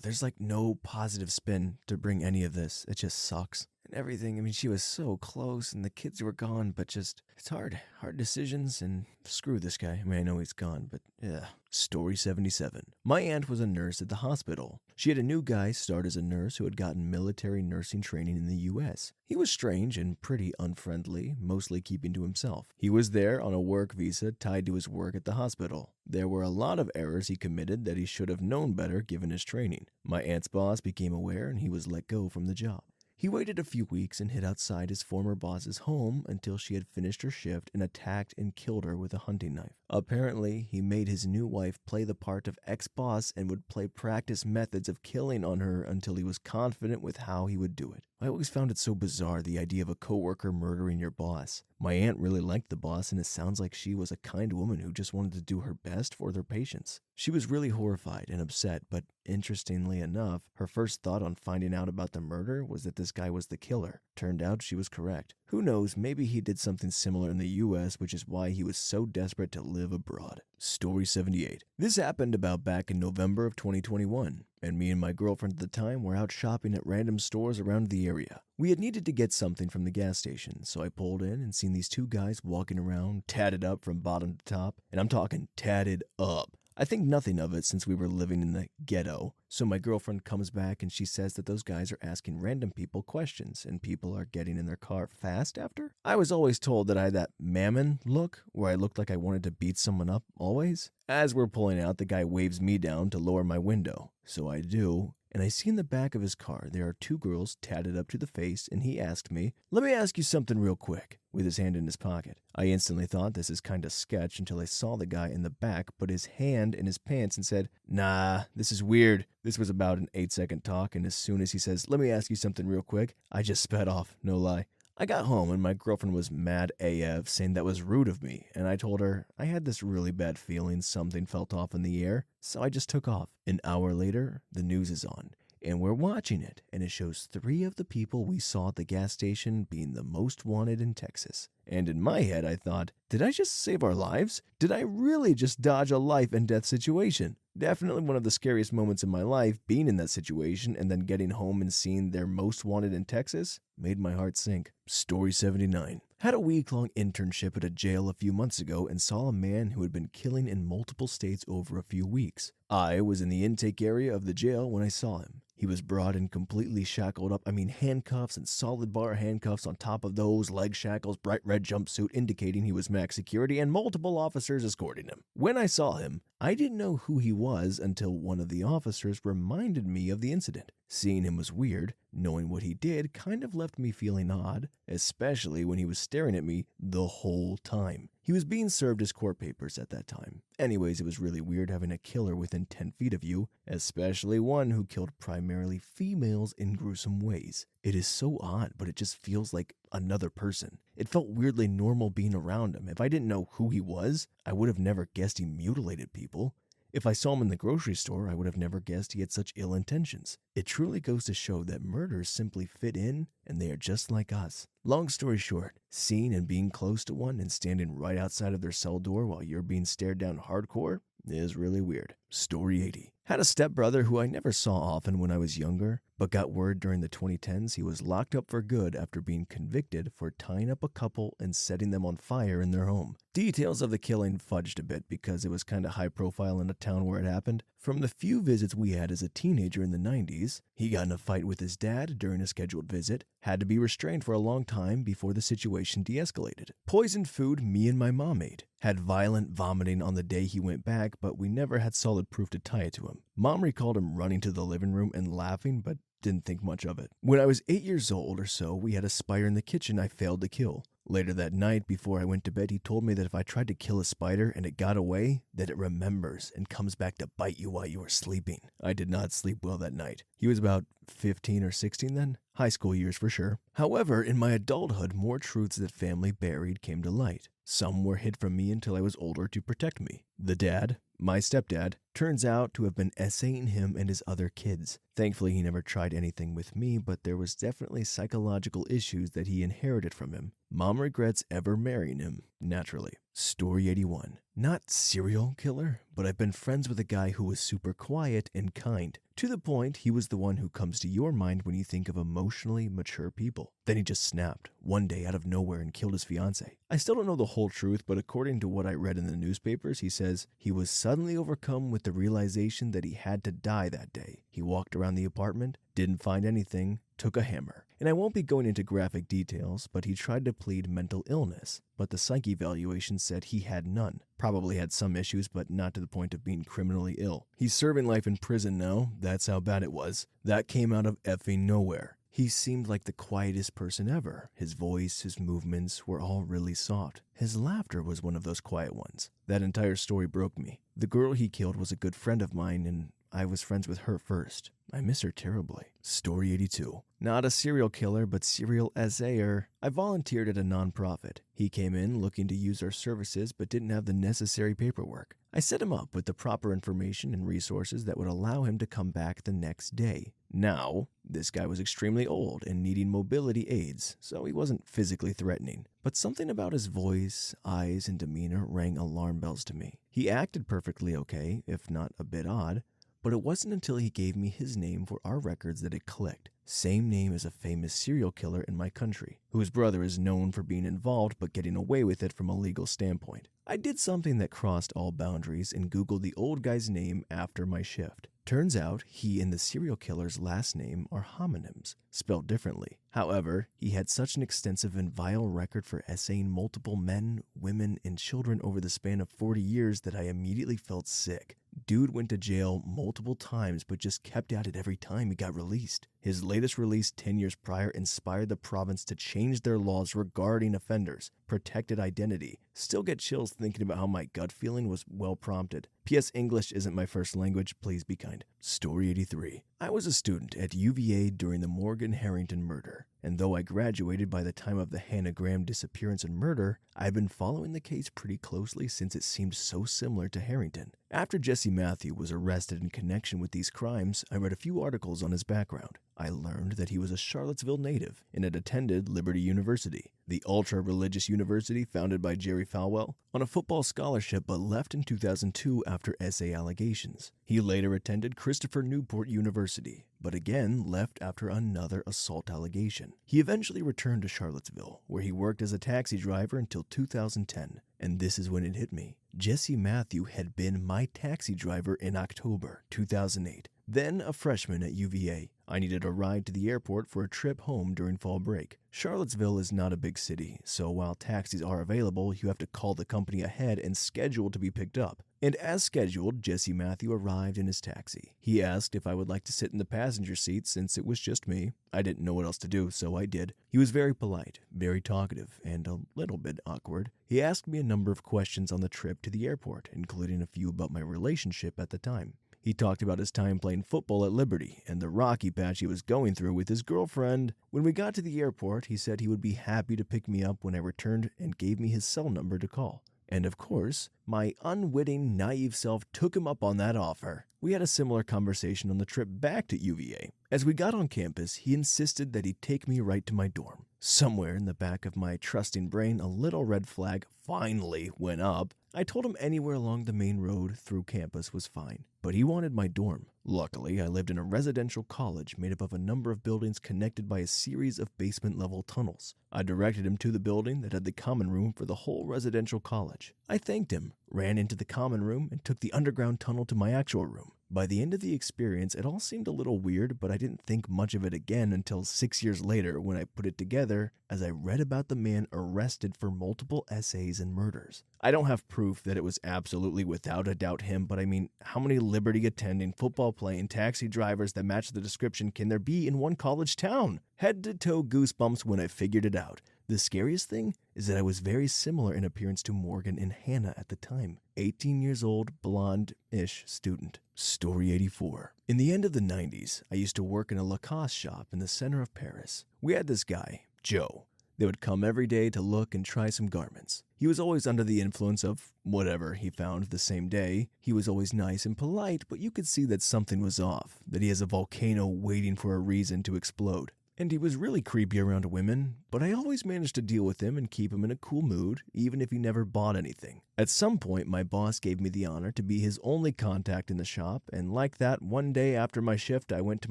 There's like no positive spin to bring any of this. It just sucks. And everything, I mean, she was so close and the kids were gone, but just, it's hard decisions, and screw this guy. I mean, I know he's gone, but yeah. Story 77. My aunt was a nurse at the hospital. She had a new guy start as a nurse who had gotten military nursing training in the US. He was strange and pretty unfriendly, mostly keeping to himself. He was there on a work visa tied to his work at the hospital. There were a lot of errors he committed that he should have known better given his training. My aunt's boss became aware and he was let go from the job. He waited a few weeks and hid outside his former boss's home until she had finished her shift and attacked and killed her with a hunting knife. Apparently, he made his new wife play the part of ex-boss and would play practice methods of killing on her until he was confident with how he would do it. I always found it so bizarre, the idea of a coworker murdering your boss. My aunt really liked the boss, and it sounds like she was a kind woman who just wanted to do her best for their patients. She was really horrified and upset, but interestingly enough, her first thought on finding out about the murder was that this guy was the killer. Turned out she was correct. Who knows, maybe he did something similar in the US, which is why he was so desperate to live abroad. Story 78. This happened about back in November of 2021, and me and my girlfriend at the time were out shopping at random stores around the area. We had needed to get something from the gas station, so I pulled in and seen these two guys walking around, tatted up from bottom to top, and I'm talking tatted up. I think nothing of it since we were living in the ghetto. So my girlfriend comes back and she says that those guys are asking random people questions and people are getting in their car fast after. I was always told that I had that mammon look where I looked like I wanted to beat someone up always. As we're pulling out, the guy waves me down to lower my window. So I do. And I see in the back of his car there are two girls tatted up to the face, and he asked me, "Let me ask you something real quick," with his hand in his pocket. I instantly thought this is kinda sketch until I saw the guy in the back put his hand in his pants and said, "Nah, this is weird." This was about an 8-second talk, and as soon as he says, "Let me ask you something real quick," I just sped off, no lie. I got home and my girlfriend was mad AF, saying that was rude of me, and I told her I had this really bad feeling something felt off in the air, so I just took off. An hour later, the news is on, and we're watching it, and it shows 3 of the people we saw at the gas station being the most wanted in Texas. And in my head, I thought, did I just save our lives? Did I really just dodge a life and death situation? Definitely one of the scariest moments in my life, being in that situation and then getting home and seeing they're most wanted in Texas made my heart sink. Story 79. Had a week-long internship at a jail a few months ago and saw a man who had been killing in multiple states over a few weeks. I was in the intake area of the jail when I saw him. He was brought in completely shackled up, handcuffs and solid bar handcuffs on top of those, leg shackles, bright red jumpsuit indicating he was max security, and multiple officers escorting him. When I saw him, I didn't know who he was until one of the officers reminded me of the incident. Seeing him was weird. Knowing what he did kind of left me feeling odd, especially when he was staring at me the whole time. He was being served his court papers at that time. Anyways, it was really weird having a killer within 10 feet of you, especially one who killed primarily females in gruesome ways. It is so odd, but it just feels like another person. It felt weirdly normal being around him. If I didn't know who he was, I would have never guessed he mutilated people. If I saw him in the grocery store, I would have never guessed he had such ill intentions. It truly goes to show that murders simply fit in, and they are just like us. Long story short, seeing and being close to one and standing right outside of their cell door while you're being stared down hardcore is really weird. Story 80. Had a stepbrother who I never saw often when I was younger, but got word during the 2010s he was locked up for good after being convicted for tying up a couple and setting them on fire in their home. Details of the killing fudged a bit because it was kinda high profile in the town where it happened. From the few visits we had as a teenager in the 90s, he got in a fight with his dad during a scheduled visit, had to be restrained for a long time before the situation de-escalated. Poisoned food me and my mom ate. Had violent vomiting on the day he went back, but we never had solid proof to tie it to him. Mom recalled him running to the living room and laughing, but didn't think much of it. When I was 8 years old or so, we had a spider in the kitchen I failed to kill. Later that night, before I went to bed, he told me that if I tried to kill a spider and it got away, that it remembers and comes back to bite you while you are sleeping. I did not sleep well that night. He was about 15 or 16 then. High school years for sure. However, in my adulthood, more truths that family buried came to light. Some were hid from me until I was older to protect me. The dad, my stepdad, Turns out to have been essaying him and his other kids. Thankfully, he never tried anything with me, but there was definitely psychological issues that he inherited from him. Mom regrets ever marrying him, naturally. Story 81. Not serial killer, but I've been friends with a guy who was super quiet and kind. To the point, he was the one who comes to your mind when you think of emotionally mature people. Then he just snapped, one day out of nowhere, and killed his fiancée. I still don't know the whole truth, but according to what I read in the newspapers, he says he was suddenly overcome with the realization that he had to die that day. He walked around the apartment, didn't find anything, took a hammer. And I won't be going into graphic details, but he tried to plead mental illness, but the psych evaluation said he had none. Probably had some issues, but not to the point of being criminally ill. He's serving life in prison now. That's how bad it was. That came out of effing nowhere. He seemed like the quietest person ever. His voice, his movements were all really soft. His laughter was one of those quiet ones. That entire story broke me. The girl he killed was a good friend of mine, and I was friends with her first. I miss her terribly. Story 82. Not a serial killer, but serial essayer. I volunteered at a nonprofit. He came in looking to use our services, but didn't have the necessary paperwork. I set him up with the proper information and resources that would allow him to come back the next day. Now, this guy was extremely old and needing mobility aids, so he wasn't physically threatening. But something about his voice, eyes, and demeanor rang alarm bells to me. He acted perfectly okay, if not a bit odd, but it wasn't until he gave me his name for our records that it clicked. Same name as a famous serial killer in my country, whose brother is known for being involved but getting away with it from a legal standpoint. I did something that crossed all boundaries and Googled the old guy's name after my shift. Turns out he and the serial killer's last name are homonyms, spelled differently. However, he had such an extensive and vile record for essaying multiple men, women, and children over the span of 40 years that I immediately felt sick. Dude went to jail multiple times but just kept at it every time he got released. His latest release 10 years prior inspired the province to change their laws regarding offenders, protected identity. Still get chills thinking about how my gut feeling was well prompted. P.S. English isn't my first language, please be kind. Story 83. I was a student at UVA during the Morgan Harrington murder, and though I graduated by the time of the Hannah Graham disappearance and murder, I've been following the case pretty closely since it seemed so similar to Harrington. After Jesse Matthew was arrested in connection with these crimes, I read a few articles on his background. I learned that he was a Charlottesville native and had attended Liberty University, the ultra-religious university founded by Jerry Falwell, on a football scholarship but left in 2002 after essay allegations. He later attended Christopher Newport University, but again left after another assault allegation. He eventually returned to Charlottesville, where he worked as a taxi driver until 2010. And this is when it hit me. Jesse Matthew had been my taxi driver in October 2008, then a freshman at UVA. I needed a ride to the airport for a trip home during fall break. Charlottesville is not a big city, so while taxis are available, you have to call the company ahead and schedule to be picked up. And as scheduled, Jesse Matthew arrived in his taxi. He asked if I would like to sit in the passenger seat since it was just me. I didn't know what else to do, so I did. He was very polite, very talkative, and a little bit awkward. He asked me a number of questions on the trip to the airport, including a few about my relationship at the time. He talked about his time playing football at Liberty and the rocky patch he was going through with his girlfriend. When we got to the airport, he said he would be happy to pick me up when I returned and gave me his cell number to call. And of course, my unwitting, naive self took him up on that offer. We had a similar conversation on the trip back to UVA. As we got on campus, he insisted that he'd take me right to my dorm. Somewhere in the back of my trusting brain, a little red flag finally went up. I told him anywhere along the main road through campus was fine, but he wanted my dorm. Luckily, I lived in a residential college made up of a number of buildings connected by a series of basement-level tunnels. I directed him to the building that had the common room for the whole residential college. I thanked him, ran into the common room, and took the underground tunnel to my actual room. By the end of the experience, it all seemed a little weird, but I didn't think much of it again until 6 years later when I put it together as I read about the man arrested for multiple essays and murders. I don't have proof that it was absolutely without a doubt him, but I mean, how many Liberty-attending, football-playing taxi drivers that match the description can there be in one college town? Head-to-toe goosebumps when I figured it out. The scariest thing is that I was very similar in appearance to Morgan and Hannah at the time. 18 years old, blonde-ish student. Story 84. In the end of the 90s, I used to work in a Lacoste shop in the center of Paris. We had this guy, Joe. They would come every day to look and try some garments. He was always under the influence of whatever he found the same day. He was always nice and polite, but you could see that something was off, that he has a volcano waiting for a reason to explode. And he was really creepy around women, but I always managed to deal with him and keep him in a cool mood, even if he never bought anything. At some point, my boss gave me the honor to be his only contact in the shop, and like that, one day after my shift, I went to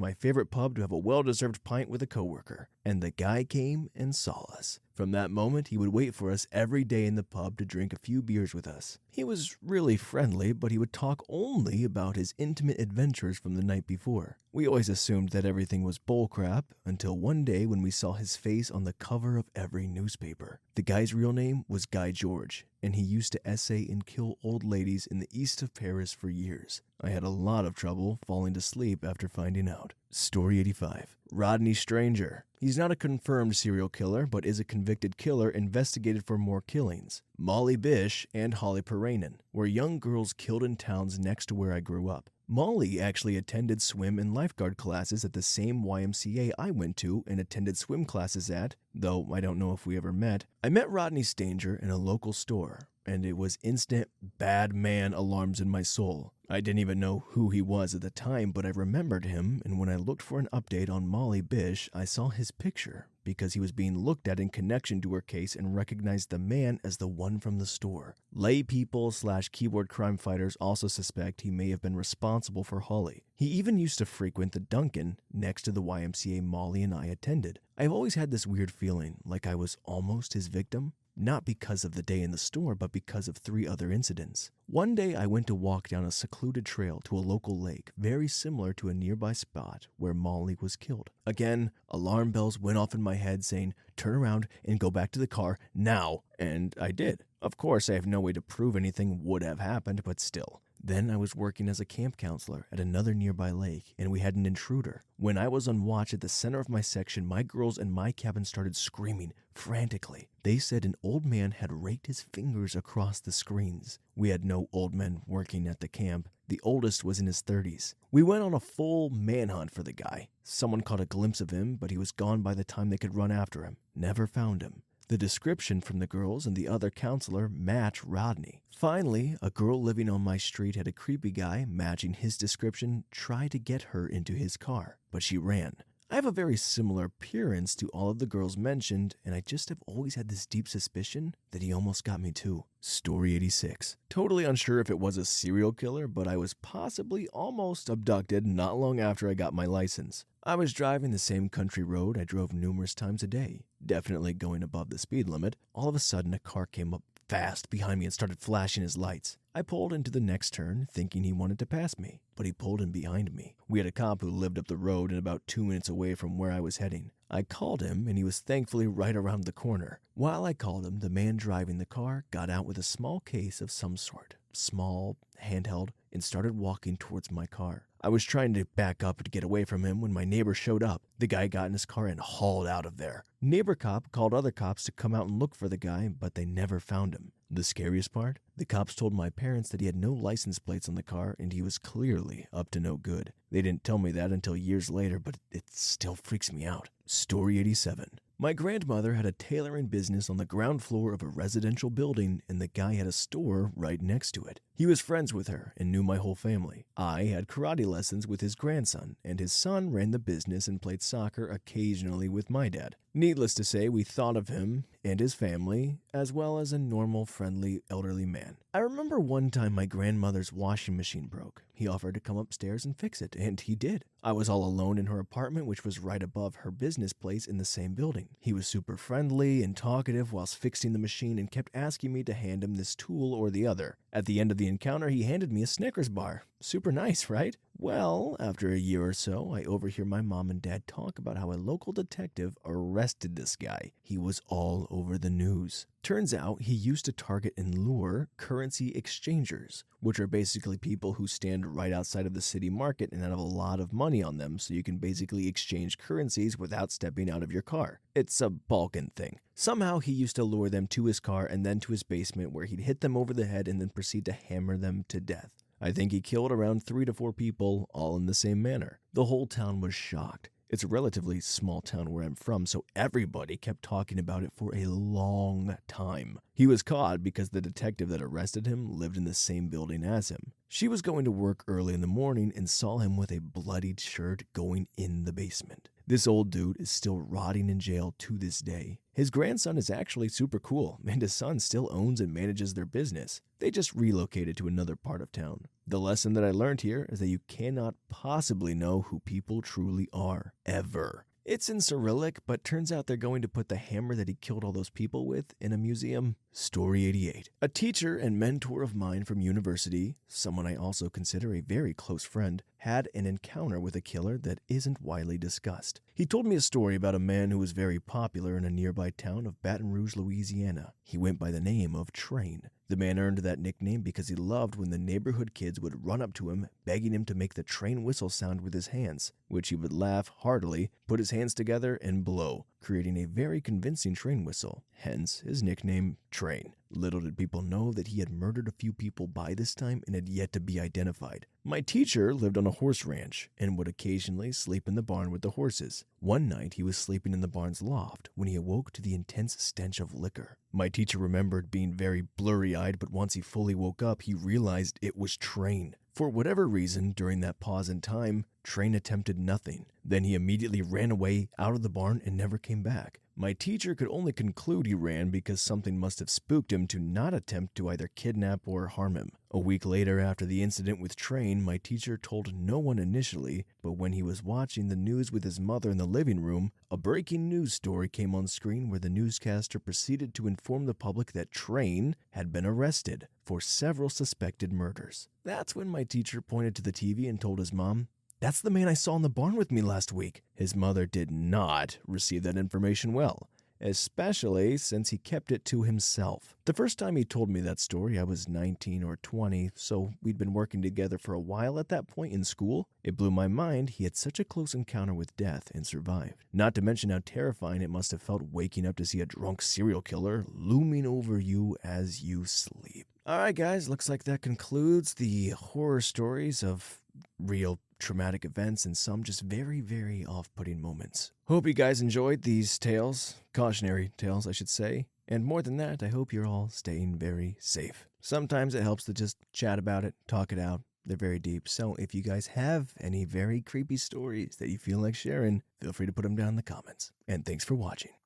my favorite pub to have a well-deserved pint with a coworker, and the guy came and saw us. From that moment, he would wait for us every day in the pub to drink a few beers with us. He was really friendly, but he would talk only about his intimate adventures from the night before. We always assumed that everything was bullcrap until one day when we saw his face on the cover of every newspaper. The guy's real name was Guy George, and he used to essay and kill old ladies in the east of Paris for years. I had a lot of trouble falling to sleep after finding out. Story 85. Rodney Stranger. He's not a confirmed serial killer, but is a convicted killer investigated for more killings. Molly Bish and Holly Paranen were young girls killed in towns next to where I grew up. Molly actually attended swim and lifeguard classes at the same YMCA I went to and attended swim classes at, though I don't know if we ever met. I met Rodney Stranger in a local store, and it was instant bad man alarms in my soul. I didn't even know who he was at the time, but I remembered him, and when I looked for an update on Molly Bish, I saw his picture because he was being looked at in connection to her case and recognized the man as the one from the store. Lay people / keyboard crime fighters also suspect he may have been responsible for Holly. He even used to frequent the Dunkin' next to the YMCA Molly and I attended. I've always had this weird feeling like I was almost his victim. Not because of the day in the store, but because of 3 other incidents. One day I went to walk down a secluded trail to a local lake, very similar to a nearby spot where Molly was killed. Again, alarm bells went off in my head saying, turn around and go back to the car now, and I did. Of course, I have no way to prove anything would have happened, but still. Then I was working as a camp counselor at another nearby lake, and we had an intruder. When I was on watch at the center of my section, my girls in my cabin started screaming frantically. They said an old man had raked his fingers across the screens. We had no old men working at the camp. The oldest was in his 30s. We went on a full manhunt for the guy. Someone caught a glimpse of him, but he was gone by the time they could run after him. Never found him. The description from the girls and the other counselor matched Rodney. Finally, a girl living on my street had a creepy guy matching his description try to get her into his car, but she ran. I have a very similar appearance to all of the girls mentioned, and I just have always had this deep suspicion that he almost got me too. Story 86. Totally unsure if it was a serial killer, but I was possibly almost abducted not long after I got my license. I was driving the same country road I drove numerous times a day, definitely going above the speed limit. All of a sudden, a car came up fast behind me and started flashing his lights. I pulled into the next turn, thinking he wanted to pass me, but he pulled in behind me. We had a cop who lived up the road and about 2 minutes away from where I was heading. I called him, and he was thankfully right around the corner. While I called him, the man driving the car got out with a small case of some sort, small, handheld, and started walking towards my car. I was trying to back up to get away from him when my neighbor showed up. The guy got in his car and hauled out of there. Neighbor cop called other cops to come out and look for the guy, but they never found him. The scariest part? The cops told my parents that he had no license plates on the car and he was clearly up to no good. They didn't tell me that until years later, but it still freaks me out. Story 87. My grandmother had a tailoring business on the ground floor of a residential building, and the guy had a store right next to it. He was friends with her and knew my whole family. I had karate lessons with his grandson, and his son ran the business and played soccer occasionally with my dad. Needless to say, we thought of him and his family as well as a normal, friendly, elderly man. I remember one time my grandmother's washing machine broke. He offered to come upstairs and fix it, and he did. I was all alone in her apartment, which was right above her business place in the same building. He was super friendly and talkative whilst fixing the machine and kept asking me to hand him this tool or the other. At the end of the encounter, he handed me a Snickers bar. Super nice, right? Well, after a year or so, I overhear my mom and dad talk about how a local detective arrested this guy. He was all over the news. Turns out he used to target and lure currency exchangers, which are basically people who stand right outside of the city market and have a lot of money on them, so you can basically exchange currencies without stepping out of your car. It's a Balkan thing. Somehow he used to lure them to his car and then to his basement where he'd hit them over the head and then proceed to hammer them to death. I think he killed around 3 to 4 people, all in the same manner. The whole town was shocked. It's a relatively small town where I'm from, so everybody kept talking about it for a long time. He was caught because the detective that arrested him lived in the same building as him. She was going to work early in the morning and saw him with a bloodied shirt going in the basement. This old dude is still rotting in jail to this day. His grandson is actually super cool, and his son still owns and manages their business. They just relocated to another part of town. The lesson that I learned here is that you cannot possibly know who people truly are, ever. It's in Cyrillic, but turns out they're going to put the hammer that he killed all those people with in a museum. Story 88. A teacher and mentor of mine from university, someone I also consider a very close friend, had an encounter with a killer that isn't widely discussed. He told me a story about a man who was very popular in a nearby town of Baton Rouge, Louisiana. He went by the name of Train. The man earned that nickname because he loved when the neighborhood kids would run up to him, begging him to make the train whistle sound with his hands, which he would laugh heartily, put his hands together, and blow, creating a very convincing train whistle, hence his nickname, Train. Little did people know that he had murdered a few people by this time and had yet to be identified. My teacher lived on a horse ranch and would occasionally sleep in the barn with the horses. One night he was sleeping in the barn's loft when he awoke to the intense stench of liquor. My teacher remembered being very blurry-eyed, but once he fully woke up, he realized it was Train. For whatever reason, during that pause in time, Train attempted nothing. Then he immediately ran away out of the barn and never came back. My teacher could only conclude he ran because something must have spooked him to not attempt to either kidnap or harm him. A week later, after the incident with Train, my teacher told no one initially, but when he was watching the news with his mother in the living room, a breaking news story came on screen where the newscaster proceeded to inform the public that Train had been arrested for several suspected murders. That's when my teacher pointed to the TV and told his mom, "That's the man I saw in the barn with me last week." His mother did not receive that information well, especially since he kept it to himself. The first time he told me that story, I was 19 or 20, so we'd been working together for a while at that point in school. It blew my mind he had such a close encounter with death and survived. Not to mention how terrifying it must have felt waking up to see a drunk serial killer looming over you as you sleep. Alright guys, looks like that concludes the horror stories of real traumatic events and some just very, very off-putting moments. Hope you guys enjoyed these tales, cautionary tales I should say, and more than that, I hope you're all staying very safe. Sometimes it helps to just chat about it, talk it out. They're very deep, so if you guys have any very creepy stories that you feel like sharing, feel free to put them down in the comments. And thanks for watching.